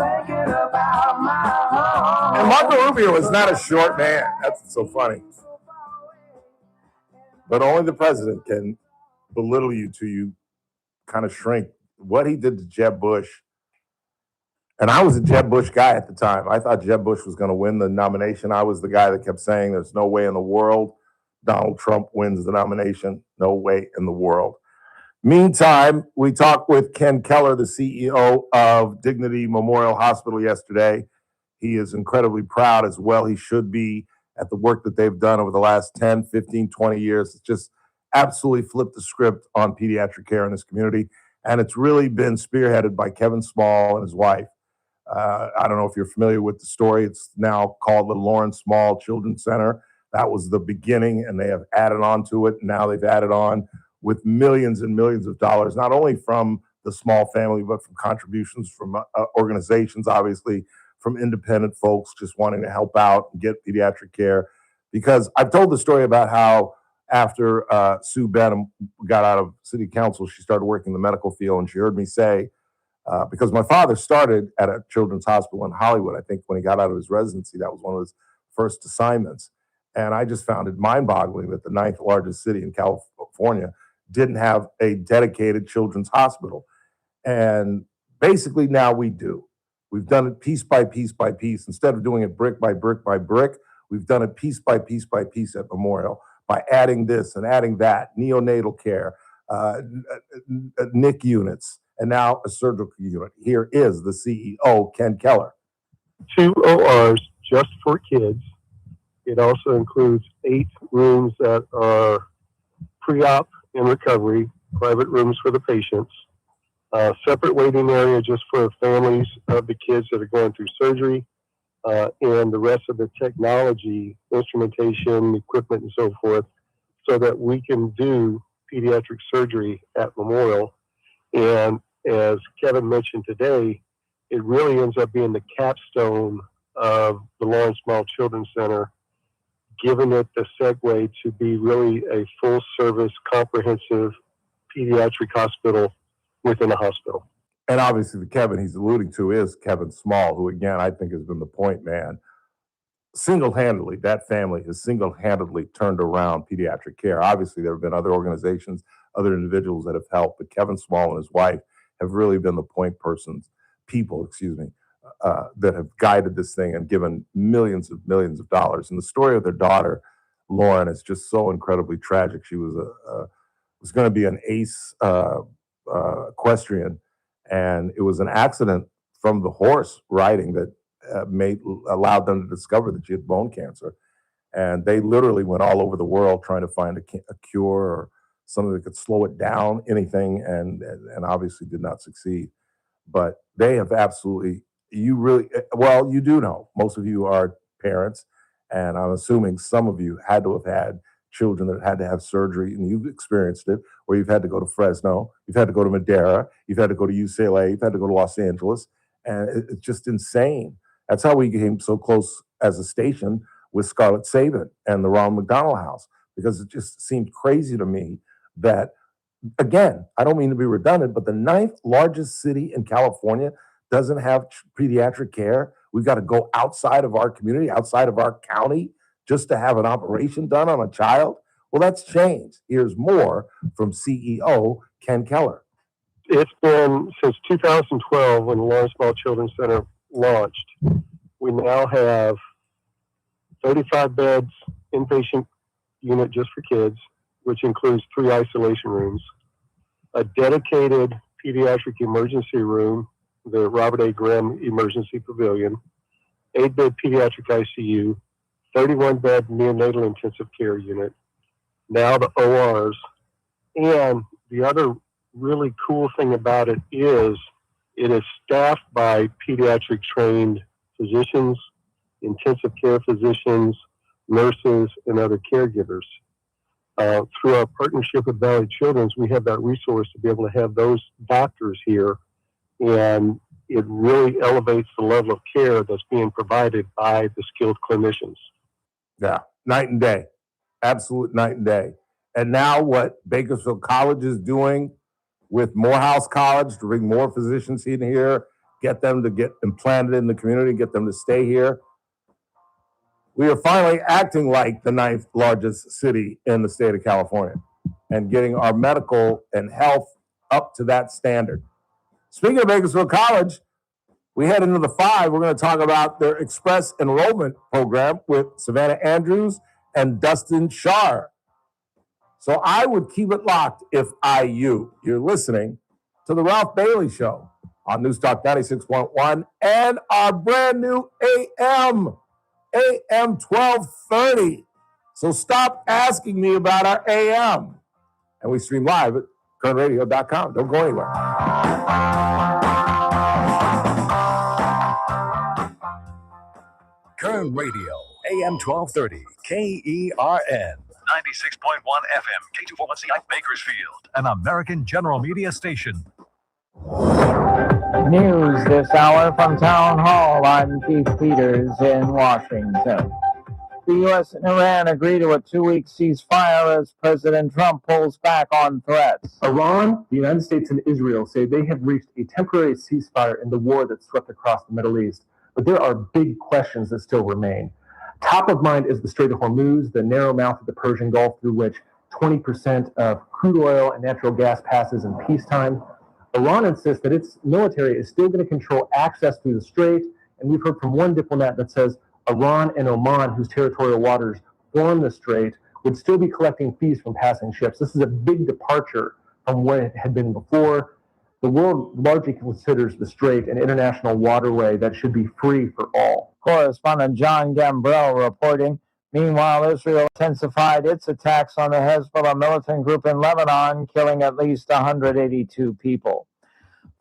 Marco Rubio is not a short man. That's so funny. But only the president can belittle you till you kind of shrink. What he did to Jeb Bush, and I was a Jeb Bush guy at the time. I thought Jeb Bush was going to win the nomination. I was the guy that kept saying there's no way in the world Donald Trump wins the nomination. No way in the world. Meantime, we talked with Ken Keller, the CEO of Dignity Memorial Hospital yesterday. He is incredibly proud, as well he should be, at the work that they've done over the last 10, 15, 20 years. It's just absolutely flipped the script on pediatric care in this community. And it's really been spearheaded by Kevin Small and his wife. I don't know if you're familiar with the story. It's now called the Lawrence Small Children's Center. That was the beginning, and they have added on to it. Now they've added on with millions and millions of dollars, not only from the Small family, but from contributions from organizations, obviously, from independent folks just wanting to help out and get pediatric care. Because I've told the story about how after Sue Benham got out of city council, she started working in the medical field, and she heard me say, because my father started at a children's hospital in Hollywood. I think when he got out of his residency, that was one of his first assignments. And I just found it mind-boggling that the 9th largest city in California didn't have a dedicated children's hospital. And basically now we do. We've done it piece by piece by piece. Instead of doing it brick by brick by brick, we've done it piece by piece by piece at Memorial by adding this and adding that, neonatal care, NIC units, and now a surgical unit. Here is the CEO, Ken Keller. 2 ORs just for kids. It also includes 8 rooms that are pre-op and recovery, private rooms for the patients, separate waiting area just for families of the kids that are going through surgery, and the rest of the technology, instrumentation, equipment, and so forth, so that we can do pediatric surgery at Memorial. And as Kevin mentioned today, it really ends up being the capstone of the Lawrence Small Children's Center, giving it the segue to be really a full-service, comprehensive pediatric hospital within a hospital. And obviously the Kevin he's alluding to is Kevin Small, who, again, I think has been the point man. single-handedly, that family has single-handedly turned around pediatric care. Obviously, there have been other organizations, other individuals that have helped, but Kevin Small and his wife have really been the people, that have guided this thing and given millions of dollars. And the story of their daughter, Lauren, is just so incredibly tragic. She was was going to be an ace equestrian, and it was an accident from the horse riding that allowed them to discover that she had bone cancer. And they literally went all over the world trying to find a cure or something that could slow it down, anything, and obviously did not succeed. But they have absolutely, you do know, most of you are parents, and I'm assuming some of you had to have had children that had to have surgery, and you've experienced it, or you've had to go to Fresno, you've had to go to Madera, you've had to go to UCLA, you've had to go to Los Angeles, and it's just insane. That's how we came so close as a station with Scarlett Sabin and the Ronald McDonald House, because it just seemed crazy to me that, again, I don't mean to be redundant, but the 9th largest city in California doesn't have pediatric care. We've got to go outside of our community, outside of our county, just to have an operation done on a child. Well, that's changed. Here's more from CEO Ken Keller. It's been since 2012 when the Lawrence Small Children's Center launched. We now have 35 beds, inpatient unit just for kids, which includes 3 isolation rooms, a dedicated pediatric emergency room, the Robert A. Grimm Emergency Pavilion, 8-bed pediatric ICU, 31-bed neonatal intensive care unit, now the ORs. And the other really cool thing about it is staffed by pediatric trained physicians, intensive care physicians, nurses, and other caregivers. Through our partnership with Valley Children's, we have that resource to be able to have those doctors here, and it really elevates the level of care that's being provided by the skilled clinicians. Yeah, night and day, absolute night and day. And now what Bakersfield College is doing with Morehouse College to bring more physicians in here, get them to get implanted in the community, get them to stay here. We are finally acting like the 9th largest city in the state of California and getting our medical and health up to that standard. Speaking of Bakersfield College, we head into the 5. We're going to talk about their express enrollment program with Savannah Andrews and Dustin Shar. So I would keep it locked if you're listening to the Ralph Bailey Show on Newstalk 96.1 and our brand new AM 1230. So stop asking me about our AM. And we stream live at currentradio.com. Don't go anywhere. Current Radio, AM 1230, KERN. 96.1 FM, K241CI Bakersfield, an American General Media station. News this hour from Town Hall. I'm Keith Peters in Washington. The U.S. and Iran agree to a 2-week ceasefire as President Trump pulls back on threats. Iran, the United States, and Israel say they have reached a temporary ceasefire in the war that swept across the Middle East. But there are big questions that still remain. Top of mind is the Strait of Hormuz, the narrow mouth of the Persian Gulf through which 20% of crude oil and natural gas passes in peacetime. Iran insists that its military is still going to control access through the strait, and we've heard from one diplomat that says Iran and Oman, whose territorial waters form the strait, would still be collecting fees from passing ships. This is a big departure from what it had been before. The world largely considers the strait an international waterway that should be free for all. Correspondent John Gambrell reporting. Meanwhile, Israel intensified its attacks on the Hezbollah militant group in Lebanon, killing at least 182 people.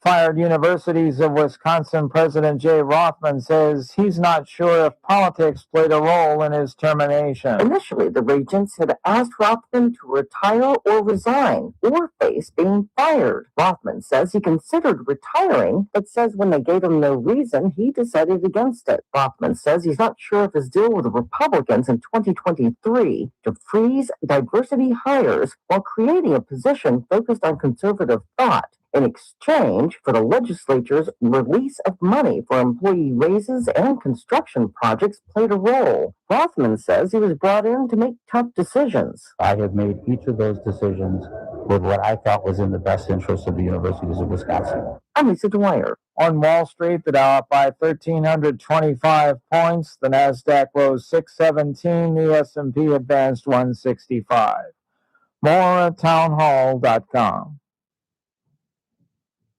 Fired Universities of Wisconsin President Jay Rothman says he's not sure if politics played a role in his termination. Initially, the regents had asked Rothman to retire or resign or face being fired. Rothman says he considered retiring, but says when they gave him no reason, he decided against it. Rothman says he's not sure if his deal with the Republicans in 2023 to freeze diversity hires while creating a position focused on conservative thought in exchange for the legislature's release of money for employee raises and construction projects played a role. Rothman says he was brought in to make tough decisions. I have made each of those decisions with what I thought was in the best interest of the universities of Wisconsin. I'm Lisa Dwyer. On Wall Street, the Dow up by 1,325 points. The Nasdaq rose 617. The S&P advanced 165. More at townhall.com.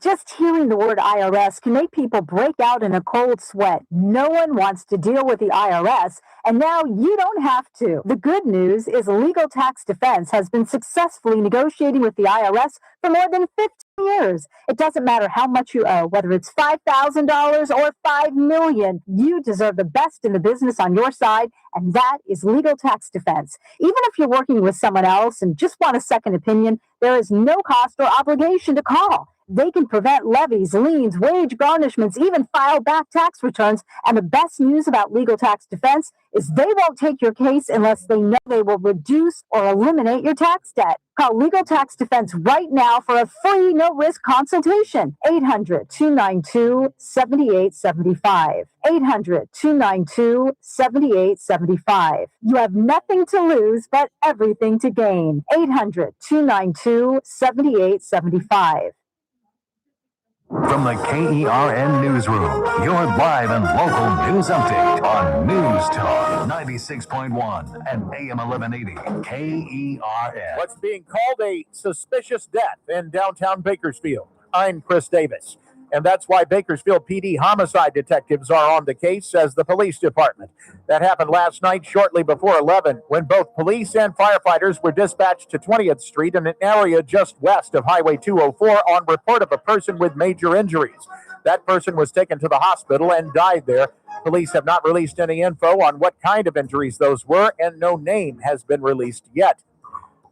Just hearing the word IRS can make people break out in a cold sweat. No one wants to deal with the IRS, and now you don't have to. The good news is Legal Tax Defense has been successfully negotiating with the IRS for more than 15 years. It doesn't matter how much you owe, whether it's $5,000 or $5 million. You deserve the best in the business on your side, and that is Legal Tax Defense. Even if you're working with someone else and just want a second opinion, there is no cost or obligation to call. They can prevent levies, liens, wage garnishments, even file back tax returns. And the best news about Legal Tax Defense is they won't take your case unless they know they will reduce or eliminate your tax debt. Call Legal Tax Defense right now for a free, no-risk consultation. 800-292-7875. 800-292-7875. You have nothing to lose but everything to gain. 800-292-7875. From the KERN Newsroom, your live and local news update on News Talk 96.1 and AM 1180 KERN. What's being called a suspicious death in downtown Bakersfield. I'm Chris Davis. And that's why Bakersfield PD homicide detectives are on the case, says the police department. That happened last night shortly before 11 when both police and firefighters were dispatched to 20th Street in an area just west of Highway 204 on report of a person with major injuries. That person was taken to the hospital and died there. Police have not released any info on what kind of injuries those were, and no name has been released yet.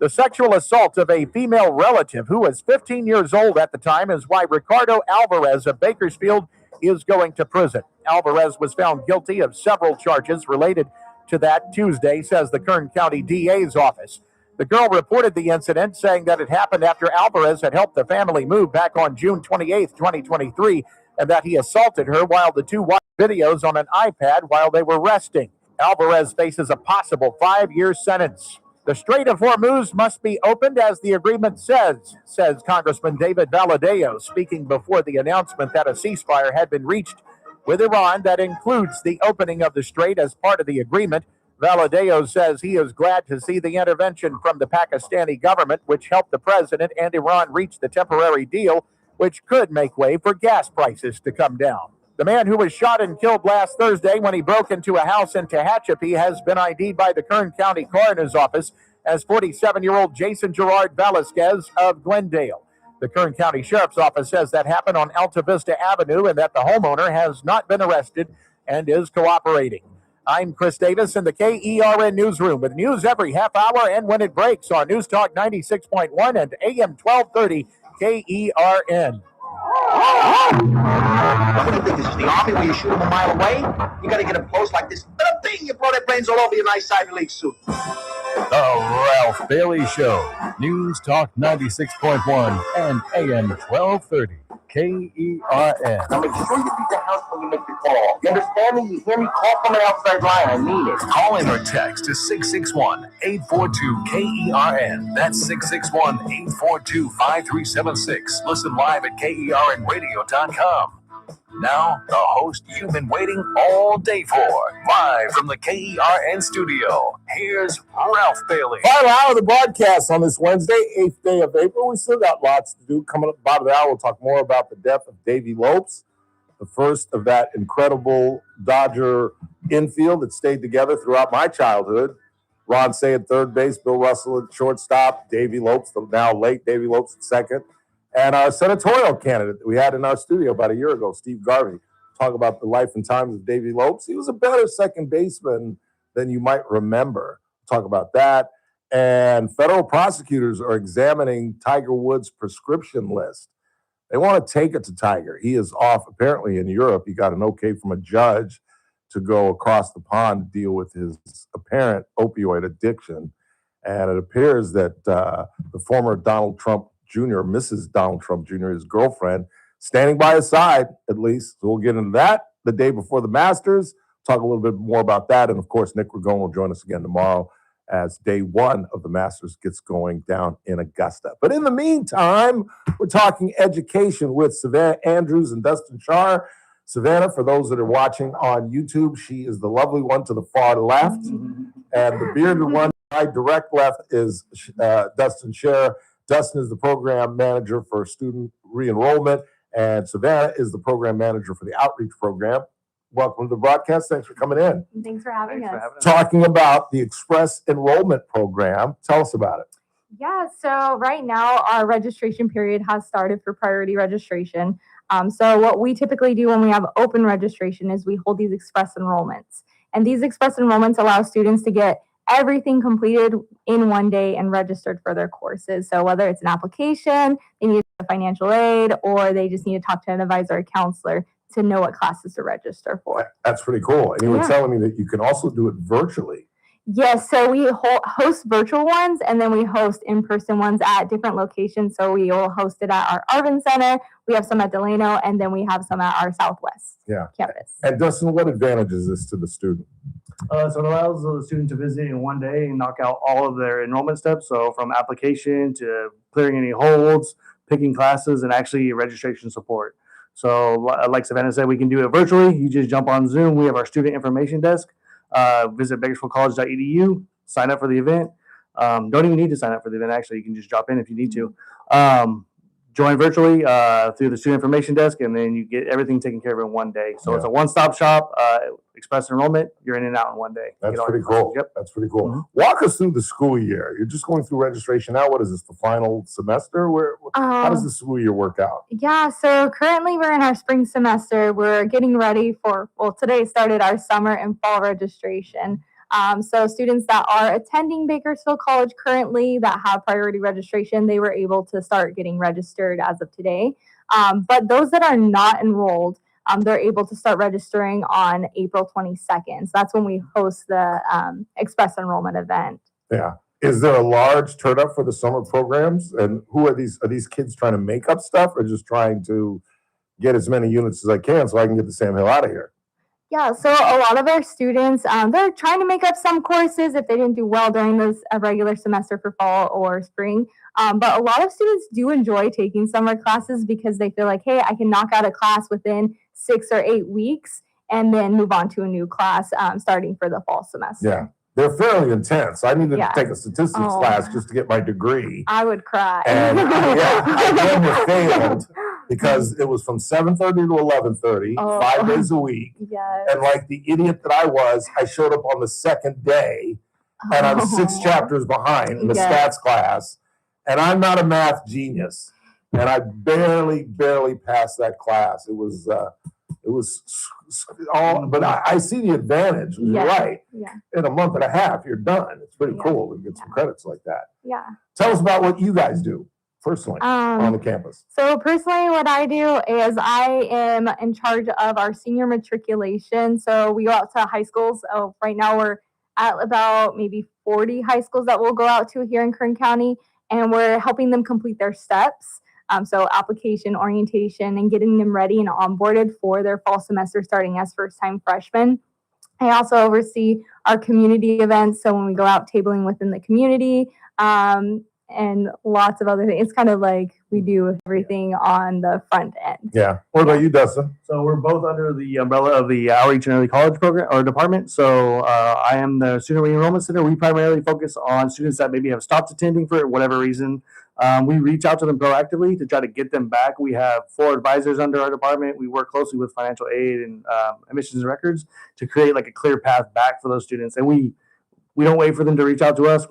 The sexual assault of a female relative who was 15 years old at the time is why Ricardo Alvarez of Bakersfield is going to prison. Alvarez was found guilty of several charges related to that Tuesday, says the Kern County DA's office. The girl reported the incident, saying that it happened after Alvarez had helped the family move back on June 28, 2023, and that he assaulted her while the two watched videos on an iPad while they were resting. Alvarez faces a possible 5-year sentence. The Strait of Hormuz must be opened as the agreement says Congressman David Valadeo, speaking before the announcement that a ceasefire had been reached with Iran that includes the opening of the strait as part of the agreement. Valadeo says he is glad to see the intervention from the Pakistani government, which helped the president and Iran reach the temporary deal, which could make way for gas prices to come down. The man who was shot and killed last Thursday when he broke into a house in Tehachapi has been ID'd by the Kern County Coroner's Office as 47-year-old Jason Gerard Velasquez of Glendale. The Kern County Sheriff's Office says that happened on Alta Vista Avenue and that the homeowner has not been arrested and is cooperating. I'm Chris Davis in the KERN Newsroom with news every half hour and when it breaks on News Talk 96.1 and AM 1230 KERN. What do you think? This is the Army where you shoot them a mile away? You gotta get them close like this. Bing! You blow their brains all over your nice Ivy League suit. The Ralph Bailey Show. News Talk 96.1 and AM 1230 KERN. Now make sure you leave the house when you make the call. You understand me? You hear me? Call from an outside line. I mean it. Call in or text to 661-842-KERN. That's 661-842-5376. Listen live at KERNradio.com. Now, the host you've been waiting all day for. Live from the KERN studio, here's Ralph Bailey. Final hour of the broadcast on this Wednesday, 8th day of April. We still got lots to do. Coming up about an hour, we'll talk more about the death of Davey Lopes, the first of that incredible Dodger infield that stayed together throughout my childhood. Ron Say at third base, Bill Russell at shortstop, Davey Lopes, the now late Davey Lopes at second. And our senatorial candidate that we had in our studio about a year ago, Steve Garvey, talk about the life and times of Davey Lopes. He was a better second baseman than you might remember. Talk about that. And federal prosecutors are examining Tiger Woods' prescription list. They want to take it to Tiger. He is off apparently in Europe. He got an okay from a judge to go across the pond to deal with his apparent opioid addiction. And it appears that the former Donald Trump Jr., Mrs. Donald Trump Jr., his girlfriend, standing by his side, at least. So we'll get into that the day before the Masters, talk a little bit more about that. And of course, Nick Ragone will join us again tomorrow as day one of the Masters gets going down in Augusta. But in the meantime, we're talking education with Savannah Andrews and Dustin Shar. Savannah, for those that are watching on YouTube, she is the lovely one to the far left. And the bearded one to my direct left is Dustin Shar. Dustin is the program manager for student re-enrollment, and Savannah is the program manager for the outreach program. Welcome to the broadcast. Thanks for coming in. Thanks for having us. Talking about the Express Enrollment Program. Tell us about it. Yeah, so right now our registration period has started for priority registration. So what we typically do when we have open registration is we hold these express enrollments. And these express enrollments allow students to get everything completed in one day and registered for their courses. So whether it's an application, they need a financial aid, or they just need to talk to an advisor or counselor to know what classes to register for. That's pretty cool. And you were telling me that you can also do it virtually. Yes, so we host virtual ones, and then we host in-person ones at different locations. So we will host it at our Arvin Center, we have some at Delano, and then we have some at our Southwest campus. And Dustin, what advantage is this to the student? So it allows the student to visit in one day and knock out all of their enrollment steps. So from application to clearing any holds, picking classes, and actually registration support. So like Savannah said, we can do it virtually. You just jump on Zoom. We have our student information desk. Visit bakersfieldcollege.edu, sign up for the event. Don't even need to sign up for the event. Actually, you can just drop in if you need to. Join virtually through the student information desk, and then you get everything taken care of in one day. So it's a one-stop shop, express enrollment. You're in and out in one day. That's pretty cool. Yep, that's pretty cool. Walk us through the school year. You're just going through registration now. What is this, the final semester? How does the school year work out? Yeah, so currently we're in our spring semester. We're getting ready for, today started our summer and fall registration. So students that are attending Bakersfield College currently that have priority registration, they were able to start getting registered as of today. But those that are not enrolled, they're able to start registering on April 22nd. So that's when we host the express enrollment event. Yeah. Is there a large turnout for the summer programs? And who are these? Are these kids trying to make up stuff or just trying to get as many units as I can so I can get the Sam Hill out of here? Yeah, so a lot of our students, they're trying to make up some courses if they didn't do well during this regular semester for fall or spring. But a lot of students do enjoy taking summer classes because they feel like, hey, I can knock out a class within 6 or 8 weeks and then move on to a new class starting for the fall semester. Yeah, they're fairly intense. I needed to take a statistics class just to get my degree. I would cry. And I never failed because it was from 7:30 to 11:30, 5 days a week. Yes. And like the idiot that I was, I showed up on the second day and I'm 6 chapters behind in the stats class. And I'm not a math genius. And I barely passed that class. It was all, but I see the advantage. You're right. Yeah. In a month and a half, you're done. It's pretty cool to get some credits like that. Yeah. Tell us about what you guys do personally on the campus. So personally, what I do is I am in charge of our senior matriculation. So we go out to high schools. Right now we're at about maybe 40 high schools that we'll go out to here in Kern County, and we're helping them complete their steps. So application, orientation, and getting them ready and onboarded for their fall semester starting as first-time freshmen. I also oversee our community events. So when we go out tabling within the community, and lots of other things. It's kind of like we do everything on the front end. Yeah. What about you, Dustin? So we're both under the umbrella of the Outreach and Early College program or department. So I am the Student Re-Enrollment Center. We primarily focus on students that maybe have stopped attending for whatever reason. We reach out to them proactively to try to get them back. We have 4 advisors under our department. We work closely with financial aid and admissions and records to create like a clear path back for those students. And we don't wait for them to reach out to us.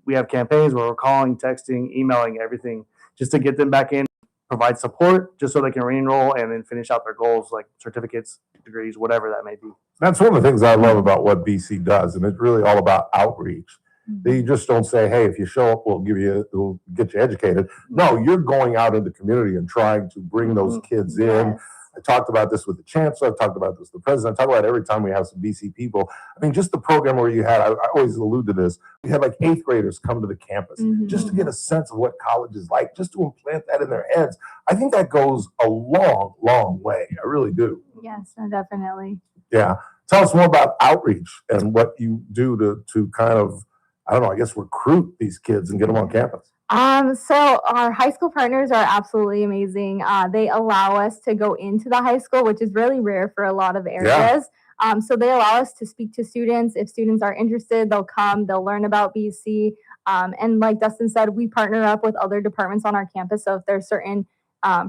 We have campaigns where we're calling, texting, emailing, everything just to get them back in, provide support just so they can re-enroll and then finish out their goals like certificates, degrees, whatever that may be. That's one of the things I love about what BC does, and it's really all about outreach. You just don't say, hey, if you show up, we'll get you educated. No, you're going out in the community and trying to bring those kids in. I talked about this with the chancellor. I've talked about this with the president. I talk about it every time we have some BC people. I mean, just the program where you had, I always allude to this, we had like 8th graders come to the campus just to get a sense of what college is like, just to implant that in their heads. I think that goes a long, long way. I really do. Yes, no, definitely. Yeah. Tell us more about outreach and what you do to kind of, I don't know, I guess recruit these kids and get them on campus. So our high school partners are absolutely amazing. They allow us to go into the high school, which is really rare for a lot of areas. So they allow us to speak to students. If students are interested, they'll come, they'll learn about BC. And like Dustin said, we partner up with other departments on our campus. So if there's certain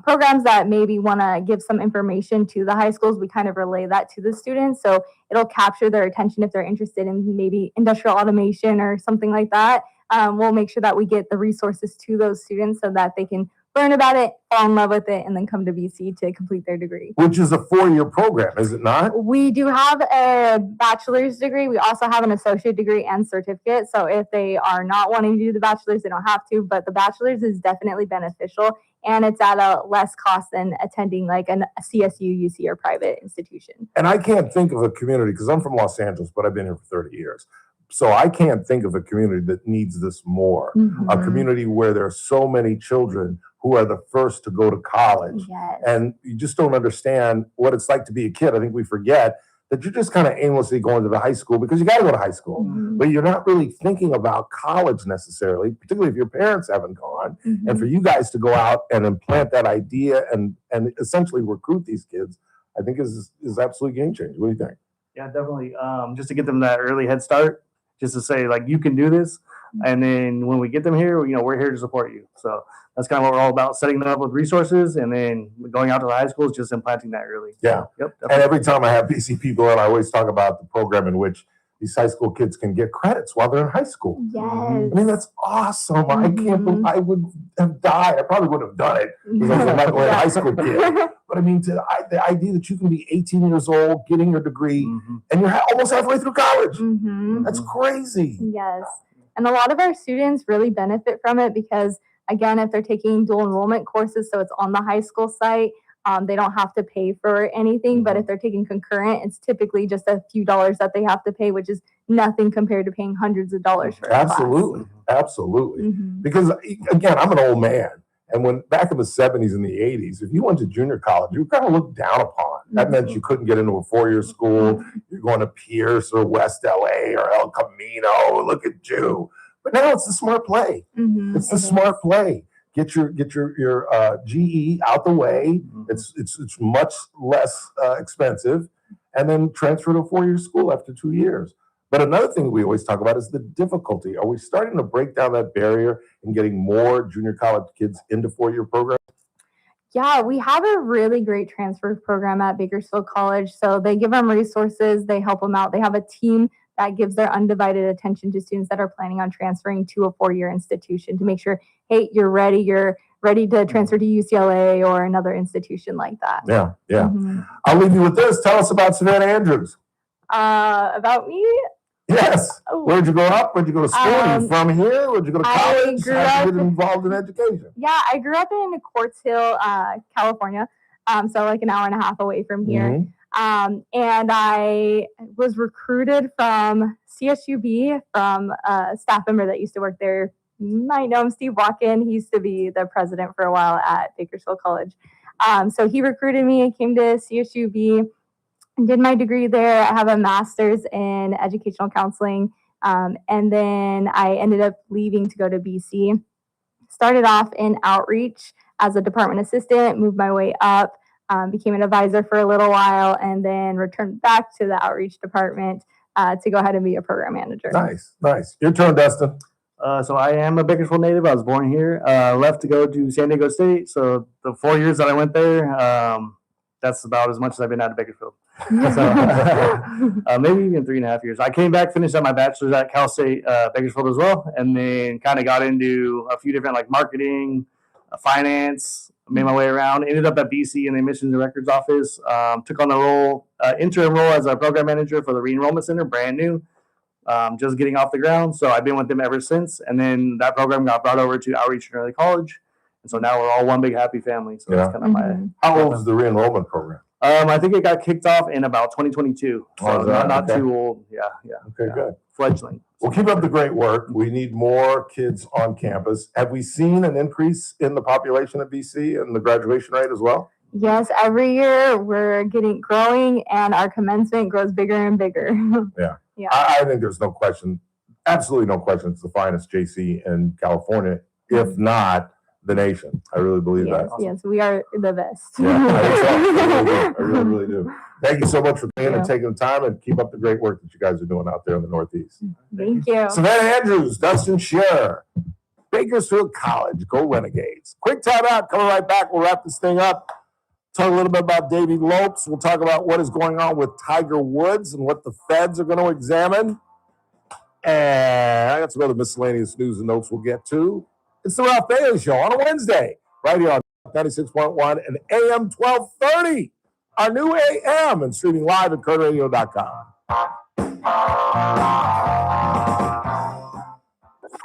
programs that maybe want to give some information to the high schools, we kind of relay that to the students. So it'll capture their attention if they're interested in maybe industrial automation or something like that. We'll make sure that we get the resources to those students so that they can learn about it, fall in love with it, and then come to BC to complete their degree. Which is a 4-year program, is it not? We do have a bachelor's degree. We also have an associate degree and certificate. So if they are not wanting to do the bachelor's, they don't have to, but the bachelor's is definitely beneficial, and it's at a less cost than attending like a CSU, UC, or private institution. And I can't think of a community, because I'm from Los Angeles, but I've been here for 30 years. So I can't think of a community that needs this more. A community where there are so many children who are the first to go to college. Yes. And you just don't understand what it's like to be a kid. I think we forget that you're just kind of aimlessly going to the high school because you got to go to high school. But you're not really thinking about college necessarily, particularly if your parents haven't gone. And for you guys to go out and implant that idea and essentially recruit these kids, I think is absolutely game changing. What do you think? Yeah, definitely. Just to get them that early head start, just to say like you can do this, and then when we get them here, we're here to support you. So that's kind of what we're all about: setting them up with resources, and then going out to the high schools, just implanting that early. Yeah. Yep. And every time I have BC people in, I always talk about the program in which these high school kids can get credits while they're in high school. Yes. I mean, that's awesome. I can't believe I would have died. I probably would have done it because I was a Michael high school kid. But I mean, the idea that you can be 18 years old, getting your degree, and you're almost halfway through college. That's crazy. Yes. And a lot of our students really benefit from it because, again, if they're taking dual enrollment courses, so it's on the high school site, they don't have to pay for anything. But if they're taking concurrent, it's typically just a few dollars that they have to pay, which is nothing compared to paying hundreds of dollars for a class. Absolutely. Because again, I'm an old man. And when back in the 70s and the 80s, if you went to junior college, you were kind of looked down upon. That meant you couldn't get into a 4-year school. You're going to Pierce or West LA or El Camino. Look at you. But now it's the smart play. It's the smart play. Get your GE out the way. It's much less expensive, and then transfer to a 4-year school after 2 years. But another thing we always talk about is the difficulty. Are we starting to break down that barrier and getting more junior college kids into 4-year programs? Yeah, we have a really great transfer program at Bakersfield College. So they give them resources, they help them out. They have a team that gives their undivided attention to students that are planning on transferring to a 4-year institution to make sure, hey, you're ready to transfer to UCLA or another institution like that. Yeah. I'll leave you with this. Tell us about Savannah Andrews. About me? Yes. Where'd you grow up? Where'd you go to school? Are you from here? Where'd you go to college? How'd you get involved in education? Yeah, I grew up in Quartz Hill, California. So like an hour and a half away from here. And I was recruited from CSUB from a staff member that used to work there. You might know him, Steve Walken. He used to be the president for a while at Bakersfield College. So he recruited me and came to CSUB. Did my degree there. I have a master's in educational counseling. And then I ended up leaving to go to BC. Started off in outreach as a department assistant, moved my way up, became an advisor for a little while, and then returned back to the outreach department to go ahead and be a program manager. Nice. Your turn, Dustin. So I am a Bakersfield native. I was born here. Left to go to San Diego State. So the 4 years that I went there, that's about as much as I've been out of Bakersfield. So maybe even 3.5 years. I came back, finished up my bachelor's at Cal State Bakersfield as well, and then kind of got into a few different like marketing, finance. Made my way around. Ended up at BC in the admissions and records office. Took on the interim role as a program manager for the re-enrollment center, brand new, just getting off the ground. So I've been with them ever since. And then that program got brought over to Outreach and Early College. And so now we're all one big happy family. So that's kind of my. How old is the re-enrollment program? I think it got kicked off in about 2022. So not okay. too old. Yeah. Okay, good. Fledgling. Well, keep up the great work. We need more kids on campus. Have we seen an increase in the population of BC and the graduation rate as well? Yes, every year we're growing, and our commencement grows bigger and bigger. Yeah. Yeah. I think there's no question, absolutely no question. It's the finest JC in California, if not the nation. I really believe that. Yes, we are the best. Yeah, I think so. I really do. Thank you so much for being and taking the time, and keep up the great work that you guys are doing out there in the Northeast. Thank you. Savannah Andrews, Dustin Scherer, Bakersfield College, go Renegades. Quick time out, coming right back. We'll wrap this thing up. Talk a little bit about Davy Lopes. We'll talk about what is going on with Tiger Woods and what the feds are going to examine. And I got some other miscellaneous news and notes we'll get to. It's the Ralph Bailey Show on a Wednesday, right here on 96.1 and AM 1230, our new AM, and streaming live at KernRadio.com.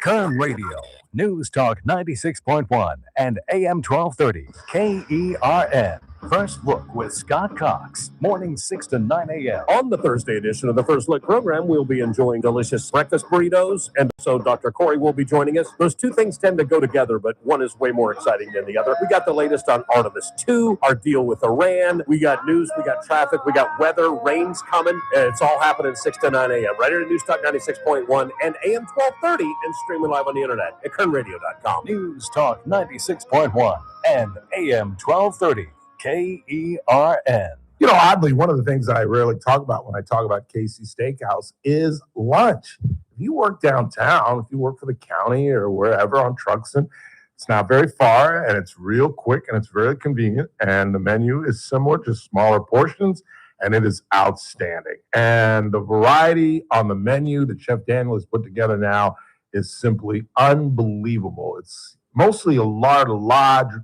Kern Radio, News Talk 96.1 and AM 1230, KERN. First Look with Scott Cox, mornings 6 to 9 a.m. On the Thursday edition of the First Look program, we'll be enjoying delicious breakfast burritos, and so Dr. Corey will be joining us. Those two things tend to go together, but one is way more exciting than the other. We got the latest on Artemis 2, our deal with Iran. We got news, we got traffic, we got weather, rain's coming, and it's all happening 6 to 9 a.m. right here at News Talk 96.1 and AM 1230 and streaming live on the internet at KernRadio.com. News Talk 96.1 and AM 1230. KERN. You know, oddly, one of the things that I rarely talk about when I talk about KC Steakhouse is lunch. If you work downtown, if you work for the county or wherever on Truxton, it's not very far and it's real quick and it's very convenient. And the menu is similar, just smaller portions, and it is outstanding. And the variety on the menu that Chef Daniel has put together now is simply unbelievable. It's mostly a large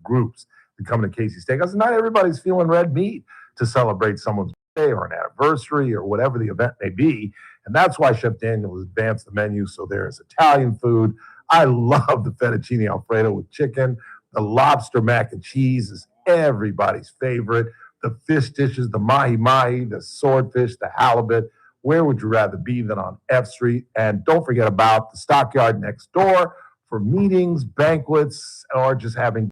groups that come to Casey Steakhouse. And not everybody's feeling red meat to celebrate someone's birthday or an anniversary or whatever the event may be. And that's why Chef Daniel has advanced the menu. So there's Italian food. I love the fettuccine Alfredo with chicken. The lobster mac and cheese is everybody's favorite. The fish dishes, the mahi-mahi, the swordfish, the halibut. Where would you rather be than on F Street? And don't forget about the Stockyard next door for meetings, banquets, or just having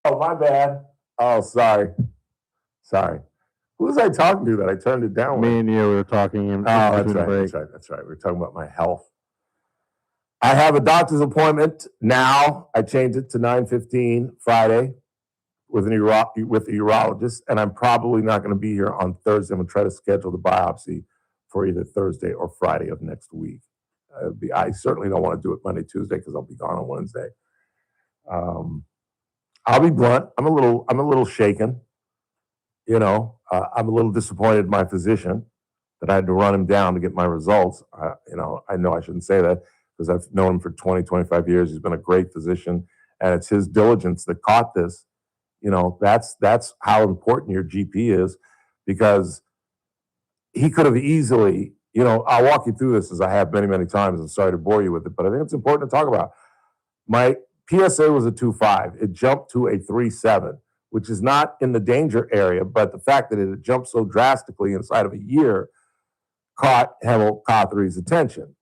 Oh, my bad. Oh, sorry. Who was I talking to that I turned it down with? Me and you were talking in Oh, between a break. That's right. We're talking about my health. I have a doctor's appointment now. I changed it to 9:15 Friday with a urologist, and I'm probably not going to be here on Thursday. I'm going to try to schedule the biopsy for either Thursday or Friday of next week. I certainly don't want to do it Monday, Tuesday because I'll be gone on Wednesday. I'll be blunt. I'm a little shaken. I'm a little disappointed in my physician that I had to run him down to get my results. I know I shouldn't say that because I've known him for 20, 25 years. He's been a great physician, and it's his diligence that caught this. That's how important your GP is, because he could have easily, I'll walk you through this as I have many, many times. I'm sorry to bore you with it, but I think it's important to talk about. My PSA was a 2.5. It jumped to a 3.7, which is not in the danger area, but the fact that it had jumped so drastically inside of a year caught Hemel Cothry's attention.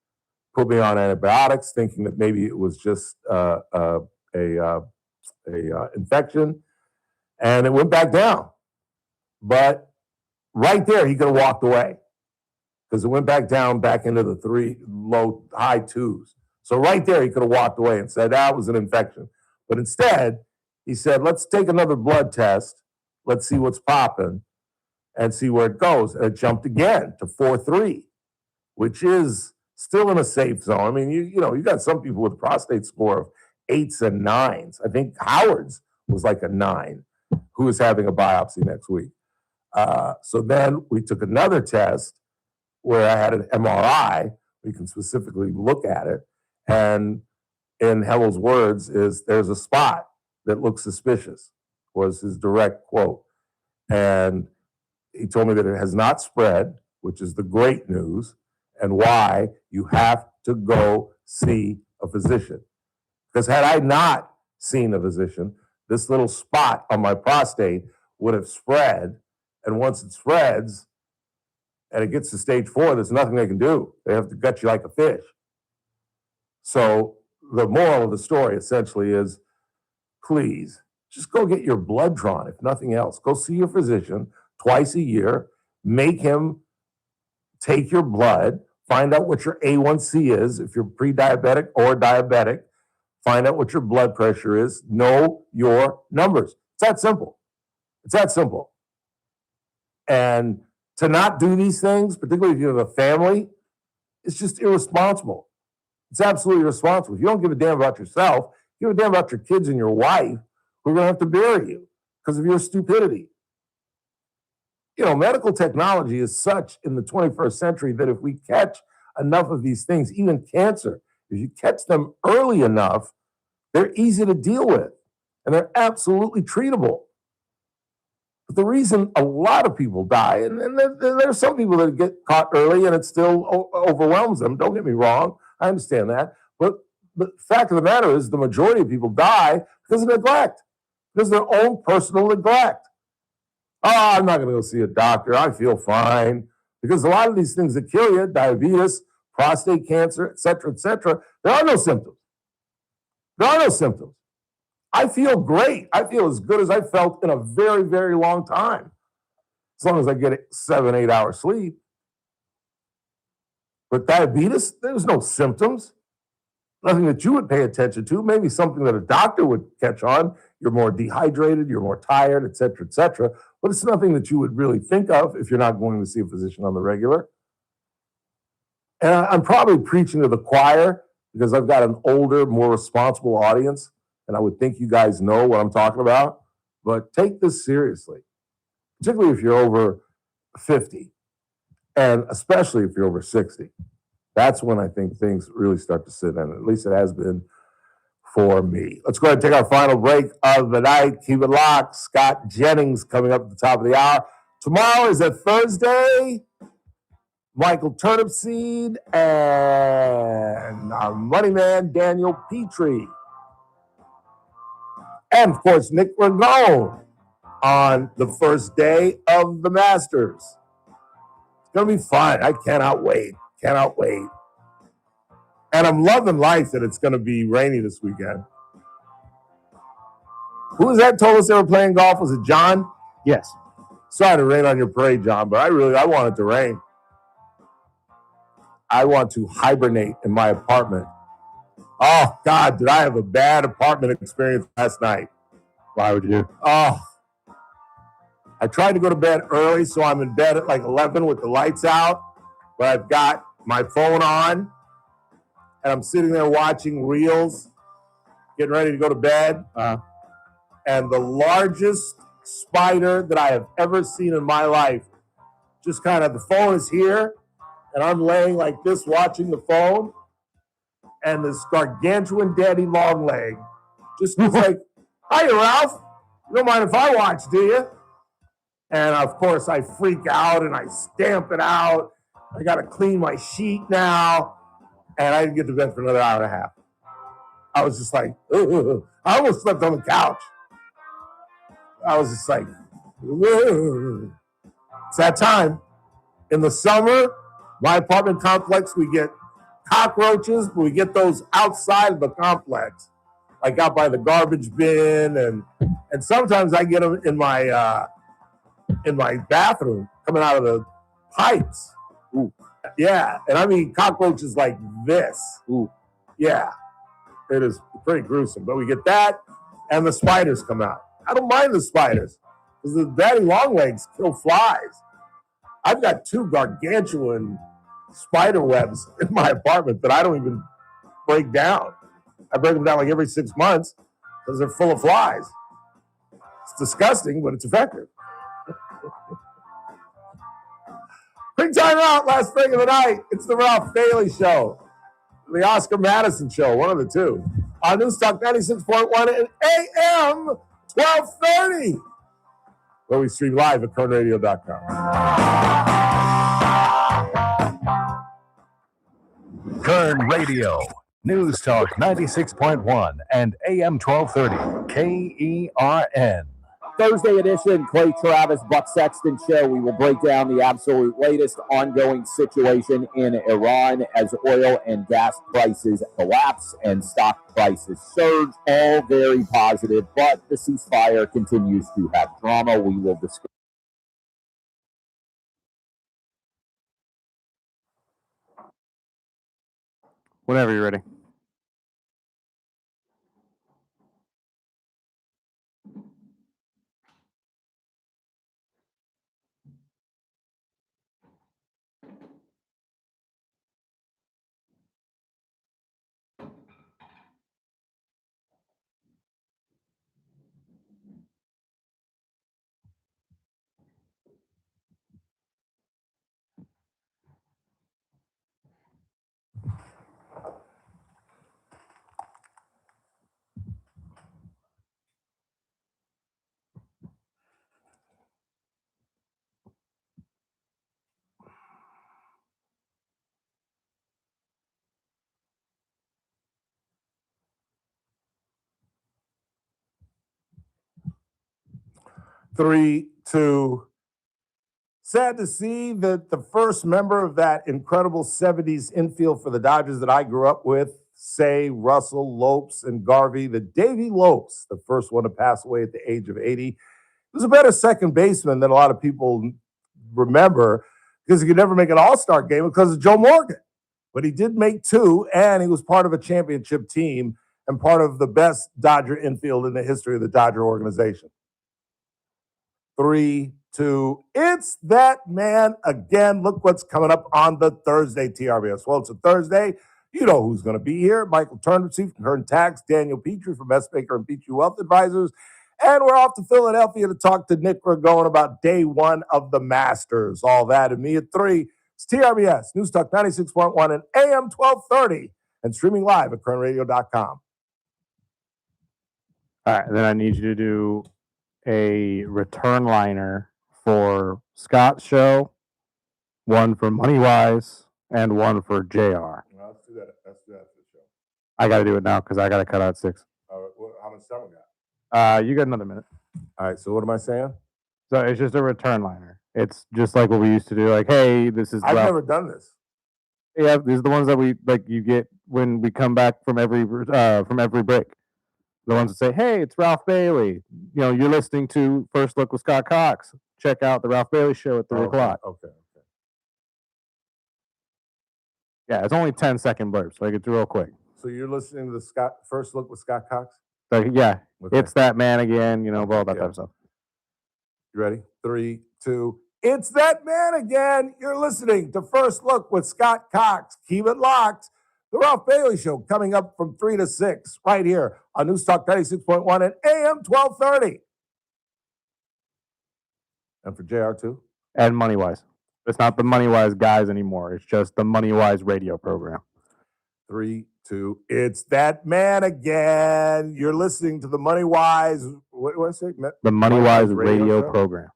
Put me on antibiotics, thinking that maybe it was just a infection, and it went back down. But right there, he could have walked away because it went back down, back into the high 2s. So right there, he could have walked away and said that was an infection. But instead, he said, let's take another blood test. Let's see what's popping and see where it goes. And it jumped again to 4.3, which is still in a safe zone. I mean, you got some people with a prostate score of 8s and 9s. I think Howard's was like a 9, who is having a biopsy next week. So then we took another test where I had an MRI. We can specifically look at it. And in Hemel's words there's a spot that looks suspicious, was his direct quote. And he told me that it has not spread, which is the great news, and why you have to go see a physician. Because had I not seen a physician, this little spot on my prostate would have spread. And once it spreads and it gets to stage 4, there's nothing they can do. They have to gut you like a fish. So the moral of the story essentially is, please, just go get your blood drawn, if nothing else. Go see your physician twice a year. Make him take your blood. Find out what your A1C is, if you're pre-diabetic or diabetic. Find out what your blood pressure is. Know your numbers. It's that simple. It's that simple. And to not do these things, particularly if you have a family, it's just irresponsible. It's absolutely irresponsible. If you don't give a damn about yourself, give a damn about your kids and your wife, who are going to have to bury you because of your stupidity. Medical technology is such in the 21st century that if we catch enough of these things, even cancer, if you catch them early enough, they're easy to deal with and they're absolutely treatable. But the reason a lot of people die, and there are some people that get caught early and it still overwhelms them. Don't get me wrong. I understand that. But the fact of the matter is the majority of people die because of neglect, because of their own personal neglect. Oh, I'm not going to go see a doctor. I feel fine. Because a lot of these things that kill you, diabetes, prostate cancer, et cetera, there are no symptoms. There are no symptoms. I feel great. I feel as good as I felt in a very, very long time. As long as I get 7-8 hours sleep. But diabetes, there's no symptoms. Nothing that you would pay attention to. Maybe something that a doctor would catch on. You're more dehydrated, you're more tired, et cetera, but it's nothing that you would really think of if you're not going to see a physician on the regular. And I'm probably preaching to the choir because I've got an older, more responsible audience, and I would think you guys know what I'm talking about. But take this seriously, particularly if you're over 50, and especially if you're over 60. That's when I think things really start to sit in. At least it has been for me. Let's go ahead and take our final break of the night. Keep it locked. Scott Jennings coming up at the top of the hour. Tomorrow is a Thursday. Michael Turnipseed and our money man, Daniel Petrie. And, of course, Nick Ragone on the first day of the Masters. It's going to be fun. I cannot wait. Cannot wait. And I'm loving life that it's going to be rainy this weekend. Who was that told us they were playing golf? Was it John? Yes. Sorry to rain on your parade, John, but I want it to rain. I want to hibernate in my apartment. Oh, God, did I have a bad apartment experience last night? Why would you? Oh, I tried to go to bed early, so I'm in bed at like 11 with the lights out, but I've got my phone on, and I'm sitting there watching reels, getting ready to go to bed. And the largest spider that I have ever seen in my life, just kind of, the phone is here, and I'm laying like this watching the phone, and this gargantuan daddy long leg just was like, "Hi, Ralph. You don't mind if I watch, do you?" And of course, I freak out and I stamp it out. I got to clean my sheet now, and I didn't get to bed for another hour and a half. I was just like, ugh. I almost slept on the couch. I was just like, ugh. It's that time. In the summer, my apartment complex, we get cockroaches, but we get those outside of the complex, like out by the garbage bin, and sometimes I get them in my bathroom, coming out of the pipes. Ooh. Yeah, and I mean cockroaches like this. Ooh. Yeah, it is pretty gruesome. But we get that, and the spiders come out. I don't mind the spiders because the daddy longlegs kill flies. I've got 2 gargantuan spider webs in my apartment that I don't even break down. I break them down like every 6 months because they're full of flies. It's disgusting, but it's effective. Quick time out, last thing of the night. It's the Ralph Bailey Show. The Oscar Madison Show, one of the two. On News Talk 96.1 and AM 1230. Where we stream live at KernRadio.com. Kern Radio, News Talk 96.1 and AM 1230, KERN. Thursday edition, Clay Travis, Buck Sexton Show. We will break down the absolute latest ongoing situation in Iran as oil and gas prices collapse and stock prices surge. All very positive, but the ceasefire continues to have drama. We will discuss. Whenever you're ready. Three, two. Sad to see that the first member of that incredible 70s infield for the Dodgers that I grew up with, Say, Russell, Lopes, and Garvey, that Davey Lopes, the first one to pass away at the age of 80, was a better second baseman than a lot of people remember because he could never make an all-star game because of Joe Morgan. But he did make 2, and he was part of a championship team and part of the best Dodger infield in the history of the Dodger organization. 3, 2. It's that man again. Look what's coming up on the Thursday TRBS. Well, it's a Thursday. You know who's going to be here. Michael Turnipseed from Kern Tax, Daniel Petrie from S. Baker and Petrie Wealth Advisors. And we're off to Philadelphia to talk to Nick Ragone about day 1 of the Masters. All that and me at 3. It's TRBS, News Talk 96.1 and AM 1230, and streaming live at KernRadio.com. All right, then I need you to do a return liner for Scott's show, one for MoneyWise, and one for JR. Let's do that. Let's do that for the show. I got to do it now because I got to cut out 6. All right, how much time we got? You got another minute. All right, so what am I saying? So it's just a return liner. It's just like what we used to do. Like, hey, this is. I've never done this. Yeah, these are the ones that we like. You get when we come back from every break. The ones that say, "Hey, it's Ralph Bailey. You're listening to First Look with Scott Cox. Check out the Ralph Bailey Show at 3 o'clock." Okay. Yeah, it's only 10-second blurb, so I get through real quick. So you're listening to the First Look with Scott Cox? So yeah, Okay. It's that man again. All that type of stuff. You ready? 3, 2. It's that man again. You're listening to First Look with Scott Cox. Keep it locked. The Ralph Bailey Show coming up from 3 to 6 right here on News Talk 96.1 and AM 1230. And for JR too? And MoneyWise. It's not the MoneyWise guys anymore. It's just the MoneyWise radio program. 3, 2. It's that man again. You're listening to the MoneyWise. What did I say? The MoneyWise radio program.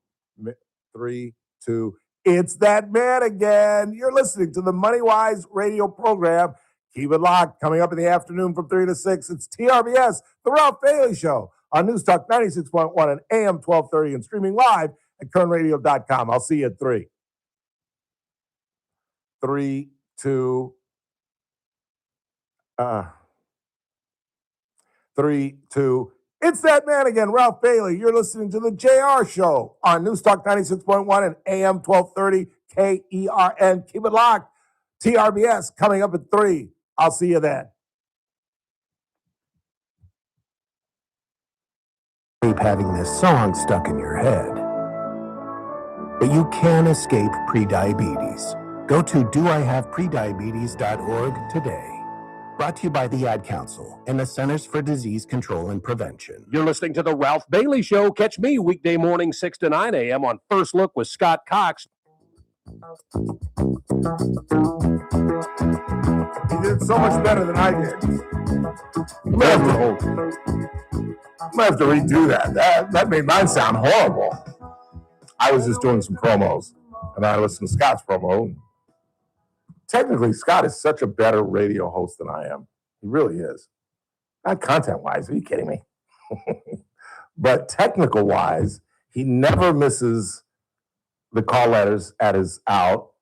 3, 2. It's that man again. You're listening to the MoneyWise radio program. Keep it locked. Coming up in the afternoon from 3 to 6, it's TRBS, The Ralph Bailey Show on News Talk 96.1 and AM 1230 and streaming live at kernradio.com. I'll see you at 3. 3, 2. 3, 2. It's that man again, Ralph Bailey. You're listening to the JR Show on News Talk 96.1 and AM 1230 KERN. Keep it locked. TRBS coming up at 3. I'll see you then. Keep having this song stuck in your head. But you can escape prediabetes. Go to doihaveprediabetes.org today. Brought to you by the Ad Council and the Centers for Disease Control and Prevention. You're listening to The Ralph Bailey Show. Catch me weekday morning 6 to 9 a.m. on First Look with Scott Cox. He did so much better than I did. I'm gonna have to redo that. That made mine sound horrible. I was just doing some promos, and I listened to Scott's promo. Technically, Scott is such a better radio host than I am. He really is. Not content-wise. Are you kidding me? But technical-wise, he never misses the call letters at his out.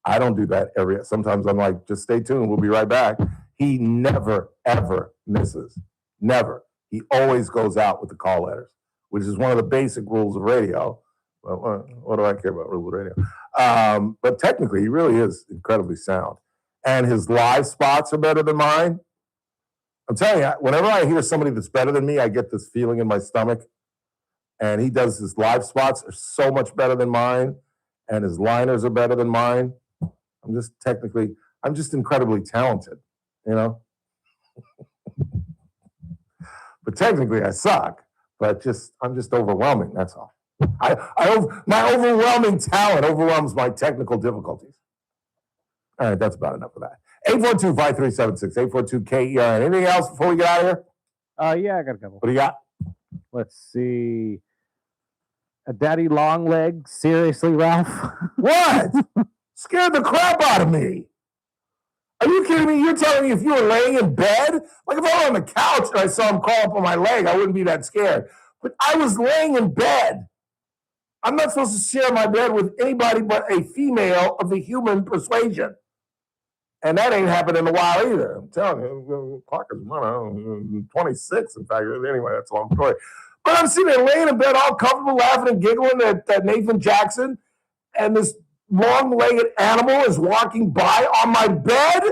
I don't do that sometimes I'm like, just stay tuned. We'll be right back. He never, ever misses. Never. He always goes out with the call letters, which is one of the basic rules of radio. Well, what do I care about rules of radio? But technically, he really is incredibly sound. And his live spots are better than mine. I'm telling you, whenever I hear somebody that's better than me, I get this feeling in my stomach. And he does his live spots are so much better than mine. And his liners are better than mine. I'm just incredibly talented, But technically I suck, but I'm just overwhelming, that's all. My overwhelming talent overwhelms my technical difficulties. All right, that's about enough of that. 842-5376, 842-KERN. Anything else before we get out of here? Yeah, I got a couple. What do you got? Let's see. A daddy long leg? Seriously, Ralph? What? Scared the crap out of me. Are you kidding me? You're telling me if you were laying in bed? Like if I were on the couch and I saw him crawl up on my leg, I wouldn't be that scared. But I was laying in bed. I'm not supposed to share my bed with anybody but a female of the human persuasion. And that ain't happened in a while either. I'm telling you, clock is 26, in fact. Anyway, that's a long story. But I'm sitting there laying in bed all comfortable, laughing and giggling at Nathan Jackson, and this long-legged animal is walking by on my bed?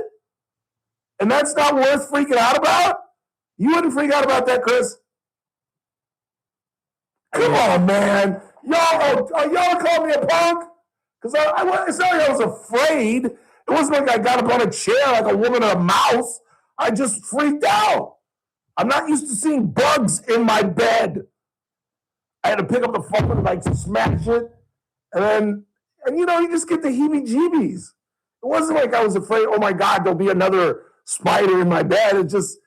And that's not worth freaking out about? You wouldn't freak out about that, Chris? Come on, man. Y'all call me a punk? Because it's not like I was afraid. It wasn't like I got up on a chair like a woman or a mouse. I just freaked out. I'm not used to seeing bugs in my bed. I had to pick up the phone and like smash it. And you just get the heebie-jeebies. It wasn't like I was afraid, oh my God, there'll be another spider in my bed. It just,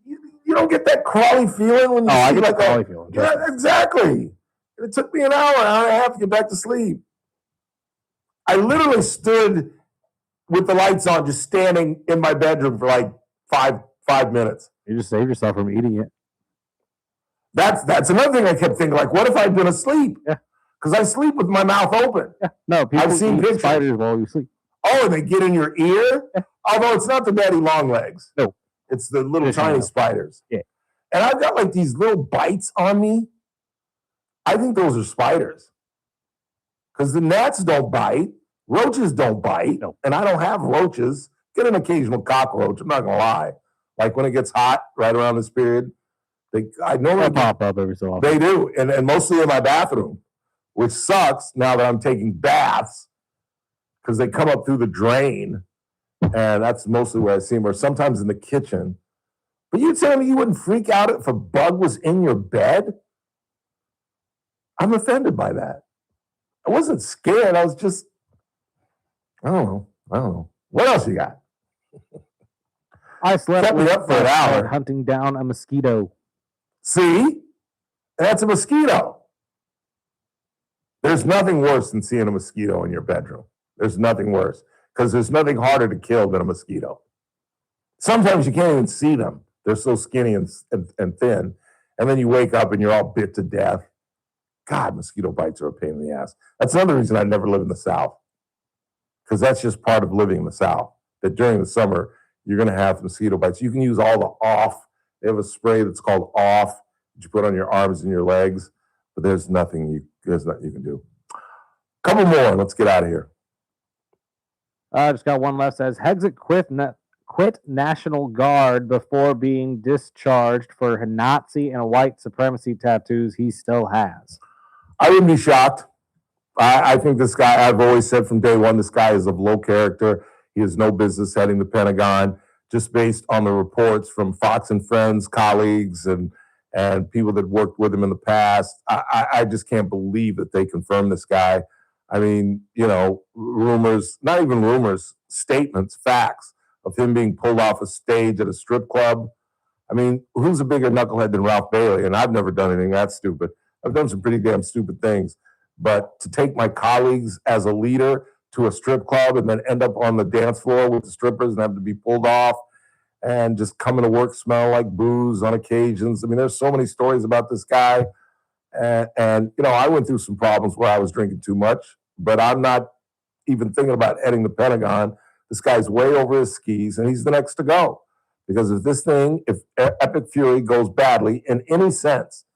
you don't get that crawly feeling when you see I get like the crawly feeling. Yeah, exactly. And it took me an hour and a half to get back to sleep. I literally stood with the lights on, just standing in my bedroom for like five minutes. You just saved yourself from eating it. That's another thing I kept thinking, like, what if I'd been asleep? Yeah. Because I sleep with my mouth open. Yeah. No, people I've seen eat pictures. spiders while you sleep. Oh, and they get in your ear? Yeah. Although it's not the daddy long legs. No. It's the little tiny spiders. Yeah. and I've got like these little bites on me, I think those are spiders. Because the gnats don't bite, roaches don't bite, and I don't have roaches. Get an occasional cockroach, I'm not going to lie. Like when it gets hot right around this period, I normally pop up every so often. They do, and mostly in my bathroom, which sucks now that I'm taking baths because they come up through the drain, and that's mostly where I see them, or sometimes in the kitchen. But you telling me you wouldn't freak out if a bug was in your bed? I'm offended by that. I wasn't scared. I was just, I don't know. What else you got? I slept Kept me up for an hour. hunting down a mosquito. See? That's a mosquito. There's nothing worse than seeing a mosquito in your bedroom. There's nothing worse because there's nothing harder to kill than a mosquito. Sometimes you can't even see them. They're so skinny and thin. And then you wake up and you're all bit to death. God, mosquito bites are a pain in the ass. That's another reason I never live in the South, because that's just part of living in the South, that during the summer, you're going to have mosquito bites. You can use all the off. They have a spray that's called off that you put on your arms and your legs, but there's nothing you can do. Couple more. Let's get out of here. I just got one left. Says Hexit quit National Guard before being discharged for Nazi and white supremacy tattoos he still has. I wouldn't be shocked. I think this guy, I've always said from day one, this guy is of low character. He has no business heading the Pentagon, just based on the reports from Fox and Friends colleagues and people that worked with him in the past. I just can't believe that they confirmed this guy. I mean, rumors, not even rumors, statements, facts of him being pulled off a stage at a strip club. I mean, who's a bigger knucklehead than Ralph Bailey? And I've never done anything that stupid. I've done some pretty damn stupid things. But to take my colleagues as a leader to a strip club and then end up on the dance floor with the strippers and have to be pulled off and just coming to work smell like booze on occasions. I mean, there's so many stories about this guy. And I went through some problems where I was drinking too much, but I'm not even thinking about heading the Pentagon. This guy's way over his skis, and he's the next to go. Because if Epic Fury goes badly in any sense,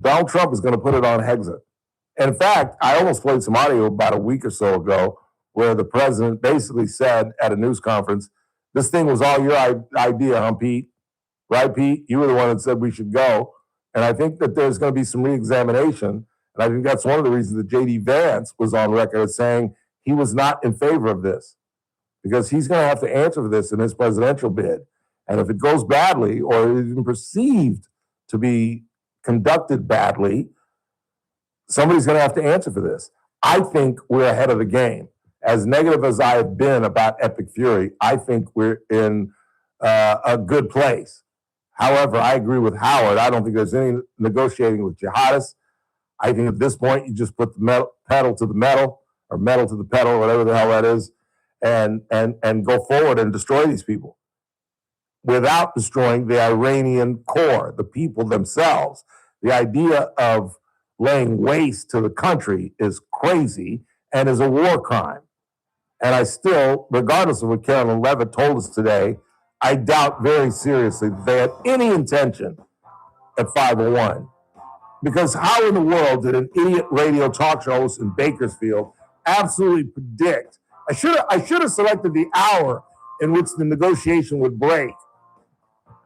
Donald Trump is going to put it on Hexit. And in fact, I almost played some audio about a week or so ago where the president basically said at a news conference, this thing was all your idea, huh, Pete? Right, Pete? You were the one that said we should go. And I think that there's going to be some reexamination. And I think that's one of the reasons that J.D. Vance was on record as saying he was not in favor of this, because he's going to have to answer for this in his presidential bid. And if it goes badly or is even perceived to be conducted badly, somebody's going to have to answer for this. I think we're ahead of the game. As negative as I have been about Epic Fury, I think we're in a good place. However, I agree with Howard. I don't think there's any negotiating with jihadists. I think at this point, you just put the pedal to the metal, or metal to the pedal, whatever the hell that is, and go forward and destroy these people without destroying the Iranian core, the people themselves. The idea of laying waste to the country is crazy and is a war crime. And I still, regardless of what Carolyn Levitt told us today, I doubt very seriously that they had any intention at 501. Because how in the world did an idiot radio talk show host in Bakersfield absolutely predict? I should have selected the hour in which the negotiation would break.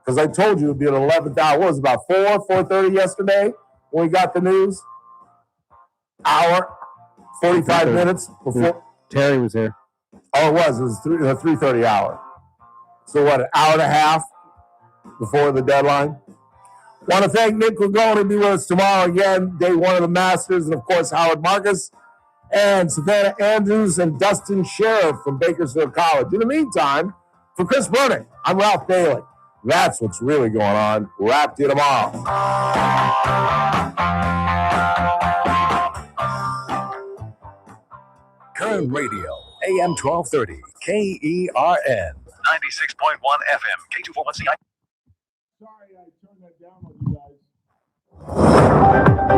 Because I told you it would be at 11th hour. What was it, about 4:30 yesterday when we got the news? Hour, 45 minutes before. Terry was there. Oh, it was the 3:30 hour. So what, an hour and a half before the deadline? Want to thank Nick Ragone to be with us tomorrow again, day one of the Masters, and of course Howard Marcus, and Savannah Andrews and Dustin Sheriff from Bakersfield College. In the meantime, for Chris Burdick, I'm Ralph Bailey. That's what's really going on. We'll wrap to you tomorrow. Current Radio, AM 1230, KERN, 96.1 FM, K241CI.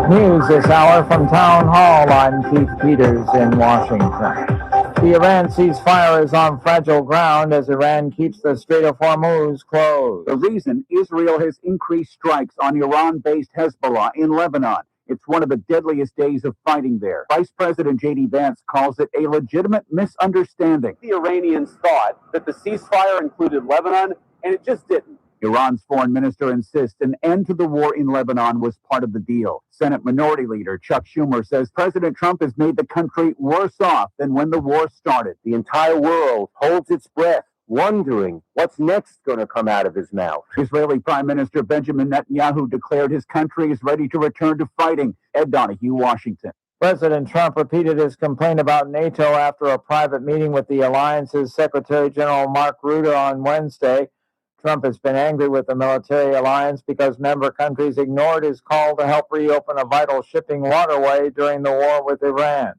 News this hour from Town Hall. I'm Keith Peters in Washington. The Iran ceasefire is on fragile ground as Iran keeps the Strait of Hormuz closed. The reason Israel has increased strikes on Iran-based Hezbollah in Lebanon. It's one of the deadliest days of fighting there. Vice President J.D. Vance calls it a legitimate misunderstanding. The Iranians thought that the ceasefire included Lebanon, and it just didn't. Iran's foreign minister insists an end to the war in Lebanon was part of the deal. Senate Minority Leader Chuck Schumer says President Trump has made the country worse off than when the war started. The entire world holds its breath, wondering what's next going to come out of his mouth. Israeli Prime Minister Benjamin Netanyahu declared his country is ready to return to fighting. Ed Donahue, Washington. President Trump repeated his complaint about NATO after a private meeting with the alliance's Secretary General Mark Rutte on Wednesday. Trump has been angry with the military alliance because member countries ignored his call to help reopen a vital shipping waterway during the war with Iran.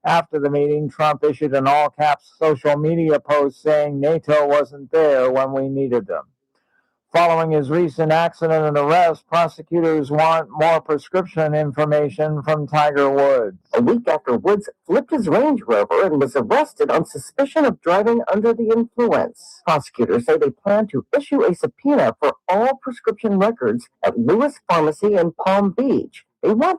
After the meeting, Trump issued an all-caps social media post saying NATO wasn't there when we needed them. Following his recent accident and arrest, prosecutors want more prescription information from Tiger Woods. A week after Woods flipped his Range Rover and was arrested on suspicion of driving under the influence. Prosecutors say they plan to issue a subpoena for all prescription records at Lewis Pharmacy in Palm Beach. They want